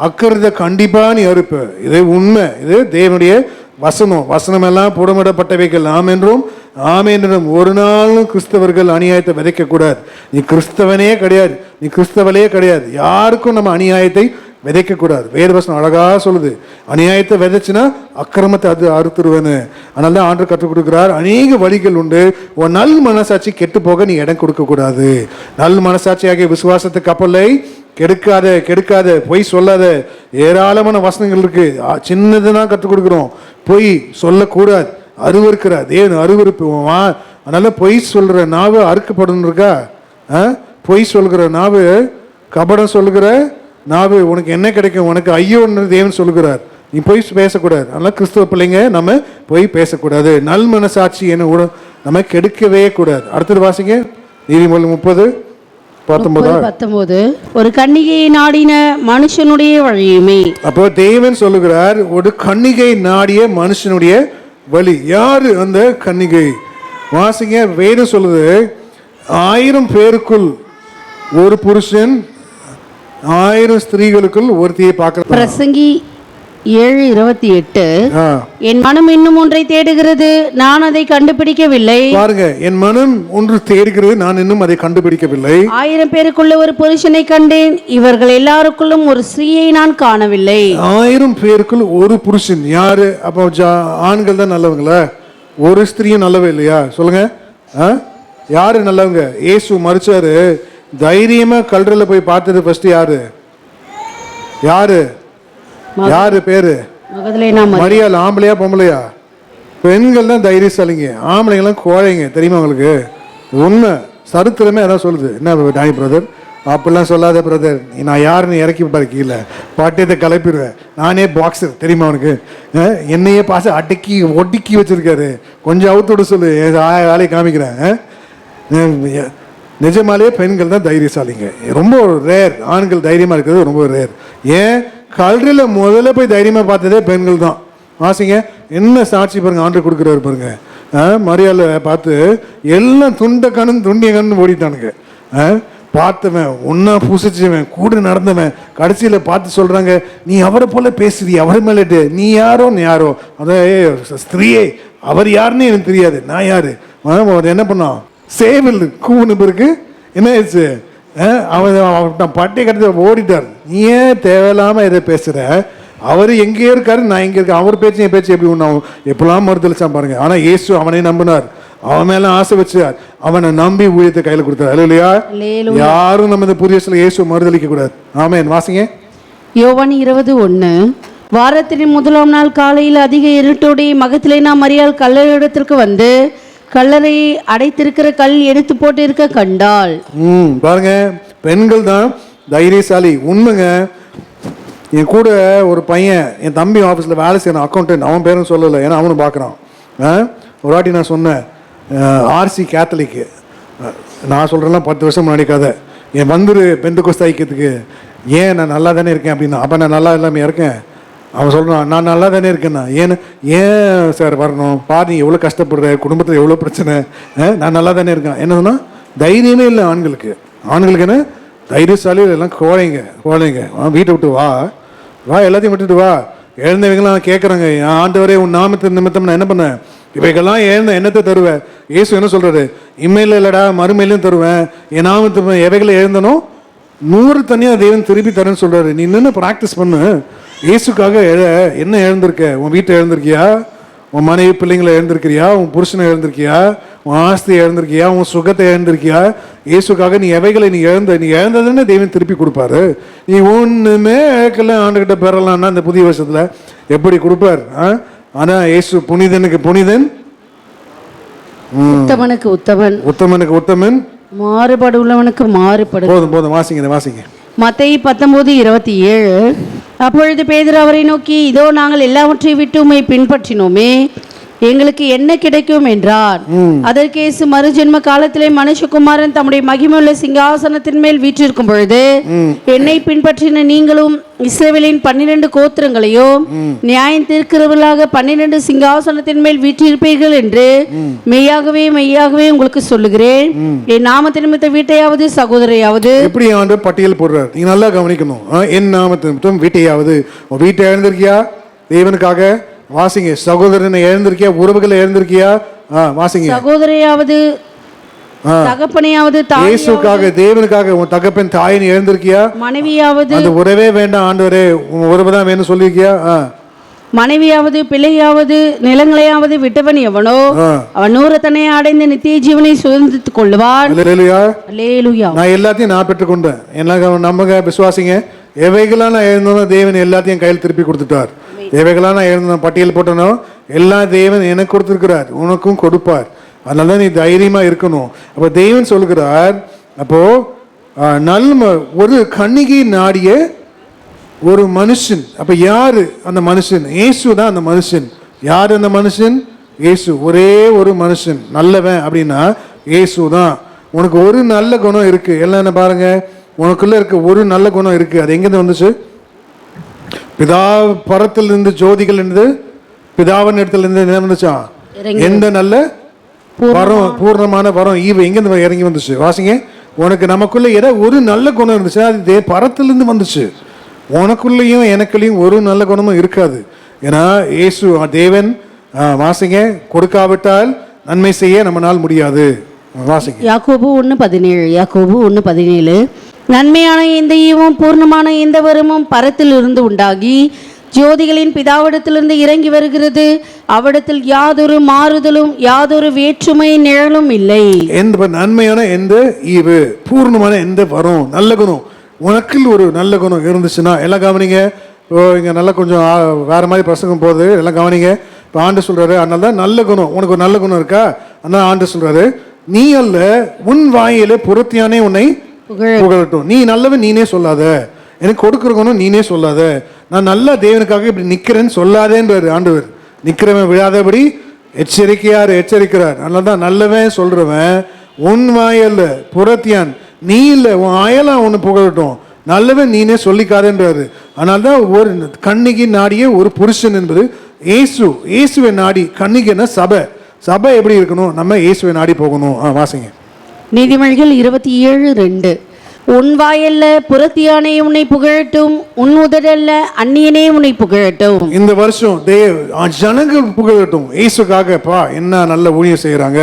அக்கறத கண்டிப்பா நீ அறுப்ப. இது உண்மை, இது தேவனுடைய வசனம் எல்லாம் புடமிடப்பட்டவைகள் ஆம் என்றும் ஒரு நாளும் கிறிஸ்தவர்கள் அநியாயத்தை விதைக்க கூடாது. நீ கிறிஸ்தவனே கிடையாது, நீ கிறிஸ்தவலே கிடையாது, யாருக்கும் நம்ம அநியாயத்தை விதைக்க கூடாது. வேறு வசனம் அழகா சொல்லுது, அநியாயத்தை விதைச்சுன்னா அக்கிரமத்தை அது அறுத்துருவேன்னு. அதனால தான் ஆண்டவர் கற்றுக் கொடுக்கிறார், அநேக வழிகள் உண்டு. உன் நல் மனசாட்சி கெட்டு போக நீ இடம் கொடுக்க கூடாது. நல் மனசாட்சியாகிய விசுவாசத்தை கப்பலை கெடுக்காத, பொய் சொல்லாத. ஏராளமான வசனங்கள் இருக்கு, சின்னதுதான் கற்றுக் கொடுக்குறோம். பொய் சொல்லக்கூடாது, அருவருக்கிறார் தேவன், அருவருப்பு. அதனால பொய் சொல்ற நாவு அறுக்கப்படணும் இருக்கா? பொய் சொல்கிற நாவு, கபடம் சொல்கிற நாவு, உனக்கு என்ன கிடைக்கும், உனக்கு ஐயோன்னு தேவன் சொல்லுகிறார். நீ போய் பேசக்கூடாது. அதனால் கிறிஸ்துவ பிள்ளைங்க நம்ம போய் பேசக்கூடாது. நல் மனசாட்சி என்ன கூட நம்ம கெடுக்கவே கூடாது. அடுத்தது வாசிங்க, நீதிமொழி 30:19. ஒரு கன்னிகையை நாடின மனுஷனுடைய வழியுமே. அப்போ தேவன் சொல்லுகிறார், ஒரு கன்னிகை நாடிய மனுஷனுடைய வழி. யாரு அந்த கன்னிகை? வாசிங்க, வேதம் சொல்லுது, 1000 பேருக்குள் ஒரு புருஷன் 1000 ஸ்திரீகளுக்குள் ஒருத்தியை பார்க்க. பிரசங்கி 7:28. என் மனம் இன்னும் ஒன்றை தேடுகிறது, நான் அதை கண்டுபிடிக்கவில்லை. பாருங்க, என் மனம் ஒன்று தேடுகிறது, நான் இன்னும் அதை கண்டுபிடிக்கவில்லை. 1000 பேருக்குள்ள ஒரு புருஷனை கண்டேன், இவர்கள் எல்லாருக்குள்ளும் ஒரு ஸ்திரீயை நான் காணவில்லை. 1000 பேருக்குள் ஒரு புருஷன் யாரு? அப்போ ஆண்கள் தான் நல்லவங்களா? ஒரு ஸ்திரீயும் நல்லவே இல்லையா? சொல்லுங்க, யாரு நல்லவங்க? இயேசு மரிச்சாரு, தைரியமா கல்றல போய் பார்த்தது ஃபர்ஸ்ட் யாரு? யாரு யாரு பேரு? மரியாள். ஆம்பளையா பொம்பளையா? பெண்கள் தான் தைரியசாலிங்க, ஆம்பளைங்கெல்லாம் கோழைங்க. தெரியுமா உங்களுக்கு? உண்மை சரித்திரமே அதான் சொல்லுது. என்ன டானி பிரதர், அப்படிலாம் சொல்லாத பிரதர், நான் யாருன்னு இறக்கி பாருக்கீங்கள, பாட்டியத்தை கிளப்பிடுவேன். நானே பாக்ஸர், தெரியுமா அவனுக்கு? என்னையே பாச அடக்கி ஒடுக்கி வச்சிருக்காரு. கொஞ்சம் அவுத்தோடு சொல்லு, வேலையை காமிக்கிறேன். நிஜமாலேயே பெண்கள் தான் தைரியசாலிங்க. ரொம்ப ரேர். ஆண்கள் தைரியமாக இருக்கிறது ரொம்ப ரேர். ஏன்? கல்றில் முதல்ல போய் தைரியமாக பார்த்ததே பெண்கள் தான். வாசிங்க, என்ன சாட்சி பாருங்க, ஆண்டு கொடுக்குறாரு பாருங்க. மரியாதை பார்த்து எல்லாம் துண்டிய கண்ணு ஓடிட்டானுங்க. பார்த்தவன், ஒன்னா பூசிச்சவன், கூட நடந்தவன், கடைசியில் பார்த்து சொல்றாங்க, நீ அவரை போல பேசுறீ, அவர் மேலேட்டு நீ யாரோ அதான் ஸ்திரீயே, அவர் யாருன்னு எனக்கு தெரியாது, நான் யாரு? அவர் என்ன பண்ணான்? சேவல் கூவுன பிறகு என்ன ஆயிடுச்சு? அவன் பட்டை கட்டி ஓடிட்டார். நீ ஏன் தேவையில்லாம இதை பேசுற? அவர் எங்கேயே இருக்காரு, நான் எங்க இருக்கேன். அவர் பேச்சு என் பேச்சு எப்படி ஒன்றும் எப்பெல்லாம் மறுதளிச்சான் பாருங்க. ஆனா இயேசு அவனை நம்பினார், அவன் மேல ஆசை வச்சார், அவனை நம்பி ஊழியத்தை கையில கொடுத்தார். இல்லையா? யாரும் நம்ம இந்த புதிய இயேசு மறுதளிக்க கூடாது. ஆமென். வாசிங்க, யோவான் 20:1. வாரத்தின் 1ஆம் நாள் காலையில் அதிக இருட்டோடைய மகத்திலேனா மரியாள் கல்லறையிடத்திற்கு வந்து கல்லறையை அடைத்திருக்கிற கல் எடுத்து போட்டு இருக்க கண்டாள். பாருங்க, பெண்கள் தான் தைரியசாலி. உண்மைங்க. என் கூட ஒரு பையன், என் தம்பி ஆஃபீஸில் வேலை செய்யணும், அக்கௌண்டன்ட். அவன் பேரும் சொல்லலை, ஏன்னா அவனும் பார்க்குறான். ஒரு வாட்டி நான் சொன்னேன், ஆர்சி கேத்தலிக்கு, நான் சொல்கிறேன்லாம் 10 வருஷம் முன்னாடி கதை. என் வந்துரு பெந்தகோஸ்து ஐக்கியத்துக்கு. ஏன்? நான் நல்லா தானே இருக்கேன் அப்படின்னா. அப்போ நான் நல்லா இல்லாமல் இருக்கேன்? அவன் சொல்கிறான், நான் நல்லா தானே இருக்கேன்னா. ஏன் சார் வரணும்? பாரு, நீ எவ்வளோ கஷ்டப்படுற, குடும்பத்தில் எவ்வளோ பிரச்சனை, நான் நல்லா தானே இருக்கேன். என்னதுன்னா தைரியமே இல்லை ஆண்களுக்கு. ஆண்களுக்கு என்ன தைரியசாலிகள் எல்லாம் கோழைங்க. வீட்டை விட்டு வா, எல்லாத்தையும் விட்டுட்டு வா. எழுந்தவங்களாம் கேட்குறாங்க, ஆண்டவரே உன் நாமத்து நிமித்தம் நான் என்ன பண்ணேன்? இவைகள்லாம் எழுந்த என்னத்தை தருவேன்? இயேசு என்ன சொல்றாரு? இம்மையில் இல்லடா, மறுமையிலும் தருவேன். என் நாமத்து எவைகளை எழுந்தனோ 100 தனியாக தேவன் திருப்பி தரேன்னு சொல்றாரு. நீ நின்று ப்ராக்டிஸ் பண்ணு. இயேசுக்காக என்ன எழுந்திருக்க? உன் வீட்டை எழுந்திருக்கியா? உன் மனைவி பிள்ளைங்களை எழுந்திருக்கிறியா? உன் புருஷனை எழுந்திருக்கியா? உன் ஆஸ்தியை எழுந்திருக்கியா? உன் சுகத்தை எழுந்திருக்கியா? இயேசுக்காக நீ எவைகளை நீ எழுந்ததுன்னு தேவன் திருப்பி கொடுப்பாரு. நீ ஒன்றுமே இழக்கல, ஆண்டுகிட்ட பெறலாம்னா இந்த புதிய வருஷத்தில் எப்படி கொடுப்பார்? ஆனால் இயேசு புனிதனுக்கு புனிதன், உத்தமனுக்கு உத்தமன், உத்தமனுக்கு உத்தமன், மாறுபாடு உள்ளவனுக்கு மாறுபாடு. போதும் வாசிங்க. மத்தேயு 19:27. அப்பொழுது பேதுரு அவரை நோக்கி, இதோ நாங்கள் எல்லாவற்றையும் விட்டு உம்மை பின்பற்றினோமே, எங்களுக்கு என்ன கிடைக்கும் என்றார். அதற்கு இயேசு, மறுஜென்ம காலத்திலே மனுஷகுமாரன் தம்முடைய மகிமையுள்ள சிங்காசனத்தின் மேல் வீற்றிருக்கும் பொழுது என்னை பின்பற்றின நீங்களும் இஸ்ரவேலின் 12 கோத்திரங்களையும் நியாயம் தீர்க்கிறவர்களாக 12 சிங்காசனத்தின் மேல் வீற்றிருப்பீர்கள் என்று மெய்யாகவே உங்களுக்கு சொல்லுகிறேன். என் நாமத்தின் நிமித்த வீட்டையாவது சகோதரையாவது. எப்படி ஆண்டவர் பட்டியல் போடுறார், நீங்க நல்லா கவனிக்கணும். என் நாமத்தின் நிமித்தம் வீட்டையாவது, வீட்டை எழுந்திருக்கியா தேவனுக்காக? வாசிங்க. சகோதரனை எழுந்திருக்கியா? உறவுகளை எழுந்திருக்கியா? வாசிங்க. சகோதரையாவது, தகப்பனையாவது, இயேசுக்காக தேவனுக்காக உன் தகப்பன் தாயினை எழுந்திருக்கியா? மனைவியாவது, அந்த உறவே வேண்டாம் ஆண்டவரே, உன் உறவு தான் வேணும் சொல்லிருக்கியா? மனைவியாவது, பிள்ளையாவது, நிலங்களையாவது விட்டவன் எவனோ அவன் 100 தன்னை அடைந்து நித்திய ஜீவனை சுதந்திரித்துக் கொள்வான். நான் எல்லாத்தையும் நான் பெற்றுக்கொண்டேன். எல்லாம் நம்புங்க, விசுவாசிங்க. எவைகளான எழுந்தோம் தேவன் எல்லாத்தையும் கையில் திருப்பி கொடுத்துட்டார். எவைகளான எழுந்தோம் பட்டியல் போட்டனோ எல்லாம் தேவன் எனக்கு கொடுத்துருக்கிறார், உனக்கும் கொடுப்பார். அதனால தான் நீ தைரியமா இருக்கணும். அப்போ தேவன் சொல்லுகிறார், அப்போ ஒரு கன்னிகை நாடிய ஒரு மனுஷன். அப்ப யாரு அந்த மனுஷன்? இயேசு தான் அந்த மனுஷன். யாரு அந்த மனுஷன்? இயேசு. ஒரே ஒரு மனுஷன் நல்லவன் அப்படின்னா இயேசு தான். உனக்கு ஒரு நல்ல குணம் இருக்கு. எல்லாம் என்ன பாருங்க, உனக்குள்ள இருக்க ஒரு நல்ல குணம் இருக்கு. அது எங்கிருந்து வந்துச்சு? பிதா பரத்திலிருந்து ஜோதிகள் இருந்து பிதாவின் இடத்துல இருந்து என்ன வந்துச்சா? எந்த நல்ல வரம், பூர்ணமான வரம் ஈவு எங்கிருந்து இறங்கி வந்துச்சு? வாசிங்க. உனக்கு நமக்குள்ள ஏதோ ஒரு நல்ல குணம் இருந்துச்சு, அது பரத்திலிருந்து வந்துச்சு. உனக்குள்ளேயும் எனக்குள்ளேயும் ஒரு நல்ல குணமும் இருக்காது. ஏன்னா இயேசு தேவன். வாசிங்க. கொடுக்காவிட்டால் நன்மை செய்ய நம்மளால் முடியாது. வாசிங்க. யாக்கோபு 1:17. யாக்கோபு 1:17. நன்மையான எந்த ஈவும் பூர்ணமான எந்த வரமும் பரத்தில் இருந்து உண்டாகி ஜோதிகளின் பிதாவிடத்திலிருந்து இறங்கி வருகிறது. அவ்விடத்தில் யாதொரு மாறுதலும் யாதொரு வேற்றுமை நிழலும் இல்லை. எந்த நன்மையான எந்த ஈவு, பூர்ணமான எந்த வரம், நல்ல குணம் உனக்குள் ஒரு நல்ல குணம் இருந்துச்சுன்னா எல்லாம் கவனிங்க. இங்கே நல்லா கொஞ்சம் வேற மாதிரி பிரசங்கம் போகுது, எல்லாம் கவனிங்க. இப்போ ஆண்டு சொல்றாரு, அதனால தான் நல்ல குணம். உனக்கு ஒரு நல்ல குணம் இருக்கா? அதனால ஆண்டு சொல்றாரு, நீ அல்ல உன் வாயிலே புறத்தியானே உன்னை புகழட்டும். நீ நல்லவன் நீனே சொல்லாத, எனக்கு கொடுக்குற குணம் நீனே சொல்லாத, நான் நல்லா தேவனுக்காக இப்படி நிற்கிறேன்னு சொல்லாதேன்றாரு ஆண்டவர். நிற்கிறவன் விழாதபடி எச்சரிக்கிறார். அதனால தான் நல்லவன் சொல்றவன் உன் வாயல்ல புறத்தியான், நீ இல்லை உன் அயலா ஒன்று புகழட்டும், நல்லவன் நீனே சொல்லிக்காதேன்றாரு. அதனால தான் ஒரு கன்னிகை நாடிய ஒரு புருஷன் என்பது இயேசுவை நாடி. கன்னிகைன்னா சபை எப்படி இருக்கணும்? நம்ம இயேசுவை நாடி போகணும். வாசிங்க. நீதிமொழிகள் 27:2. உன் வாயல்ல புறத்தியானே உன்னை புகழட்டும், உன் உதடல்ல அந்நியனே உன்னை புகழட்டும். இந்த வருஷம் ஜனங்கள் புகழட்டும். இயேசுக்காக பா என்ன நல்ல ஊழியம் செய்யறாங்க,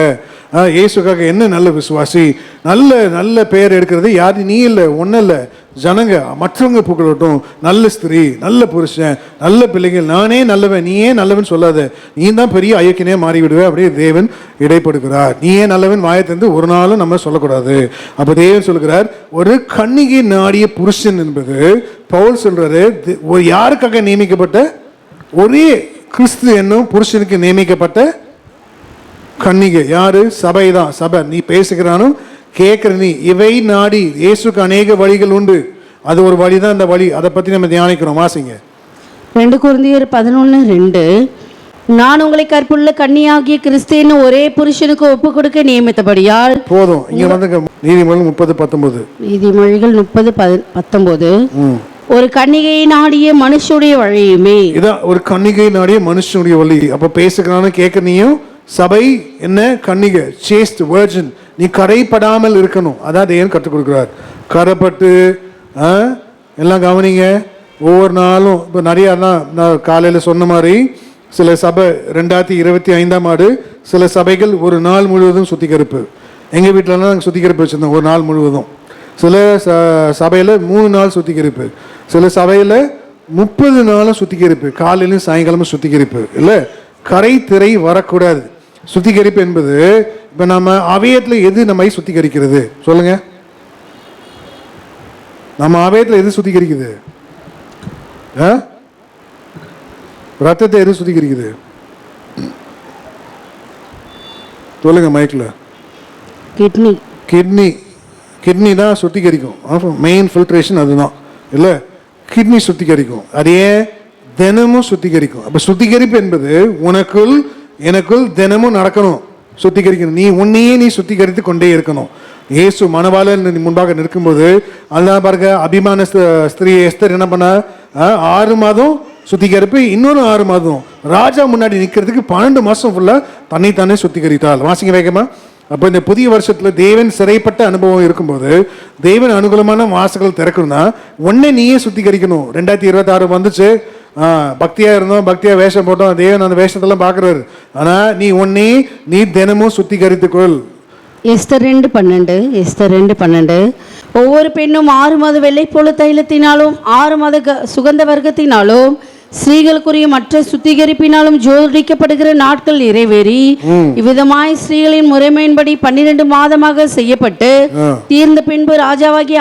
இயேசுக்காக என்ன நல்ல விசுவாசி, நல்ல பெயர் எடுக்கிறது யாரு? நீ இல்லை, ஒன்னும் இல்லை, ஜனங்க மற்றவங்க புகழட்டும். நல்ல ஸ்திரீ, நல்ல புருஷன், நல்ல பிள்ளைகள், நானே நல்லவன் நீயே நல்லவன் சொல்லாத, நீ தான் பெரிய ஐயக்கினே மாறி விடுவே. அப்படியே தேவன் இடைப்படுகிறார். நீயே நல்லவன் வாயத்திலிருந்து ஒரு நாளும் நம்ம சொல்லக்கூடாது. அப்ப தேவன் சொல்கிறார், ஒரு கன்னிகை நாடிய புருஷன் என்பது பவுல் சொல்றாரு, யாருக்காக நியமிக்கப்பட்ட? ஒரே கிறிஸ்து என்னும் புருஷனுக்கு நியமிக்கப்பட்ட கன்னிகை யாரு? சபை தான். சபை. நீ பேசுகிறானும் கேட்கிற நீ இவை நாடி. இயேசுக்கு அநேக வழிகள் உண்டு, அது ஒரு வழி தான். இந்த வழி அதை பத்தி நம்ம தியானிக்கிறோம். வாசிங்க. 2 கொரிந்தியர் 11:2. நான் உங்களை கற்புள்ள கன்னியாகிய கிறிஸ்து ஒரே புருஷனுக்கு ஒப்பு கொடுக்க நியமித்தபடியால் போதும். இங்க வந்து நீதிமொழிகள் 30:19. நீதிமொழிகள் 30:19. ஒரு கன்னிகையை நாடிய மனுஷனுடைய வழியுமே. இதான் ஒரு கன்னிகை நாடிய மனுஷனுடைய வழி. அப்ப பேசுகிறான்னு கேட்க நீயும் சபை என்ன? கன்னிகை, சேஸ்ட் வெர்ஜின். நீ கரைப்படாமல் இருக்கணும். அதான் தேவன் கற்றுக் கொடுக்கிறார். கரைப்பட்டு எல்லாம் கவனிங்க. ஒவ்வொரு நாளும் இப்போ நிறைய நான் காலையில் சொன்ன மாதிரி சில சபை 2025ஆம் ஆண்டு சில சபைகள் ஒரு நாள் முழுவதும் சுத்திகரிப்பு. எங்கள் வீட்டிலலாம் நாங்கள் சுத்திகரிப்பு வச்சுருந்தோம் ஒரு நாள் முழுவதும். சில சபையில் 3 நாள் சுத்திகரிப்பு, சில சபையில் 30 நாளும் சுத்திகரிப்பு, காலையிலும் சாயங்காலமும் சுத்திகரிப்பு. இல்லை, கரை திரை வரக்கூடாது. சுத்திகரிப்பு என்பது இப்போ நம்ம அவயத்தில் எது நம்மை சுத்திகரிக்கிறது? சொல்லுங்க. நம்ம அவயத்தில் எது சுத்திகரிக்குது? ரத்தத்தை எது சுத்திகரிக்குது? சொல்லுங்க மைக்ல. கிட்னி தான் சுத்திகரிக்கும். மெயின் ஃபில்ட்ரேஷன் அதுதான். இல்லை, கிட்னி சுத்திகரிக்கும். அதே தினமும் சுத்திகரிக்கும். அப்ப சுத்திகரிப்பு என்பது உனக்குள் எனக்குள் தினமும் நடக்கணும். சுத்திகரிக்கணும். நீ உன்னையே நீ சுத்திகரித்து கொண்டே இருக்கணும். இயேசு மணவாளன் முன்பாக நிற்கும்போது அதனால பாருங்க, அபிமான ஸ்திரீ எஸ்தர் என்ன பண்ண? 6 மாதம் சுத்திகரிப்பு, இன்னொரு 6 மாதம் ராஜா முன்னாடி நிற்கிறதுக்கு 12 மாசம் ஃபுல்லா தன்னைத்தானே சுத்திகரித்தாள். வாசிங்க வேகமா. அப்போ இந்த புதிய வருஷத்துல தேவன் சிறைப்பட்ட அனுபவம் இருக்கும்போது தேவன் அனுகூலமான வாசல்கள் திறக்கணும்னா உன்னை நீயே சுத்திகரிக்கணும். 2026 வந்துச்சு, பக்தியா இருந்தோம், பக்தியா வேஷம் போட்டோம், தேவன் அந்த வேஷத்தெல்லாம் பார்க்குறாரு. ஆனா நீ தினமும் சுத்திகரித்துக்கொள். எஸ்தர் 2:12. ஒவ்வொரு பெண்ணும் 6 மாத வெள்ளை போல தைலத்தினாலும் 6 மாத சுகந்த வர்க்கத்தினாலும் ஸ்ரீகளுக்குரிய மற்ற சுத்திகரிப்பினாலும் ஜோடிக்கப்படுகிற நாட்கள் நிறைவேறி இவ்விதமாய் ஸ்ரீகளின் முறைமையின்படி 12 மாதமாக செய்யப்பட்டு தீர்ந்த பின்பு ராஜாவாகிய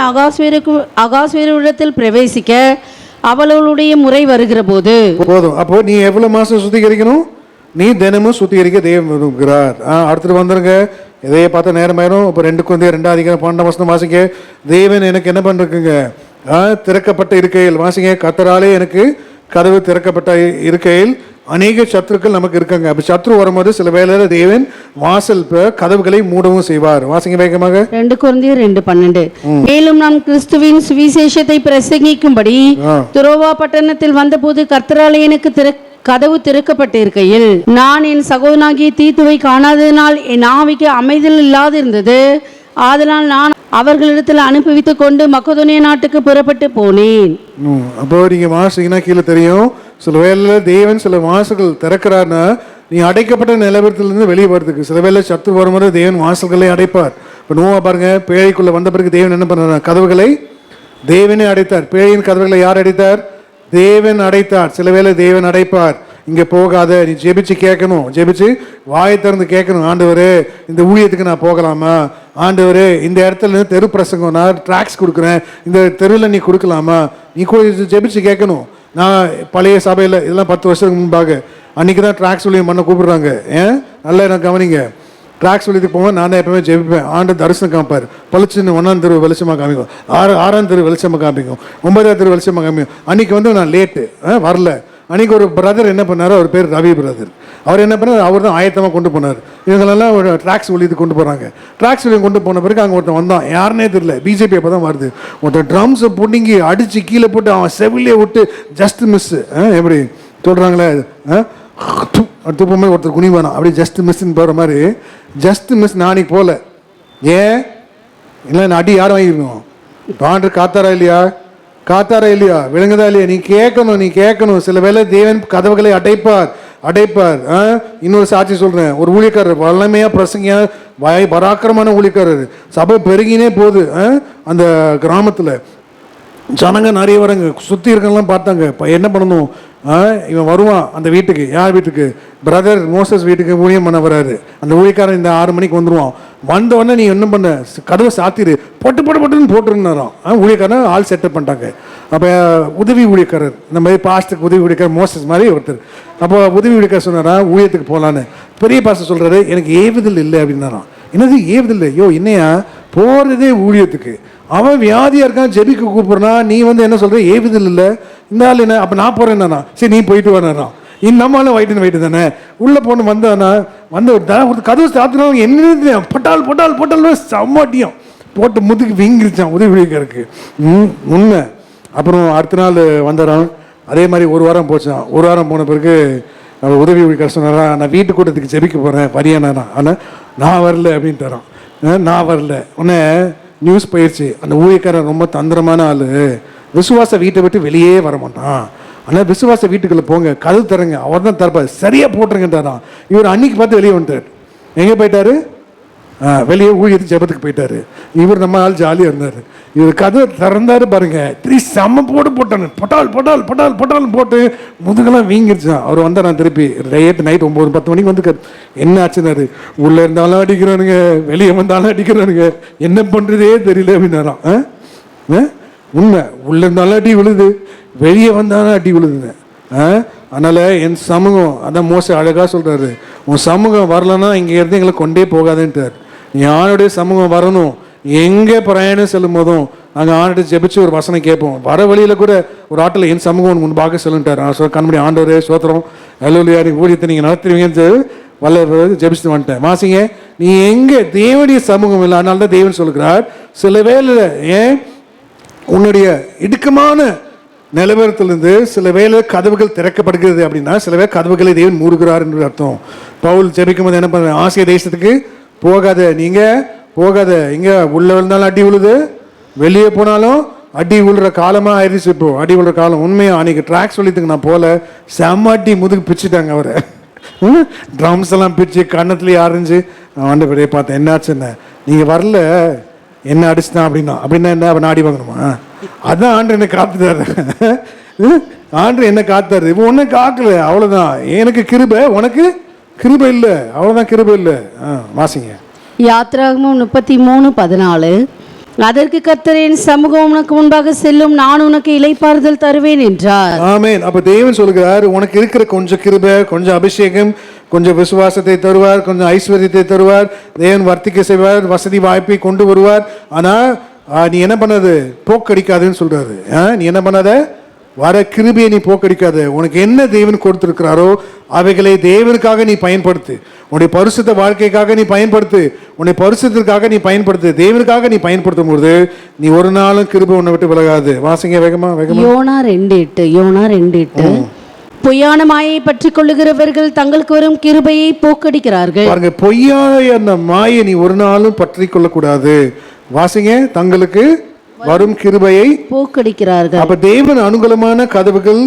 அகாஸ்வேருவிடத்தில் பிரவேசிக்க அவளுடைய முறை வருகிற போது போதும். அப்போ நீ எவ்வளவு மாசம் சுத்திகரிக்கணும்? நீ தினமும் சுத்திகரிக்க தேவன் விரும்புகிறார். அடுத்து வந்துருங்க. இதையே பார்த்தா நேரமாயிரும். இப்போ 2 கொரிந்தியர் 2:12 வாசிக்க. தேவன் எனக்கு என்ன பண்றதுங்க? திறக்கப்பட்ட இருக்கையில், வாசிங்க, கர்த்தராலே எனக்கு கதவு திறக்கப்பட்ட இருக்கையில் அநேக சத்துருக்கள் நமக்கு இருக்காங்க. அப்ப சத்ரு வரும்போது சில வேளையில தேவன் வாசல் கதவுகளை மூடவும் செய்வார். வாசிங்க வேகமாக. 2 கொரிந்தியர் 2:12. மேலும் நான் கிறிஸ்துவின் சுவிசேஷத்தை பிரசங்கிக்கும்படி துரோவா பட்டணத்தில் வந்தபோது கர்த்தராலே எனக்கு கதவு திறக்கப்பட்டிருக்கையில் நான் என் சகோதரனாகிய தீத்துவை காணாததினால் என் ஆவிக்கு அமைதல் இல்லாதிருந்தது. ஆதலால் நான் அவர்களிடத்தில் அனுப்பி கொண்டு மக்கதோனியா நாட்டுக்கு புறப்பட்டு போனேன். அப்போ நீங்க வாசிங்கன்னா கீழே தெரியும், சில வேளையில தேவன் சில வாசல்கள் திறக்கிறார்னா நீ அடைக்கப்பட்ட நிலவரத்திலிருந்து வெளியே வரதுக்கு. சில வேளை சத்து வரும்போது தேவன் வாசல்களை அடைப்பார். இப்போ நோவா பாருங்க, பேழைக்குள்ள வந்த பிறகு தேவன் என்ன பண்ணார்? கதவுகளை தேவனே அடைத்தார். பேழையின் கதவுகளை யார் அடைத்தார்? தேவன் அடைத்தார். சில வேளை தேவன் அடைப்பார். இங்கே போகாத, நீ ஜெபிச்சு கேட்கணும், ஜெபிச்சு வாயை திறந்து கேட்கணும். ஆண்டவரே, இந்த ஊழியத்துக்கு நான் போகலாமா? ஆண்டவரே, இந்த இடத்துல தெரு பிரசங்கம் நான் ட்ராக்ஸ் கொடுக்குறேன், இந்த தெருவில் நீ கொடுக்கலாமா? நீ ஜெபிச்சு கேட்கணும். நான் பழைய சபையில் இதெல்லாம் 10 வருஷத்துக்கு முன்பாக அன்றைக்கி தான் ட்ராக்ஸ் ஊழியம் பண்ண கூப்பிடுறாங்க. நல்லா எனக்கு கவனிங்க. ட்ராக்ஸ் ஊழியத்துக்கு போவேன், நான் தான் எப்பவுமே ஜெபிப்பேன். ஆண்டு தரிசனம் காமிப்பார். பளிச்சுன்னு 1ஆம் தெரு வெளிச்சமாக காமிக்கும், 6ஆம் தெரு வெளிச்சமாக காமிக்கும், 9ஆம் தெரு வெளிச்சமாக காமிக்கும். அன்றைக்கி நான் லேட்டு வரல. அன்றைக்கி ஒரு பிரதர் என்ன பண்ணார், அவர் பேர் ரவி பிரதர். அவர் என்ன பண்ணார், அவர் தான் ஆயத்தமாக கொண்டு போனார். இவங்களெல்லாம் ஒரு ட்ராக்ஸ் ஊழியத்துக்கு கொண்டு போகிறாங்க. ட்ராக்ஸ் ஊழியம் கொண்டு போன பிறகு அங்கே ஒருத்தன் வந்தான், யாருன்னே தெரியல, பிஜேபி அப்போ தான் வருது. ஒருத்தன் ட்ரம்ஸை பிடுங்கி அடித்து கீழே போட்டு அவன் செவிலியை விட்டு ஜஸ்ட் மிஸ்ஸு, எப்படி சொல்கிறாங்களே, துப்பமே ஒருத்தர் குனிவானா, அப்படி ஜஸ்ட் மிஸ்ன்னு போகிற மாதிரி ஜஸ்ட் மிஸ். நாளைக்கு போகல, ஏன் இல்லை நான் அடி யாரும் வாங்கிக்கணும்? பாண்டு காத்தாரா இல்லையா? காத்தாரா இல்லையா? விளங்குதா இல்லையா? நீ கேட்கணும். சில வேளை தேவன் கதவுகளை அடைப்பார். இன்னொரு சாட்சி சொல்றேன். ஒரு ஊழியக்காரர் வல்லமையா பிரசங்கியா பராக்கிரமான ஊழியக்காரர், சபை பெருகினே போகுது. அந்த கிராமத்துல ஜனங்க நிறைய வராங்க, சுற்றி இருக்கெல்லாம் பார்த்தாங்க. இப்போ என்ன பண்ணணும், இவன் வருவான் அந்த வீட்டுக்கு. யார் வீட்டுக்கு? பிரதர் மோசஸ் வீட்டுக்கு ஊழியம் பண்ண வராரு. அந்த ஊழியக்காரன் இந்த 6 மணிக்கு வந்துடுவான். வந்தோடனே நீ என்ன பண்ண, கதவை சாத்திரு, போட்டுன்னு போட்டுருந்தாராம். ஊழியக்காரன் ஆள் செட்டப் பண்ணிட்டாங்க. அப்போ உதவி ஊழியக்காரர், இந்த மாதிரி பாஸ்டருக்கு உதவி ஊழியக்காரர் மோசஸ் மாதிரி ஒருத்தர். அப்போ உதவி ஊழியக்காரர் சொன்னாரா ஊழியத்துக்கு போகலான்னு. பெரிய பாஸ்டர் சொல்கிறாரு, எனக்கு ஏவுதல் இல்லை அப்படின்னாராம். என்னது ஏவுதல்? ஐயோ, என்னையா போகிறதே ஊழியத்துக்கு, அவன் வியாதியாக இருக்கான், ஜெபிக்க கூப்பிட்றான், நீ என்ன சொல்கிற, ஏவுதல் இல்லை. இந்த ஆள் என்ன, அப்போ நான் போகிறேன்னா, சரி நீ போயிட்டு வரான். நம்மளால வயிட்டு தானே உள்ளே போன வந்தானா, ஒரு கதவு சாத்தினாலும் என்ன பொட்டால் செம்மாட்டியும் போட்டு முதுக்கு வீங்கிருச்சான் உதவிக்காருக்கு. உண்மை. அப்புறம் அடுத்த நாள் வந்துடுறான். அதே மாதிரி 1 வாரம் போச்சான். 1 வாரம் போன பிறகு உதவி சொன்னாரா, நான் வீட்டு கூட்டத்துக்கு ஜெபிக்க போகிறேன் வரியானா. ஆனால் நான் வரல அப்படின்ட்டுறான். நான் வரல. உடனே நியூஸ் போயிடுச்சு, அந்த ஊழியக்காரன் ரொம்ப தந்திரமான ஆள், விசுவாச வீட்டை விட்டு வெளியே வர மாட்டான். ஆனால் விசுவாச வீட்டுக்குள்ளே போங்க, கதவு தரங்க, அவர் தான் தரப்பார், சரியாக போட்டுருங்கன்றாரான். இவர் அன்னைக்கு பார்த்து வெளியே வந்துட்டார். எங்கே போயிட்டாரு? வெளியே ஊழியத்து ஜெபத்துக்கு போயிட்டாரு. இவர் நம்ம ஆள் ஜாலியாக இருந்தார். இவர் கதவை திறந்தாரு பாருங்க, செம்ம போட்டானு, பொட்டால் போட்டு முதுகெல்லாம் வீங்கிருச்சான். அவர் வந்தார் திருப்பி நைட் 9-10 மணிக்கு வந்து, என்ன ஆச்சுனாரு, உள்ளே இருந்தாலும் அடிக்கிறானுங்க, வெளியே வந்தாலும் அடிக்கிறானுங்க, என்ன பண்ணுறதே தெரியல அப்படின்னாராம். உண்மை. உள்ளே இருந்தாலும் அடி விழுது, வெளியே வந்தாலும் அடி விழுதுங்க. அதனால் என் சமூகம், அதான் மோச அழகாக சொல்கிறாரு, உன் சமூகம் வரலன்னா இங்கே இருந்து எங்களை கொண்டே போகாதுன்ட்டார். நீ ஆணுடைய சமூகம் வரணும். எங்கே பிரயாணம் செல்லும் போதும் நாங்கள் ஆண்டுட்டு ஜெபிச்சு ஒரு வசனம் கேட்போம். வர வழியில் கூட ஒரு ஆட்டில் என் சமூகம் முன்பாக செல்லுன்ட்டார். கண்மணி ஆண்டவரே சோத்திரம், அல்லேலூயா, ஊழியத்தை நீங்கள் நடத்துவீங்கன்னு வல்ல ஜெபிச்சுட்டு வந்துட்டேன். வாசிங்க, நீ எங்கே தேவனுடைய சமூகம் இல்லை, அதனால தான் தேவன் சொல்கிறார், சில வேலை ஏன் உன்னுடைய இடுக்கமான நிலவரத்திலிருந்து சில வேலை கதவுகள் திறக்கப்படுகிறது அப்படின்னா, சில வேலை கதவுகளை தேவன் மூடுகிறார் என்று அர்த்தம். பவுல் ஜெபிக்கும் போது என்ன பண்ண, ஆசிய தேசத்துக்கு போகாத, நீங்கள் போகாத, இங்கே உள்ள விழுந்தாலும் அடி விழுது, வெளியே போனாலும் அடி விழுற காலமாக ஆயிடுச்சு. இப்போ அடி விழுற காலம். உண்மையாக அன்றைக்கி ட்ராக் சொல்லித்துக்கு நான் போகல, செம்ம அடி முதுகு பிச்சுட்டாங்க அவரை. ட்ரம்ஸ் எல்லாம் பிச்சு கன்னத்துலேயே ஆரஞ்சு. நான் வந்து வெளியே பார்த்தேன், என்னாச்சுன்னு. நீங்கள் வரல, என்ன அடிச்சுட்டான் அப்படின்னா என்ன, அவன் ஆடி வாங்கணுமா? அதான் ஆண்டு என்ன காத்துட்டாரு. ஆண்டு என்ன காத்தாரு, இப்போ ஒன்றும் காக்கல, அவ்வளோதான். எனக்கு கிருபை, உனக்கு கிருபை இல்லை, அவ்வளோதான், கிருபை இல்லை. வாசிங்க. யாத்திராகமம் 33:14. அதற்கு கர்த்தர், என் சமூகம் உனக்கு முன்பாக செல்லும், நான் உனக்கு இளைப்பாறுதல் தருவேன் என்றார். ஆமென். அப்ப தேவன் சொல்கிறார், உனக்கு இருக்கிற கொஞ்சம் கிருபை, கொஞ்சம் அபிஷேகம், கொஞ்சம் விசுவாசத்தை தருவார், கொஞ்சம் ஐஸ்வர்யத்தை தருவார், தேவன் வர்த்திக்க செய்வார், வசதி வாய்ப்பை கொண்டு வருவார். ஆனால் நீ என்ன பண்ணாது, போக்கடிக்காதுன்னு சொல்றாரு. நீ என்ன பண்ணாத, வர கிருபையை நீ போக்கடிக்காத. உனக்கு என்ன தேவன் கொடுத்திருக்கிறாரோ அவைகளை தேவனுக்காக நீ பயன்படுத்து. உன்னுடைய பரிசுத்த வாழ்க்கைக்காக நீ பயன்படுத்து. உன்னுடைய பரிசுத்திற்காக நீ பயன்படுத்து. தேவனுக்காக நீ பயன்படுத்தும் போது நீ ஒரு நாளும் கிருபை உன்னை விட்டு விலகாது. வாசிங்க வேகமா வேகமா. யோனா 2:8 பொய்யான மாயை பற்றி கொள்ளுகிறவர்கள் தங்களுக்கு வரும் கிருபையை போக்கடிக்கிறார்கள். பாருங்க, பொய்யான அந்த மாயை நீ ஒரு நாளும் பற்றி கொள்ளக்கூடாது. வாசிங்க, தங்களுக்கு வரும் கிருபையை போக்கடிக்கிறார்கள். அப்ப தேவன் அனுகூலமான கதவுகள்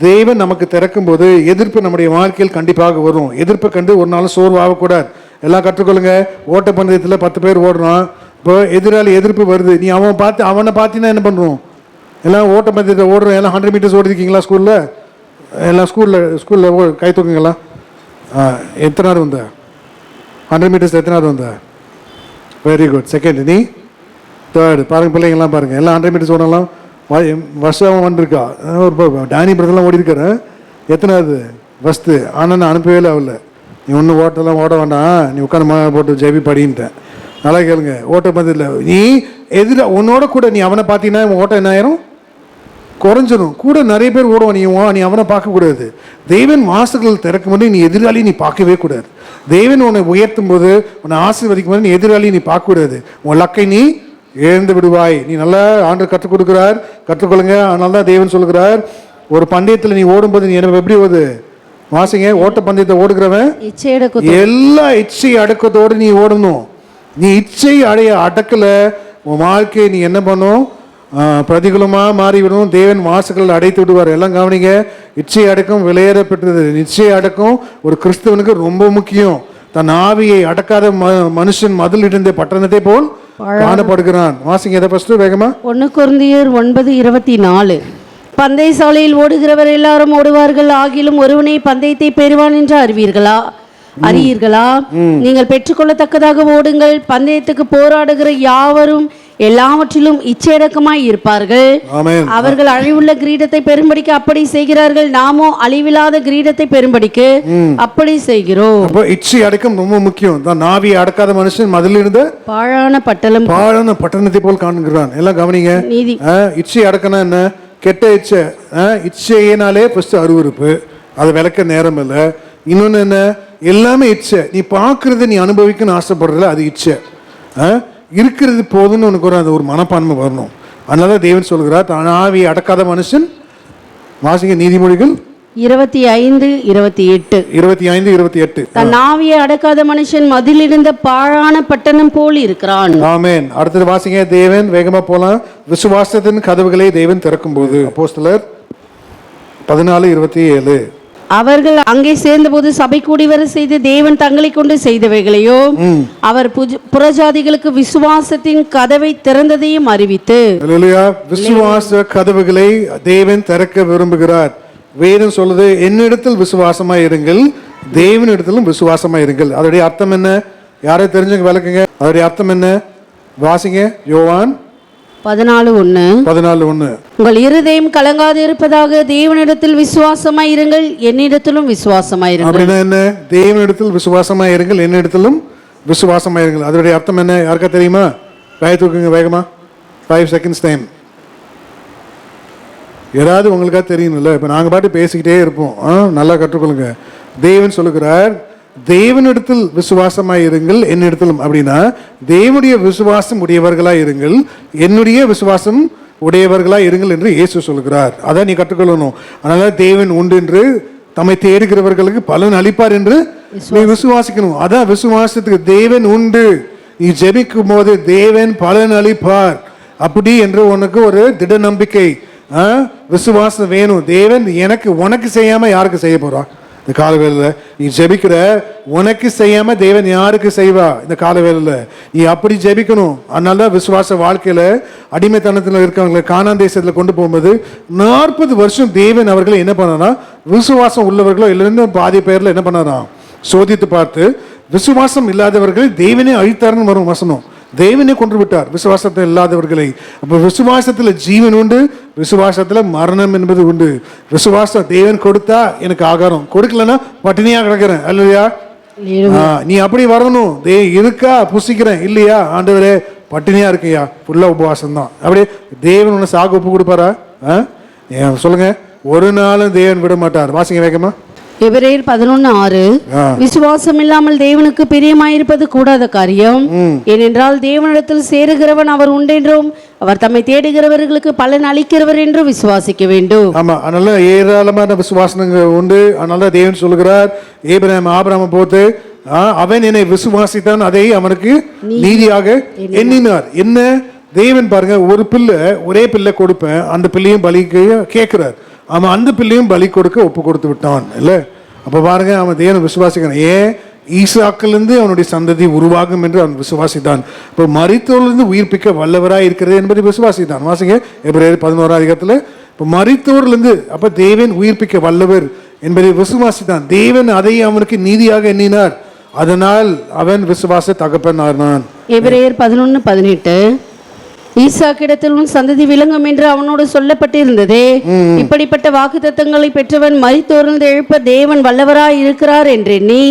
தேவன் நமக்கு திறக்கும் போது எதிர்ப்பு நம்முடைய வாழ்க்கையில் கண்டிப்பாக வரும். எதிர்ப்பை கண்டு ஒரு நாளும் சோர்வாகக்கூடாது. எல்லாம் கற்றுக்கொள்ளுங்க. ஓட்ட பந்தயத்தில் 10 பேர் ஓடுறான். இப்போ எதிராளி எதிர்ப்பு வருது, நீ அவனை பார்த்தீங்கன்னா என்ன பண்ணுறோம்? எல்லாம் ஓட்ட பந்தயத்தில் ஓடுறோம். எல்லாம் 100 மீட்டர்ஸ் ஓடிருக்கீங்களா ஸ்கூலில்? எல்லாம் ஸ்கூலில் கை தூக்குங்களா? எத்தனாவது வந்த? 100 மீட்டர்ஸ் எத்தனாவது வந்த? Very good. செகண்ட், நீ தேர்டு. பாருங்க பிள்ளைங்கள்லாம் பாருங்கள், எல்லாம் 100 மீட்டர்ஸ் ஓடலாம். வருஷம் வந்திருக்கா. ஒரு டேனி பிரதெல்லாம் ஓடி இருக்கிறேன். எத்தனாவது? ஃபஸ்ட்டு. ஆனால் நான் அனுப்பவே இல்லை அவளை. நீ ஒன்றும் ஓட்டெல்லாம் ஓட வேண்டாம், நீ உட்காந்து போட்டு ஜெபி படின்ட்டேன். நல்லா கேளுங்க. ஓட்ட பந்தயத்தில் நீ உன்னோட கூட நீ அவனை பார்த்தீங்கன்னா ஓட்டம் என்ன ஆயிரும்? குறைஞ்சிடும். கூட நிறைய பேர் ஓடுவான், நீ அவனை பார்க்கக்கூடாது. தேவன் வாசல்கள் திறக்கும் போது நீ எதிராளி நீ பார்க்கவே கூடாது. தேவன் உன்னை உயர்த்தும் போது, உன்னை ஆசீர்வதிக்கும் போது நீ எதிராளி நீ பார்க்கக்கூடாது. உன் லக்கை நீ எழுந்து விடுவாய். நீ நல்லா ஆண்டவர் கற்றுக் கொடுக்கிறார், கற்றுக்கொள்ளுங்க. அதனால தான் தேவன் சொல்லுகிறார், ஒரு பந்தயத்தில் நீ ஓடும்போது நீ என்ன எப்படி ஓது? வாசிங்க, ஓட்ட பந்தயத்தை ஓடுகிறவன் எல்லா இச்சை அடக்கத்தோடு நீ ஓடணும். நீ இச்சை அடக்கல, உன் வாழ்க்கையை நீ என்ன பண்ணும்? பிரதிகூலமாக மாறிவிடும். தேவன் வாசல்கள் அடைத்து விடுவார். எல்லாம் கவனிங்க. இச்சை அடக்கம் விலையேறப்பட்டது. நிச்சய அடக்கம் ஒரு கிறிஸ்தவனுக்கு ரொம்ப முக்கியம். தன் ஆவியை அடக்காத மனுஷன் மதில் இடிந்த பட்டணத்தை போல் காணப்படுகிறான். வாசிங்க இதை ஃபர்ஸ்ட் வேகமா. 1 கொரிந்தியர் 9:24 பந்தய சாலையில் ஓடுகிறவர் எல்லாரும் ஓடுவார்கள், ஆகிலும் ஒருவனே பந்தயத்தை பெறுவான் என்று அறியீர்களா? நீங்கள் பெற்றுக்கொள்ளத்தக்கதாக ஓடுங்கள். பந்தயத்துக்கு போராடுகிற யாவரும் எல்லாவற்றிலும் இச்சையடக்கமாய் இருப்பார்கள். அவர்கள் அழிவுள்ள கிரீடத்தை பெரும்படிக்கு அப்படி செய்கிறார்கள், நாமோ அழிவில்லாத கிரீடத்தை பெரும்படிக்கு அப்படி செய்கிறோம். இச்சை அடக்கம் ரொம்ப முக்கியம். தான் நாவி அடக்காத மனுஷன் மதில் இருந்த பாழான பட்டணத்தை போல் காண்கிறான். எல்லாம் கவனிங்க. இச்சை அடக்கனா என்ன? கெட்ட இச்சை. இச்சையினாலே ஃபர்ஸ்ட் அருவருப்பு, அதை விளக்க நேரம் இல்லை. இன்னொன்னு என்ன? எல்லாமே இச்சை. நீ பார்க்கறத நீ அனுபவிக்கணும்னு ஆசைப்படுறதுல அது இச்சை. இருக்கிறது போதுன்னு உனக்கு ஒரு மனப்பான்மை வரணும். அதனால தேவன் சொல்கிறார், தான் ஆவியை அடக்காத மனுஷன். வாசிங்க நீதிமொழிகள் 25:28 தன் ஆவியை அடக்காத மனுஷன் மதிலிருந்த பாழான பட்டணம் போல் இருக்கிறான். ஆமென். அடுத்தது வாசிங்க. தேவன் வேகமா போலாம். விசுவாசத்தின் கதவுகளை தேவன் திறக்கும் போது அப்போஸ்தலர் 14:27 அவர்கள் அங்கே சேர்ந்தபோது சபை கூடி வர செய்து தேவன் தங்களை கொண்டு செய்தவைகளையோ அவர் புறஜாதிகளுக்கு விசுவாசத்தின் கதவை திறந்ததையும் அறிவித்து. விசுவாச கதவுகளை தேவன் திறக்க விரும்புகிறார். வேதம் சொல்லுது, என்னிடத்தில் விசுவாசமா இருங்கள், தேவனிடத்திலும் விசுவாசமா இருங்கள். அதோடைய அர்த்தம் என்ன? யாரை தெரிஞ்சவங்க விளக்குங்க. அதோடைய அர்த்தம் என்ன? வாசிங்க. யோவான் 14:1 உங்கள் இருதயம் கலங்காது இருப்பதாக தேவனிடத்தில் விசுவாசமாய் இருங்கள், என்னிடத்திலும் விசுவாசமாய் இருங்கள். அப்படின்னா என்ன? தேவனிடத்தில் விசுவாசமாய் இருங்கள், என்னிடத்திலும் விசுவாசமாய் இருங்கள். அதோடைய அர்த்தம் என்ன? யாருக்கா தெரியுமா? கை தூக்குங்க வேகமா. 5 seconds டைம். ஏதாவது உங்களுக்கா தெரியணும்ல. இப்போ நாங்கள் பாட்டு பேசிக்கிட்டே இருப்போம். நல்லா கற்றுக்கொள்ளுங்க. தேவன் சொல்லுகிறார், தேவனிடத்தில் விசுவாசமாய் இருங்கள், என்னிடத்திலும். அப்படின்னா தேவனுடைய விசுவாசம் உடையவர்களாய் இருங்கள், என்னுடைய விசுவாசம் உடையவர்களாய் இருங்கள் என்று இயேசு சொல்கிறார். அதான் நீ கற்றுக்கொள்ளணும். அதனால தேவன் உண்டு என்று தம்மை தேடுகிறவர்களுக்கு பலன் அளிப்பார் என்று நீ விசுவாசிக்கணும். அதான் விசுவாசத்துக்கு. தேவன் உண்டு, நீ ஜெபிக்கும் போது தேவன் பலன் அளிப்பார் அப்படி என்று உனக்கு ஒரு திட நம்பிக்கை, விசுவாசம் வேணும். தேவன் உனக்கு செய்யாம யாருக்கு செய்ய போறான்? இந்த காலவேளையில் நீ ஜெபிக்கிற, உனக்கு செய்யாம தேவன் யாருக்கு செய்வா? இந்த காலவேளையில் நீ அப்படி ஜெபிக்கணும். அதனால தான் விசுவாச வாழ்க்கையில அடிமைத்தனத்தில் இருக்கவங்களை கானான் தேசத்தில் கொண்டு போகும்போது 40 வருஷம் தேவன் அவர்களை என்ன பண்ணாரா? விசுவாசம் உள்ளவர்களோ இல்லைன்னு பாதி பேர்ல என்ன பண்ணாராம்? சோதித்து பார்த்து விசுவாசம் இல்லாதவர்களை தேவனே அழித்தார்னு வரும் வசனம். தேவனே கொன்று விட்டார் விசுவாசத்தில் இல்லாதவர்களை. அப்போ விசுவாசத்தில் ஜீவன் உண்டு, விசுவாசத்தில் மரணம் என்பது உண்டு. விசுவாசம் தேவன் கொடுத்தா எனக்கு ஆகாரம், கொடுக்கலன்னா பட்டினியாக கிடக்கிறேன். அல்லையா? நீ அப்படி வரணும். இருக்கா புசிக்கிறேன் இல்லையா ஆண்டவரே பட்டினியா இருக்கையா ஃபுல்லா உபவாசம் தான். அப்படியே தேவன் உன்னை சாக ஒப்பு கொடுப்பாரா? சொல்லுங்க. ஒரு நாளும் தேவன் விட மாட்டார். வாசிங்க வேகமா. எபிரேயர் 11:6. விசுவாசம் இல்லாமல் தேவனுக்கு பிரியமாயிருப்பது கூடாத காரியம். ஏனென்றால் தேவனிடத்தில் சேருகிறவன் அவர் உண்டென்றும் அவர் தம்மை தேடுகிறவர்களுக்கு பலன் அளிக்கிறவர் என்றும் விசுவாசிக்க வேண்டும். ஆமா, அதனால ஏராளமான விசுவாசங்கள் உண்டு. அதனால தேவன் சொல்கிறார் ஆபிரகாமை போட்டு அவன் என்னை விசுவாசித்தான், அதை அவனுக்கு நீதியாக எண்ணினார். என்ன தேவன் பாருங்க, ஒரு பிள்ளை ஒரே பிள்ளை கொடுப்பேன், அந்த பிள்ளையும் பலிக்கு கேட்கிறார். அவன் அந்த பிள்ளையும் பலி கொடுக்க ஒப்பு கொடுத்து விட்டான் இல்ல. அப்ப பாருங்க, அவன் தேவனை விசுவாசிக்கிறான். ஏன்? ஈசாக்கிலிருந்து அவனுடைய சந்ததி உருவாகும் என்று அவன் விசுவாசித்தான். இப்போ மரித்தோரிலிருந்து உயிர்ப்பிக்க வல்லவராய் இருக்கிறது என்பதை விசுவாசித்தான். வாசிங்க எபிரேயர் 11:10. இப்போ மரித்தோரிலிருந்து அப்ப தேவன் உயிர்ப்பிக்க வல்லவர் என்பதை விசுவாசித்தான். தேவன் அதை அவனுக்கு நீதியாக எண்ணினார். அதனால் அவன் விசுவாச தகப்பன் ஆனான். எபிரேயர் 11:18. ஈசாக்கிடத்தில் உன் சந்ததி விளங்கும் என்று அவனோடு சொல்லப்பட்டிருந்ததே. இப்படிப்பட்ட வாக்குத்தத்தங்களை பெற்றவன் மரித்தோரிலிருந்து எழுப்ப தேவன் வல்லவராய் இருக்கிறார் என்றெண்ணி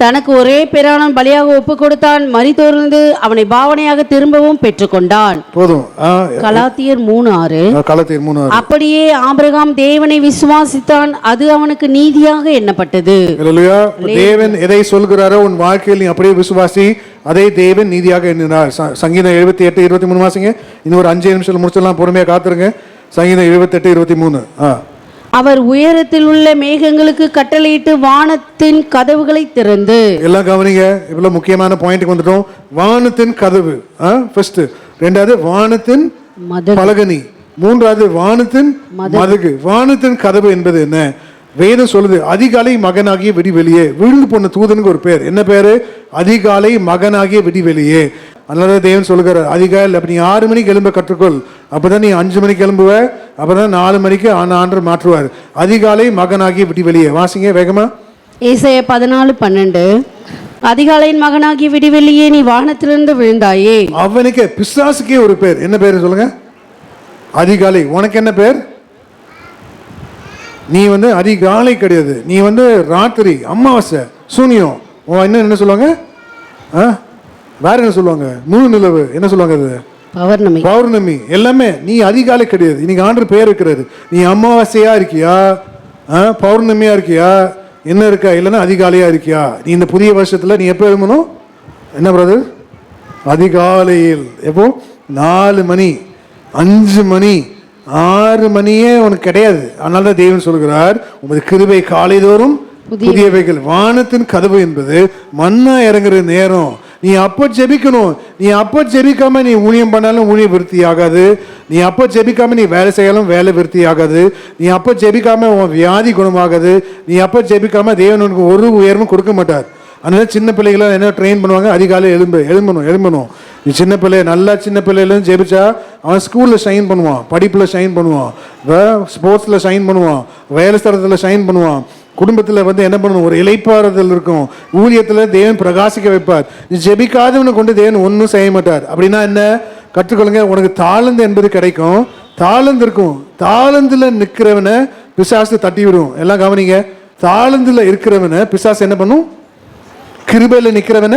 தனக்கு ஒரே பேரான பலியாக ஒப்பு கொடுத்தான். மரித்தோரிலிருந்து அவனை பாவனையாக திரும்பவும் பெற்றுக்கொண்டான். போதும். கலாத்தியர் 3:6. அப்படியே ஆபிரகாம் தேவனை விசுவாசித்தான், அது அவனுக்கு நீதியாக எண்ணப்பட்டது. தேவன் எதை சொல்கிறாரோ உன் வாழ்க்கையில் நீ அப்படியே விசுவாசி, அதை தேவன் நீதியாக எண்ணினார். சங்கீதம் 78:23 வாசிங்க. இன்னும் ஒரு 5 நிமிஷம் முடிச்சிடலாம், பொறுமையா காத்துருங்க. சங்கீதம் 78:23. அவர் உயரத்தில் உள்ள மேகங்களுக்கு கட்டளையிட்டு வானத்தின் கதவுகளை திறந்து. எல்லாம் கவனிங்க, இவ்வளவு முக்கியமான பாயிண்ட்க்கு வந்துட்டோம். வானத்தின் கதவு ஃபர்ஸ்ட், ரெண்டாவது வானத்தின் பலகனி, மூன்றாவது வானத்தின் மதகு. வானத்தின் கதவு என்பது என்ன? வேதம் சொல்லுது, அதிகாலை மகனாகிய விடிவெளியே. விழுந்து போன தூதனுக்கு ஒரு பேர், என்ன பேரு? அதிகாலை மகனாகிய விடிவெளியே. அதனால தேவன் சொல்லுகிறார், அதிகாலை அப்ப நீ 6 மணிக்கு எழும்ப கற்றுக்கொள், அப்பதான் நீ 5 மணிக்கு எழும்புவ, அப்பதான் 4 மணிக்கு ஆண்டு மாற்றுவார். அதிகாலை மகனாகிய விடிவெளியே. வாசிங்க வேகமா. ஏசாயா 14:12. அதிகாலையின் மகனாகிய விடிவெளியே, நீ வானத்திலிருந்து விழுந்தாயே. அவனுக்கு பிசாசுக்கே ஒரு பேர், என்ன பேரு சொல்லுங்க? அதிகாலை. உனக்கு என்ன பேர்? நீ அதிகாலை கிடையாது, நீ ராத்திரி, அமாவாசை, சூனியம். என்ன சொல்லுவாங்க? வேற என்ன சொல்லுவாங்க? முழு நிலவு, என்ன சொல்லுவாங்க? அது பௌர்ணமி. எல்லாமே நீ அதிகாலை கிடையாது. இன்னைக்கு ஆண்டவர் பேர் இருக்கிறாரு. நீ அமாவாசையா இருக்கியா, பௌர்ணமியா இருக்கியா, என்ன இருக்கா, இல்லைன்னா அதிகாலையா இருக்கியா? நீ இந்த புதிய வருஷத்துல நீ எப்போ எழுமணும்? என்ன பிரதர்? அதிகாலையில். எப்போ? 4 மணி, 5 மணி, 6 மணியே உனக்கு கிடையாது. அதனால தான் தேவன் சொல்கிறார், உமது கிருபை காலைதோறும் புதியவைகள். வானத்தின் கதவு என்பது மன்னா இறங்குற நேரம். நீ அப்ப ஜெபிக்கணும். நீ அப்ப ஜெபிக்காம நீ ஊழியம் பண்ணாலும் ஊழியம் விருத்தி ஆகாது. நீ அப்ப ஜெபிக்காம நீ வேலை செய்யலாம் வேலை விருத்தி ஆகாது. நீ அப்ப ஜெபிக்காம உன் வியாதி குணமாகாது. நீ அப்ப ஜெபிக்காம தேவன் உனக்கு ஒரு உயர்வும் கொடுக்க மாட்டார். அதனால சின்ன பிள்ளைகளை என்ன ட்ரெயின் பண்ணுவாங்க? அதிகாலை எழும்பணும். நீ சின்ன பிள்ளை, நல்லா சின்ன பிள்ளையிலும் ஜெபிச்சா அவன் ஸ்கூலில் ஷைன் பண்ணுவான், படிப்பில் ஷைன் பண்ணுவான், ஸ்போர்ட்ஸில் ஷைன் பண்ணுவான், வேலை ஸ்தலத்தில் ஷைன் பண்ணுவான். குடும்பத்தில் என்ன பண்ணணும்? ஒரு இளைப்பாறுதல் இருக்கும். ஊழியத்தில் தேவன் பிரகாசிக்க வைப்பார். நீ ஜெபிக்காதவனை கொண்டு தேவன் ஒன்றும் செய்ய மாட்டார். அப்படின்னா என்ன? கற்றுக்கொள்ளுங்க. உனக்கு தாளந்து என்பது கிடைக்கும், தாளந்து இருக்கும். தாளந்துல நிற்கிறவனை பிசாசு தட்டி விடும். எல்லாம் கவனிங்க. தாளந்துல இருக்கிறவனை பிசாசு என்ன பண்ணும்? கிருபையில் நிற்கிறவன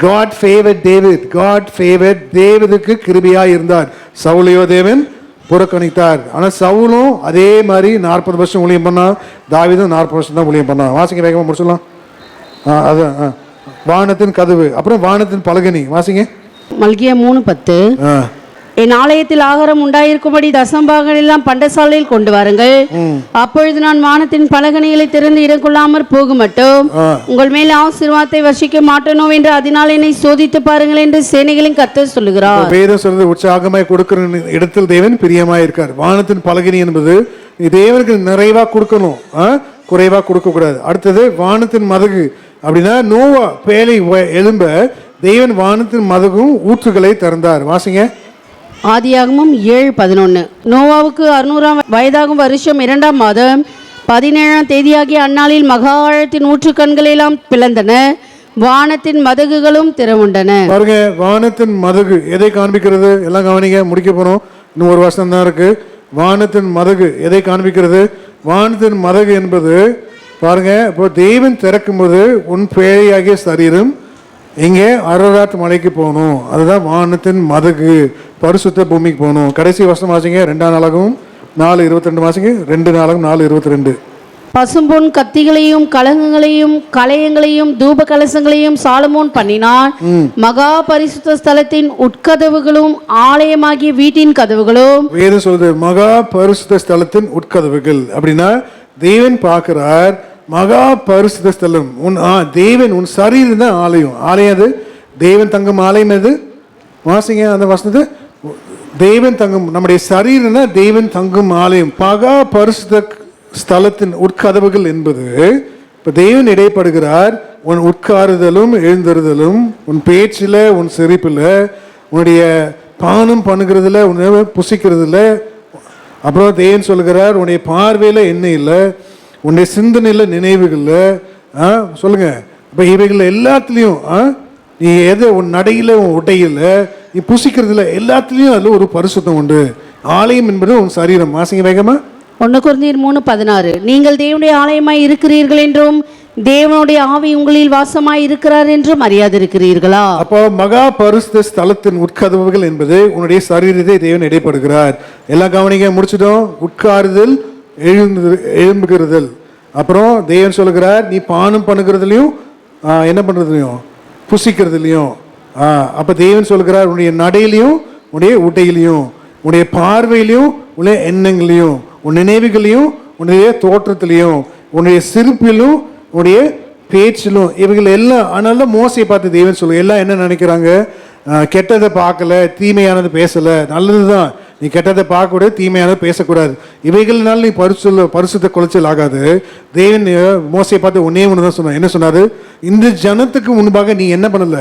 God favored David. God favored தேவனுக்கு கிருபையா இருந்தார். சவுலையோ தேவன் புறக்கணித்தார். ஆனால் சவுலும் அதே மாதிரி 40 வருஷம் ஊழியம் பண்ணான். தாவீதும் 40 வருஷம் தான் ஊழியம் பண்ணான். வாசிங்க வேகமாக முடிச்சிடலாம். அதான் வானத்தின் கதவு, அப்புறம் வானத்தின் பலகனி. வாசிங்க. மல்கியா 3:10. என் ஆலயத்தில் ஆகாரம் உண்டாயிருக்கும்படி தசம்பாகங்கள் எல்லாம் பண்டசாலையில் கொண்டு வாருங்கள். அப்பொழுது நான் வானத்தின் பலகணிகளை திறந்து இடம் கொள்ளாமற் போக மட்டும் உங்கள் மேல் ஆசீர்வாதத்தை வர்ஷிக்க மாட்டேனோ என்று அதனால் என்னை சோதித்து பாருங்கள் என்று சேனைகளின் கர்த்தர் சொல்லுகிறார். வேதம் சொல்றது உற்சாகமாய் கொடுக்கிற இடத்தில் தேவன் பிரியமாய் இருக்கார். வானத்தின் பலகணி என்பது தேவனுக்கு நிறைவா கொடுக்கணும், குறைவா கொடுக்க கூடாது. அடுத்தது வானத்தின் மதகு. அப்படின்னா நோவா பேழை எழும்ப தேவன் வானத்தின் மதகும் ஊற்றுகளை திறந்தார். வாசிங்க. ஆதியாகமம் 7:11. நோவாவுக்கு 600 வயதாகும் வருஷம் 2ஆம் மாதம் 17ஆம் தேதியாகிய அந்நாளில் மகா ஆழத்தின் ஊற்று கண்கள் எல்லாம் பிளந்தன, வானத்தின் மதகுகளும் திறவுண்டன. பாருங்க, வானத்தின் மதகு எதை காண்பிக்கிறது? எல்லாம் கவனிங்க, முடிக்க போறோம். இன்னும் ஒரு வருஷம் தான் இருக்கு. வானத்தின் மதகு எதை காண்பிக்கிறது? வானத்தின் மதகு என்பது பாருங்க, இப்போ தேவன் திறக்கும்போது உன் பேழையாகிய சரீரம் இங்கே அரராத் மலைக்கு போகணும். அதுதான் வானத்தின் மதகு, பரிசுத்த பூமிக்கு போகணும். கடைசி வருஷம் வாசிங்க 2 நாளாகவும் 4:22 வாசிங்க. 2 நாளாகவும் 4:22. பசும்பொன் கத்திகளையும் கலங்கங்களையும் கலயங்களையும் தூப கலசங்களையும் சாலமோன் பண்ணினான். மகா பரிசுத்த ஸ்தலத்தின் உட்கதவுகளும் ஆலயமாகிய வீட்டின் கதவுகளும். வேதம் சொல்லுது மகா பரிசுத்த ஸ்தலத்தின் உட்கதவுகள். அப்படின்னா தேவன் பார்க்கிறார் மகா பரிசுத்த ஸ்தலம். தேவன் உன் சரீரம் தான் ஆலயம். ஆலயம் அது தேவன் தங்கும் ஆலயம். எது வாசிங்க அந்த வசனத்தை. தேவன் தங்கும், நம்முடைய சரீரம் தான் தேவன் தங்கும் ஆலயம். மகா பரிசுத்த ஸ்தலத்தின் உட்கதவுகள் என்பது இப்போ தேவன் இடைப்படுகிறார். உன் உட்காருதலும் எழுந்தறுதலும், உன் பேச்சில், உன் சிரிப்பில், உன்னுடைய பானம் பண்ணுகிறதுல, உன்னை புசிக்கிறதுல. அப்புறம் தேவன் சொல்லுகிறார் உன்னுடைய பார்வையில் என்ன இல்லை, உன்னுடைய சிந்தனையில் நினைவுகளில் சொல்லுங்க. இப்போ இவைகள் எல்லாத்துலேயும் நீ எதை உன் நடையில், உன் உடையில், நீ புசிக்கிறதுல எல்லாத்துலேயும் அதில் ஒரு பரிசுத்தம் உண்டு. ஆலயம் என்பது உன் சரீரம். வாசிங்க வேகமா. 1 கொரிந்தியர் 3:16. நீங்கள் தேவனுடைய ஆலயமாய் இருக்கிறீர்கள் என்றும் தேவனுடைய ஆவி உங்களில் வாசமாய் இருக்கிறார் என்றும் அறியாதிருக்கிறீர்களா? அப்போ மகா பரிசுத்த ஸ்தலத்தின் உட்கதவுகள் என்பது உன்னுடைய சரீரத்தை தேவன் இடைப்படுகிறார். எல்லாம் கவனிக்க முடிச்சிட்டோம். உட்காருதல், எழும்புகிறதல். அப்புறம் தேவன் சொல்லுகிறார் நீ பானம் பண்ணுகிறதுலையும் என்ன பண்ணுறதுலையும் புசிக்கிறதுலையும். அப்போ தேவன் சொல்லுகிறார் உன்னுடைய நடையிலையும், உன்னுடைய உடையிலையும், உன்னுடைய பார்வையிலையும், உன்னுடைய எண்ணங்களையும், உன் நினைவுகளையும், உன்னுடைய தோற்றத்திலையும், உன்னுடைய சிரிப்பிலும், உன்னுடைய பேச்சிலும், இவைகள் எல்லாம். அதனால மோசையை பார்த்து தேவன் சொல்லுங்க. எல்லாம் என்ன நினைக்கிறாங்க, கெட்டதை பார்க்கல, தீமையானது பேசலை. நல்லது தான், நீ கெட்டதை பார்க்கக்கூடாது, தீமையானது பேசக்கூடாது. இவைகள்னால நீ பரிசுத்த குலைச்சல் ஆகாது. தேவன் மோசையை பார்த்து ஒன்னே ஒன்று தான் சொன்னார். என்ன சொன்னாரு, இந்த ஜனத்துக்கு முன்பாக நீ என்ன பண்ணல,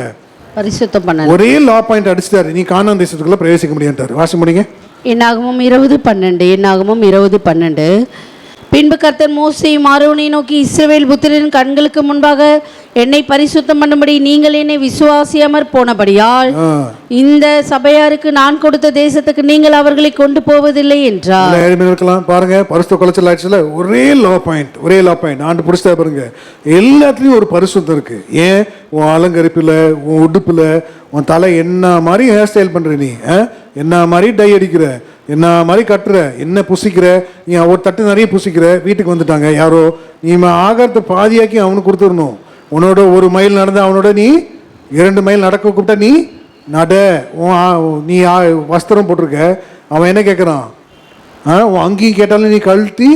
பரிசுத்தம் பண்ணல. ஒரே லா பாயிண்ட் அடிச்சுட்டாரு, நீ கானான் தேசத்துக்குள்ள பிரவேசிக்க முடியாட்டாரு. வாசி முடிங்க. என்னாகமம் 20:12. என்னாகமம் 20:12. பின்பு கர்த்தர் மோசேயும் ஆரோனை நோக்கி, இஸ்ரவேல் புத்திரரின் கண்களுக்கு முன்பாக என்னை பரிசுத்தம் பண்ணும்படி நீங்கள் என்னை விசுவாசியாமற் போனபடியால் இந்த சபையாருக்கு நான் கொடுத்த தேசத்துக்கு நீங்கள் அவர்களை கொண்டு போவதில்லை என்றார். இருக்கலாம். பாருங்க, பரிசுத்த குலைச்சல் ஆயிடுச்சுல. ஒரே லா பாயிண்ட், ஒரே லா பாயிண்ட் ஆண்டு பிடிச்சா பாருங்க. எல்லாத்துலயும் ஒரு பரிசுத்தம் இருக்கு. ஏன் உன் அலங்கரிப்புல, உன் உடுப்புல, உன் தலை என்ன மாதிரி ஹேர் ஸ்டைல் பண்ற, நீ என்ன மாதிரி டை அடிக்கிற, என்ன மாதிரி கட்டுற, என்ன புசிக்கிற, நீ ஒரு தட்டு நிறைய புசிக்கிற. வீட்டுக்கு வந்துட்டாங்க யாரோ, நீ ஆகாரத்தை பாதியாக்கி அவனுக்கு கொடுத்துடணும். உன்னோட 1 மைல் நடந்த அவனோட நீ 2 மைல் நடக்க கூப்பிட்டா நீ நட. நீ வஸ்திரம் போட்டிருக்க, அவன் என்ன கேட்குறான், உன் அங்கேயும் கேட்டாலும் நீ கழட்டி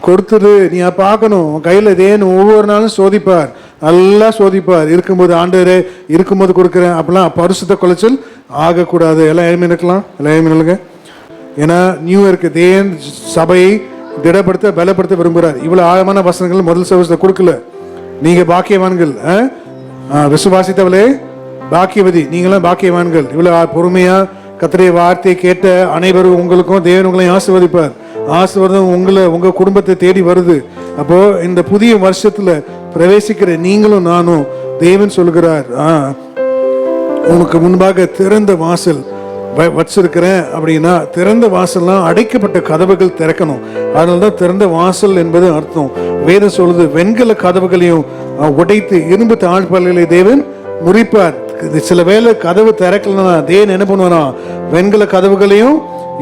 கொடுத்துரு. நீ பார்க்கணும், உன் கையில் இதேன்னு ஒவ்வொரு நாளும் சோதிப்பார், நல்லா சோதிப்பார். இருக்கும்போது ஆண்டவரே இருக்கும்போது கொடுக்குறேன் அப்படிலாம் பரிசுத்த குலைச்சல் ஆகக்கூடாது. எல்லாம் எழுமி நிற்கலாம், எல்லாம் எழுமி நில்லுங்க. ஏன்னா நியூ இயர்க்கு தேவன் சபையை திடப்படுத்த, பலப்படுத்த விரும்புகிறார். இவ்வளோ ஆழமான வசனங்கள் முதல் சர்வீஸில் கொடுக்கல. நீங்கள் பாக்கியவான்கள், விசுவாசித்தவளே பாக்கியவதி, நீங்களாம் பாக்கியவான்கள். இவ்வளோ பொறுமையாக கர்த்தருடைய வார்த்தையை கேட்ட அனைவரும் உங்களுக்கும் தேவன் உங்களையும் ஆசீர்வதிப்பார். ஆசீர்வாதம் உங்கள் குடும்பத்தை தேடி வருது. அப்போது இந்த புதிய வருஷத்தில் பிரவேசிக்கிற நீங்களும் நானும் தேவன் சொல்கிறார் உனக்கு முன்பாக திறந்த வாசல் வச்சிருக்கிறேன். அப்படின்னா திறந்த வாசல்லாம் அடைக்கப்பட்ட கதவுகள் திறக்கணும். அதனால தான் திறந்த வாசல் என்பது அர்த்தம். வேதம் சொல்லுது வெண்கல கதவுகளையும் உடைத்து இரும்பு தாழ்பால்களை தேவன் முறிப்பார். சில வேளை கதவு திறக்கலன்னா தேவன் என்ன பண்ணுவானா, வெண்கல கதவுகளையும்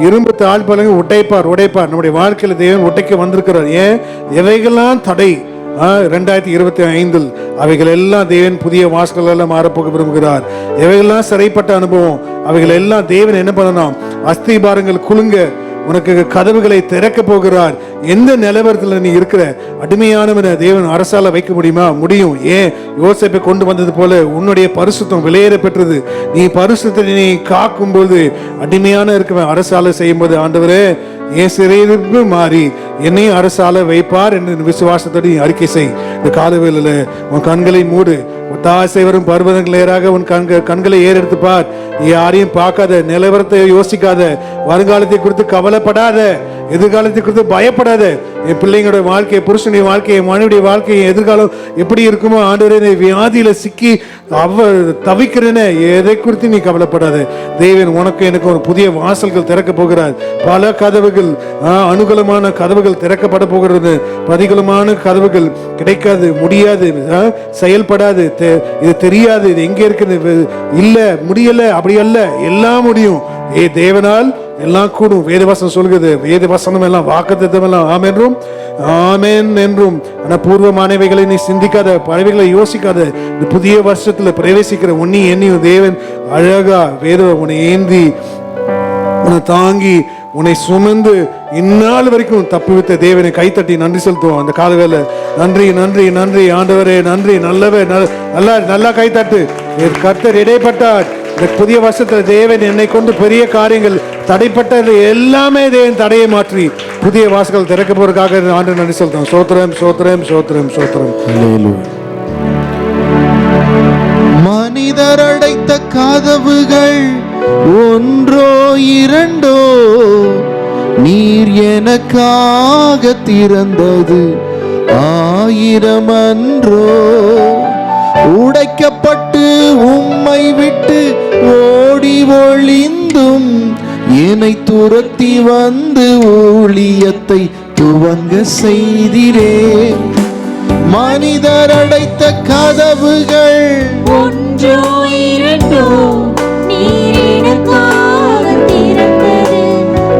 இரும்பு தாழ்பாலையும் உடைப்பார். நம்முடைய வாழ்க்கையில தேவன் உடைக்க வந்திருக்கிறார். ஏன் எவைகள்லாம் தடை 2025 அவைகள் எல்லாம் தேவன் புதிய வாசல்கள் எல்லாம் மாறப்போக விரும்புகிறார். எவைகள்லாம் சிறைப்பட்ட அனுபவம் அவைகள் எல்லாம் தேவன் என்ன பண்ணணும், அஸ்திபாரங்கள் குலுங்க உனக்கு கதவுகளை திறக்க போகிறார். எந்த நிலவரத்தில் நீ இருக்கிற அடிமையானவனை தேவன் அரசால வைக்க முடியுமா? முடியும். ஏன் யோசேப்பை கொண்டு வந்தது போல உன்னுடைய பரிசுத்தம் விலையேற பெற்றது. நீ பரிசுத்தை நீ காக்கும் போது அடிமையான இருக்கவன் அரசால செய்யும் போது ஆண்டவரே என் சிறையிருப்பு மாறி என்னையும் அரசால வைப்பார் என்று விசுவாசத்தோடு அறிக்கை செய். இந்த காலவேளையில உன் கண்களை மூடு. ஒத்தாசை வரும் பர்வதங்கள் ஏறாக உன் கண்களை ஏறெடுத்து பார். நீ யாரையும் பார்க்காத, நிலவரத்தை யோசிக்காத, வருங்காலத்தை குறித்து கவலைப்படாத, எதிர்காலத்தை குறித்து பயப்படாத. கவலைப்படாத, என் பிள்ளைங்களோட வாழ்க்கை, புருஷனுடைய வாழ்க்கை, மனைவியுடைய வாழ்க்கை, எதிர்காலம் எப்படி இருக்குமோ ஆண்டவரே, வியாதியில சிக்கி தவிக்கிறேன்னு எதை குறித்து நீ கவலைப்படாத. தேவன் உனக்கு எனக்கு ஒரு புதிய வாசல்கள் திறக்க போகிறார். பல கதவுகள், அனுகூலமான கதவுகள் திறக்கப்பட போகிறது. பிரதிகூலமான கதவுகள் கிடைக்காது, முடியாது, செயல்படாது, இது தெரியாது, இது எங்க இருக்குது, இல்ல முடியல, அப்படி அல்ல, எல்லாம் முடியும். தேவனால் எல்லாம் கூடும். வேதவசனம் சொல்கிறது, வேதவசனம் எல்லாம் வாக்குத்தத்தம் எல்லாம் ஆம் என்றும் ஆமென் என்றும். ஆனா பூர்வமானவைகளை நீ சிந்திக்காத, பறவைகளை யோசிக்காத. இந்த புதிய வருஷத்துல பிரவேசிக்கிற உன்னை என்னையும் தேவன் அழகா உன்னை ஏந்தி, உன்னை தாங்கி, உன்னை சுமந்து இந்நாள் வரைக்கும் தப்புவித்த தேவனை கைத்தட்டி நன்றி செலுத்துவோம். அந்த காலவேளை நன்றி நன்றி நன்றி ஆண்டவரே, நன்றி, நல்லவே, நல்லா கைத்தட்டு. கர்த்தர் இடைப்பட்டார். இந்த புதிய வருஷத்துல தேவன் என்னை கொண்டு பெரிய காரியங்கள், தடைப்பட்டது எல்லாமே தேவன் தடையை மாற்றி புதிய வாசல்கள் திறக்க போறதுக்காக ஆண்டு நன்றி செலுத்துவோம். சோத்திரம் சோத்திரம் சோத்திரம் சோத்திரம். மனிதர் அடைத்த கதவுகள் ஒன்றோ இரண்டோ, நீர் எனக்காக திறந்தது 1000 அன்றோ. உடைக்கப்பட்டு உம்மை விட்டு ஓடி ஒளிந்தும் என்னை துரத்தி வந்து ஊழியத்தை துவங்க செய்திரே. மனிதர் அடைத்த கதவுகள் ஒன்றோ இரண்டோ, நீர் எனக்காக திறந்தது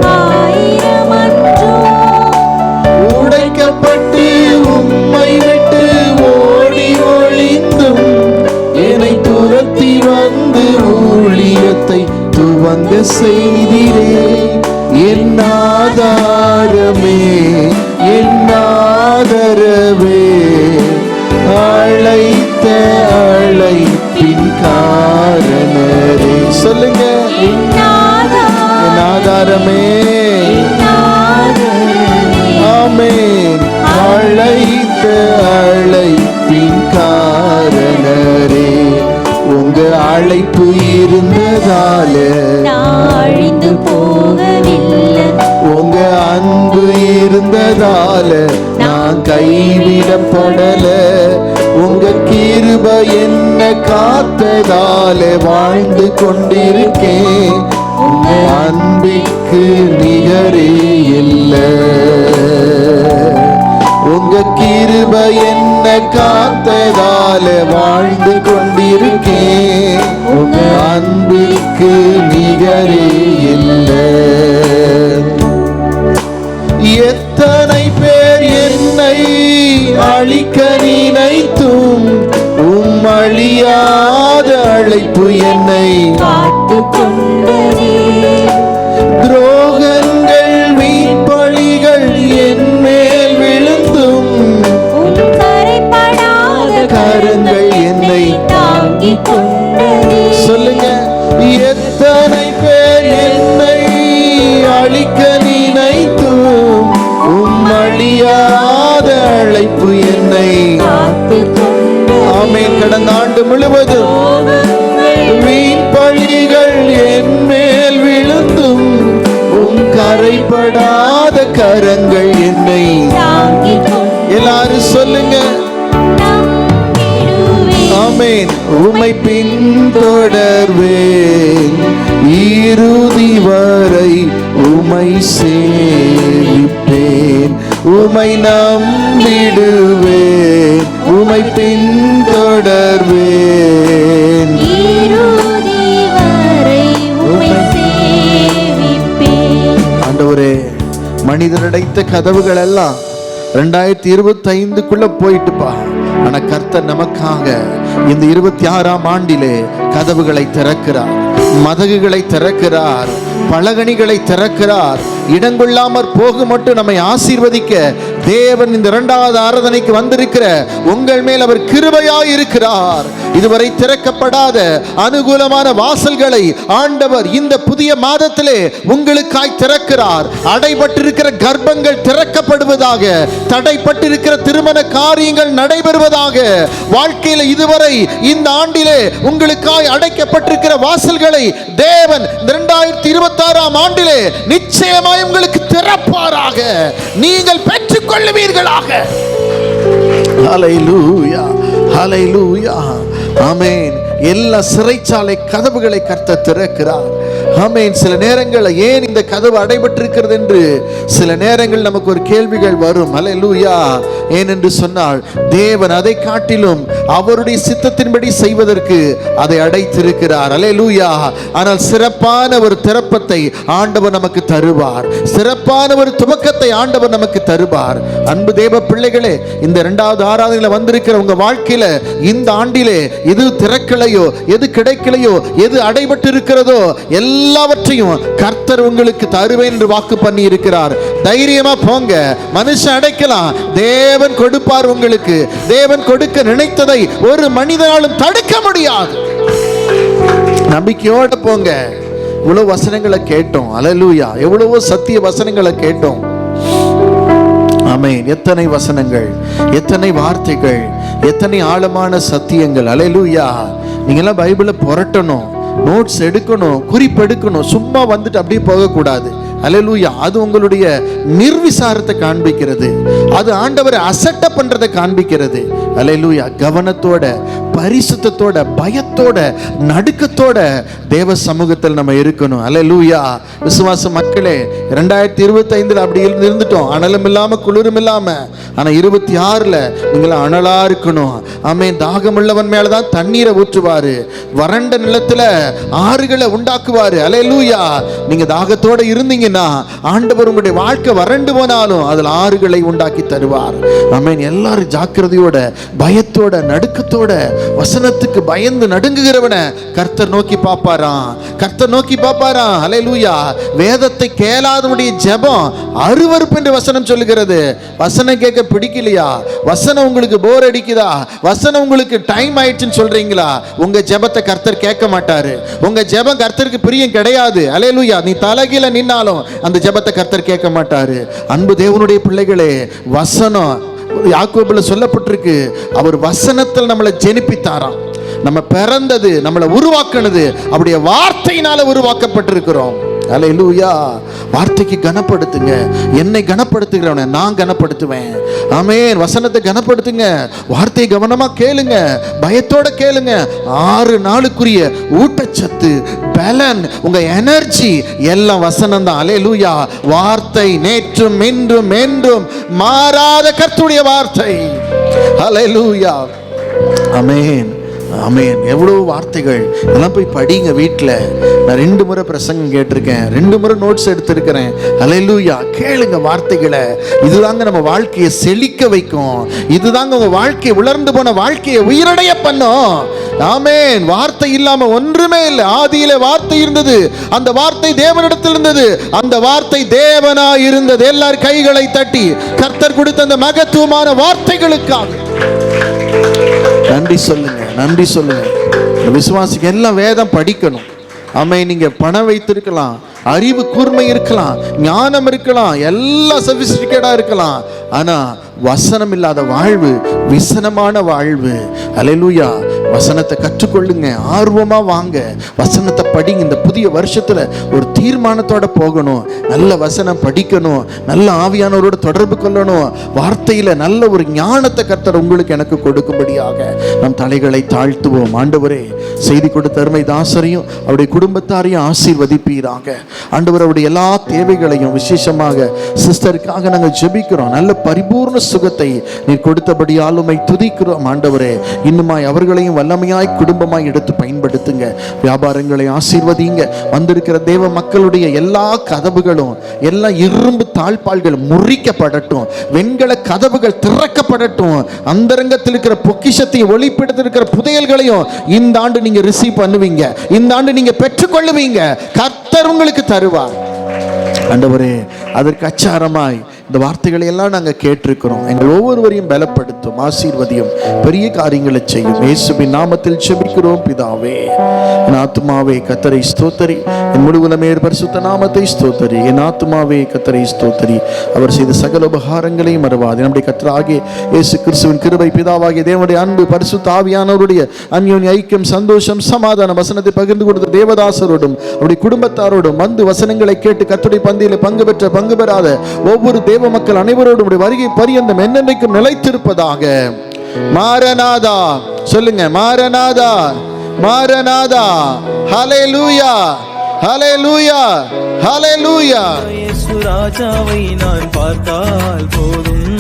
1000 அன்றோ. உடைக்கப்பட்டு உம்மை விட்டு ஓடி ஒளிந்தும் என்னை துரத்தி வந்து ஊழியத்தை துவங்க செய்திரே. என் ஆதாரமே, என் ஆதரவே, அழைத்த அழைப்பின் காரணரே. சொல்லுங்க, என் ஆதாரமே, ஆமென், அழைத்த அழைப்பின் காரணரே. உங்க அழைப்பு இருந்ததால அழிந்து போகவில்லை, உங்க அன்பு இருந்ததால நான் கைவிடப்படல. உங்க கிருபை என்ன காத்ததால வாழ்ந்து கொண்டிருக்கேன். உங்க அன்பிற்கு நிகரே இல்லை. உங்க கிருபை என்ன காத்ததால வாழ்ந்து கொண்டிருக்கேன். உங்க அன்பிற்கு நிகரே இல்லை. எத்தனை பேர் என்னை அழிக்க நினைத்தும் அழியாத அழைப்பு என்னை காத்து கொண்டதே. துரோகங்கள் வீண்பழிகள் என் மேல் விழுந்தும் கரைப்படாத கரங்கள் என்னை தாங்கிக் கொண்டதே. சொல்லுங்க, எத்தனை பேர் என்னை அழிக்க நினைத்தும் அழியாத அழைப்பு என்னை காத்து கொண்டதே. ஆமென். கடந்த ஆண்டு முழுவதும் வீண் பழிகள் என் மேல் விழுந்தும் கரைப்படாத கரங்கள் என்னை தாங்கிக் கொண்டதே. எல்லாரும் சொல்லுங்க, ஆமென். உம்மை பின்தொடர்வேன், இறுதி வரை உம்மை சேவிப்பேன். உம்மை நம்பிடுவேன், உம்மை பின்தொடர்வேன், இறுதி வரை உம்மை சேவிப்பேன். ஆண்டவரே, மனிதர் அடைத்த கதவுகள் எல்லாம் 2025க்குள்ள போயிட்டுப்பா. ஆனா கர்த்தர் நமக்காக இந்த 26ஆம் ஆண்டிலே கதவுகளை திறக்கிறார், மதகுகளை திறக்கிறார், பலகணிகளை திறக்கிறார். இடங்கொள்ளாமற் போக மட்டும் நம்மை ஆசீர்வதிக்க தேவன் இந்த 2வது ஆராதனைக்கு வந்திருக்கிற உங்கள் மேல் அவர் கிருபையாய் இருக்கிறார். இதுவரை திறக்கப்படாத அனுகூலமான வாசல்களை ஆண்டவர் இந்த புதிய மாதத்திலே உங்களுக்காய் திறக்கிறார். அடைபட்டிருக்கிற கர்ப்பங்கள் திறக்கப்படுவதாக, தடைப்பட்டிருக்கிற திருமண காரியங்கள் நடைபெறுவதாக. வாழ்க்கையில் இதுவரை இந்த ஆண்டிலே உங்களுக்காய் அடைக்கப்பட்டிருக்கிற வாசல்களை தேவன் 2026ஆம் ஆண்டிலே நிச்சயமாய் உங்களுக்கு திறப்பாராக. நீங்கள் பெற்றுக்கொள்வீர்களாக. ஹல்லேலூயா, ஹல்லேலூயா, ஆமென். எல்லா சிறைச்சாலை கதவுகளை கர்த்தர் திறக்கிறார். ஆமென். சில நேரங்களில் ஏன் இந்த கதவு அடைபட்டிருக்கிறது என்று சில நேரங்கள் நமக்கு ஒரு கேள்விகள் வரும். ஹல்லேலூயா. ஏனென்று சொன்னால் தேவன் அதை காட்டிலும் அவருடைய சித்தத்தின்படி செய்வதற்கு அதை அடைத்திருக்கிறார். ஹல்லேலூயா. ஆனால் சிறப்பான ஒரு திறப்பத்தை ஆண்டவர் நமக்கு தருவார். சிறப்பான ஒரு துவக்கத்தை ஆண்டவர் நமக்கு தருவார். அன்பு தேவ பிள்ளைகளே, இந்த 2வது ஆராதனையில வந்திருக்கிற உங்க வாழ்க்கையில இந்த ஆண்டிலே எது திறக்கலையோ, எது கிடைக்கலையோ, எது அடைபட்டு இருக்கிறதோ எல்லாவற்றையும் கர்த்தர் உங்களுக்கு தருவேன் என்று வாக்கு பண்ணி இருக்கிறார். தைரியமா போங்க. மனுஷன் அடைக்கலாம், தேவன் கொடுப்பார் உங்களுக்கு. தேவன் கொடுக்க நினைத்ததை ஒரு மனிதனாலும் தடுக்க முடியாது. நம்பிக்கையோட போங்க. இவ்வளவு வசனங்களை கேட்டோம். அல்லேலூயா. எவ்வளவோ சத்திய வசனங்களை கேட்டோம். ஆமென். எத்தனை வசனங்கள், எத்தனை வார்த்தைகள், எத்தனை ஆழமான சத்தியங்கள். அல்லேலூயா. நீங்கெல்லாம் பைபிளை புரட்டணும், நோட்ஸ் எடுக்கணும், குறிப்பெடுக்கணும். சும்மா வந்துட்டு அப்படியே போகக்கூடாது. அல்லேலூயா. அது உங்களுடைய நிர்விசாரத்தை காண்பிக்கிறது. அது ஆண்டவரை அசட்டை பண்றதை காண்பிக்கிறது. அல்லேலூயா. கவனத்தோட, பரிசுத்தத்தோட, பயத்தோட, நடுக்கத்தோட தேவ சமூகத்தில் நம்ம இருக்கணும். அல்லேலூயா. விசுவாச மக்களே, 2025 அப்படி இருந்துட்டோம், அனலும் இல்லாம குளிரும் இல்லாம. ஆனா 26ல நீங்கள அனலா இருக்கணும். ஆமென். தாகமுள்ளவன் மேலதான் தண்ணீரை ஊற்றுவாரு, வறண்ட நிலத்துல ஆறுகளை உண்டாக்குவாரு. அல்லேலூயா. நீங்க தாகத்தோட இருந்தீங்கன்னா ஆண்டவர் உங்களுடைய வாழ்க்கை வறண்டு போனாலும் அதில் ஆறுகளை உண்டாக்கி தருவார். ஆமென். எல்லாரும் ஜாக்கிரதையோட, பயத்தோட, நடுக்கத்தோட, வசனத்துக்கு பயந்து நடுங்குகிறவனை கர்த்தர் நோக்கி பார்ப்பாராம். கர்த்தர் நோக்கி பார்ப்பாராம். அல்லேலூயா. வேதத்தை கேளாதவனுடைய ஜெபம் அருவருப்பு என்று வசனம் சொல்லுகிறது. வசனம் கேட்க பிடிக்கலையா? வசனம் உங்களுக்கு போர் அடிக்குதா? வசனம் உங்களுக்கு டைம் ஆயிடுச்சுன்னு சொல்றீங்களா? உங்க ஜெபத்தை கர்த்தர் கேட்க மாட்டாரு. உங்க ஜெபம் கர்த்தருக்கு பிரியம் கிடையாது. அல்லேலூயா. நீ தலைகீழ நின்னாலும் அந்த ஜெபத்தை கர்த்தர் கேட்க மாட்டாரு. அன்பு தேவனுடைய பிள்ளைகளே, வசனம் யாக்கோபுல சொல்லப்பட்டிருக்கு, அவர் வசனத்தில் நம்மளை ஜெனிப்பித்தாராம். நம்ம பிறந்தது, நம்மளை உருவாக்குனது அவருடைய வார்த்தையினால உருவாக்கப்பட்டிருக்கிறோம். அல்லேலூயா. வார்த்தைக்கு கனப்படுத்துங்க. என்னை கனப்படுத்துகிறவனை நான் கனப்படுத்துவேன். ஆமென். வசனத்தை கனப்படுத்துங்க. வார்த்தையை கவனமா கேளுங்க, பயத்தோட கேளுங்க. 6 நாளுக்குரிய ஊட்டச்சத்து, பலன், உங்க எனர்ஜி எல்லாம் வசனம் தான். அல்லேலூயா. வார்த்தை நேற்றும் இன்றும் என்றும் மாறாத கர்த்தருடைய வார்த்தை. அல்லேலூயா. ஆமென், ஆமென். எவ்வளவு வார்த்தைகள். இதெல்லாம் போய் படிங்க வீட்டில். நான் 2 முறை பிரசங்கம் கேட்டிருக்கேன், 2 முறை நோட்ஸ் எடுத்திருக்கிறேன். அல்லேலூயா. கேளுங்க வார்த்தைகளை. இதுதாங்க நம்ம வாழ்க்கையை செழிக்க வைக்கும். இதுதாங்க உங்க வாழ்க்கையை, உலர்ந்து போன வாழ்க்கையை உயிரடைய பண்ணும். ஆமென். வார்த்தை இல்லாம ஒன்றுமே இல்லை. ஆதியிலே வார்த்தை இருந்தது, அந்த வார்த்தை தேவனிடத்தில் இருந்தது, அந்த வார்த்தை தேவனா இருந்தது. எல்லாரும் கைகளை தட்டி கர்த்தர் கொடுத்த அந்த மகத்துவமான வார்த்தைகளுக்காக நன்றி சொல்லுங்க, நன்றி சொல்லுங்க. விசுவாசிக்கு எல்லாம் வேதம் படிக்கணும். ஆமென். நீங்க பணம் வைத்திருக்கலாம், அறிவு கூர்மை இருக்கலாம், ஞானம் இருக்கலாம், எல்லாம் சபிஸ்டிகேட்டா இருக்கலாம். ஆனா வசனம் இல்லாத வாழ்வு விசனமான வாழ்வு. அல்லேலூயா. வசனத்தை கற்றுக்கொள்ளுங்க, ஆர்வமா வாங்க, வசனத்தை படிங்க. இந்த புதிய வருஷத்துல ஒரு தீர்மானத்தோட போகணும். நல்ல வசனம் படிக்கணும், நல்ல ஆவியானவரோட தொடர்பு கொள்ளணும். வார்த்தையில நல்ல ஒரு ஞானத்தை கர்த்தர் உங்களுக்கு எனக்கு கொடுக்கும்படியாக நம் தலைகளை தாழ்த்துவோம். ஆண்டவரே, செய்தி கொடுத்த அருமை தாசரையும் அவருடைய குடும்பத்தாரையும் ஆசீர்வதிப்பீராக. ஆண்டவர் அவருடைய எல்லா தேவைகளையும், விசேஷமாக சிஸ்டருக்காக நாங்கள் ஜெபிக்கிறோம். நல்ல பரிபூர்ண சுகத்தை நீர் கொடுத்தபடியால் உம்மை துதிக்கிறோம். ஆண்டவரே, இன்னுமாய் அவர்களையும் வல்லமையாய் குடும்பமாய் எடுத்து பயன்படுத்துங்க. வியாபாரங்களை ஆசீர்வதிங்க. வந்திருக்கிற தேவ மக்களுடைய எல்லா கதவுகளும், எல்லா இரும்பு தாழ்பால்கள் முறிக்கப்படட்டும். வெண்கல கதவுகள் திறக்கப்படட்டும். அந்தரங்கத்தில் இருக்கிற பொக்கிஷத்தை, ஒளிப்பிடத்தில் புதையல்களையும் இந்த ஆண்டு நீங்க ரிசீவ் பண்ணுவீங்க. இந்த ஆண்டு நீங்க பெற்றுக்கொள்ளுவீங்க. கர்த்தர் உங்களுக்கு தருவார். ஆண்டவரே, அதற்கு அச்சாரமாய் இந்த வார்த்தைகளை எல்லாம் நாங்கள் கேட்டிருக்கிறோம். எங்கள் ஒவ்வொருவரையும் பலப்படுத்தும், ஆசீர்வதியும், பெரிய காரியங்களை செய்யும். இயேசுவின் நாமத்தில் செபிக்கிறோம் பிதாவே. என் ஆத்துமாவே கர்த்தரை ஸ்தோத்தரி, என் முழுவதுமே பரிசுத்த நாமத்தை ஸ்தோத்தரி. என் ஆத்துமாவே கர்த்தரை ஸ்தோத்தரி, அவர் செய்த சகல உபகாரங்களையும் மறவாது. நம்முடைய கர்த்தராகிய இயேசு கிறிஸ்துவின் கிருபை, பிதாவாகிய தேவனுடைய அன்பு, பரிசுத்த ஆவியானவருடைய அந்யோன்ய ஐக்கியம், சந்தோஷம், சமாதான வசனத்தை பகிர்ந்து கொடுத்த தேவதாசரோடும் அவருடைய குடும்பத்தாரோடும் வந்து வசனங்களை கேட்டு கர்த்தருடைய பந்தியிலே பங்கு பெற்ற பங்கு பெறாத ஒவ்வொரு தேவ மக்கள் அனைவரோடும் வருகை பரியந்தம் என்னென்னைக்கும் நிலைத்திருப்பதாக. மாரநாதா சொல்லுங்க, மாரநாதா, மாரநாதா. ஹல்லேலூயா, ஹல்லேலூயா, ஹல்லேலூயா. இயேசு ராஜாவை நான் பார்த்தால் போதும்,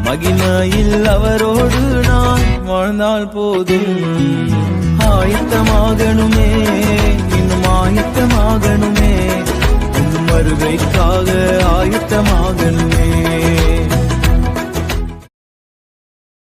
மகிமையில் அவரோடு நான் வாழ்ந்தால் போதும். ஆயத்தமாகணுமே, இன்னும் ஆயத்தமாகணுமே, உன் வருகைக்காக ஆயத்தமாகணுமே.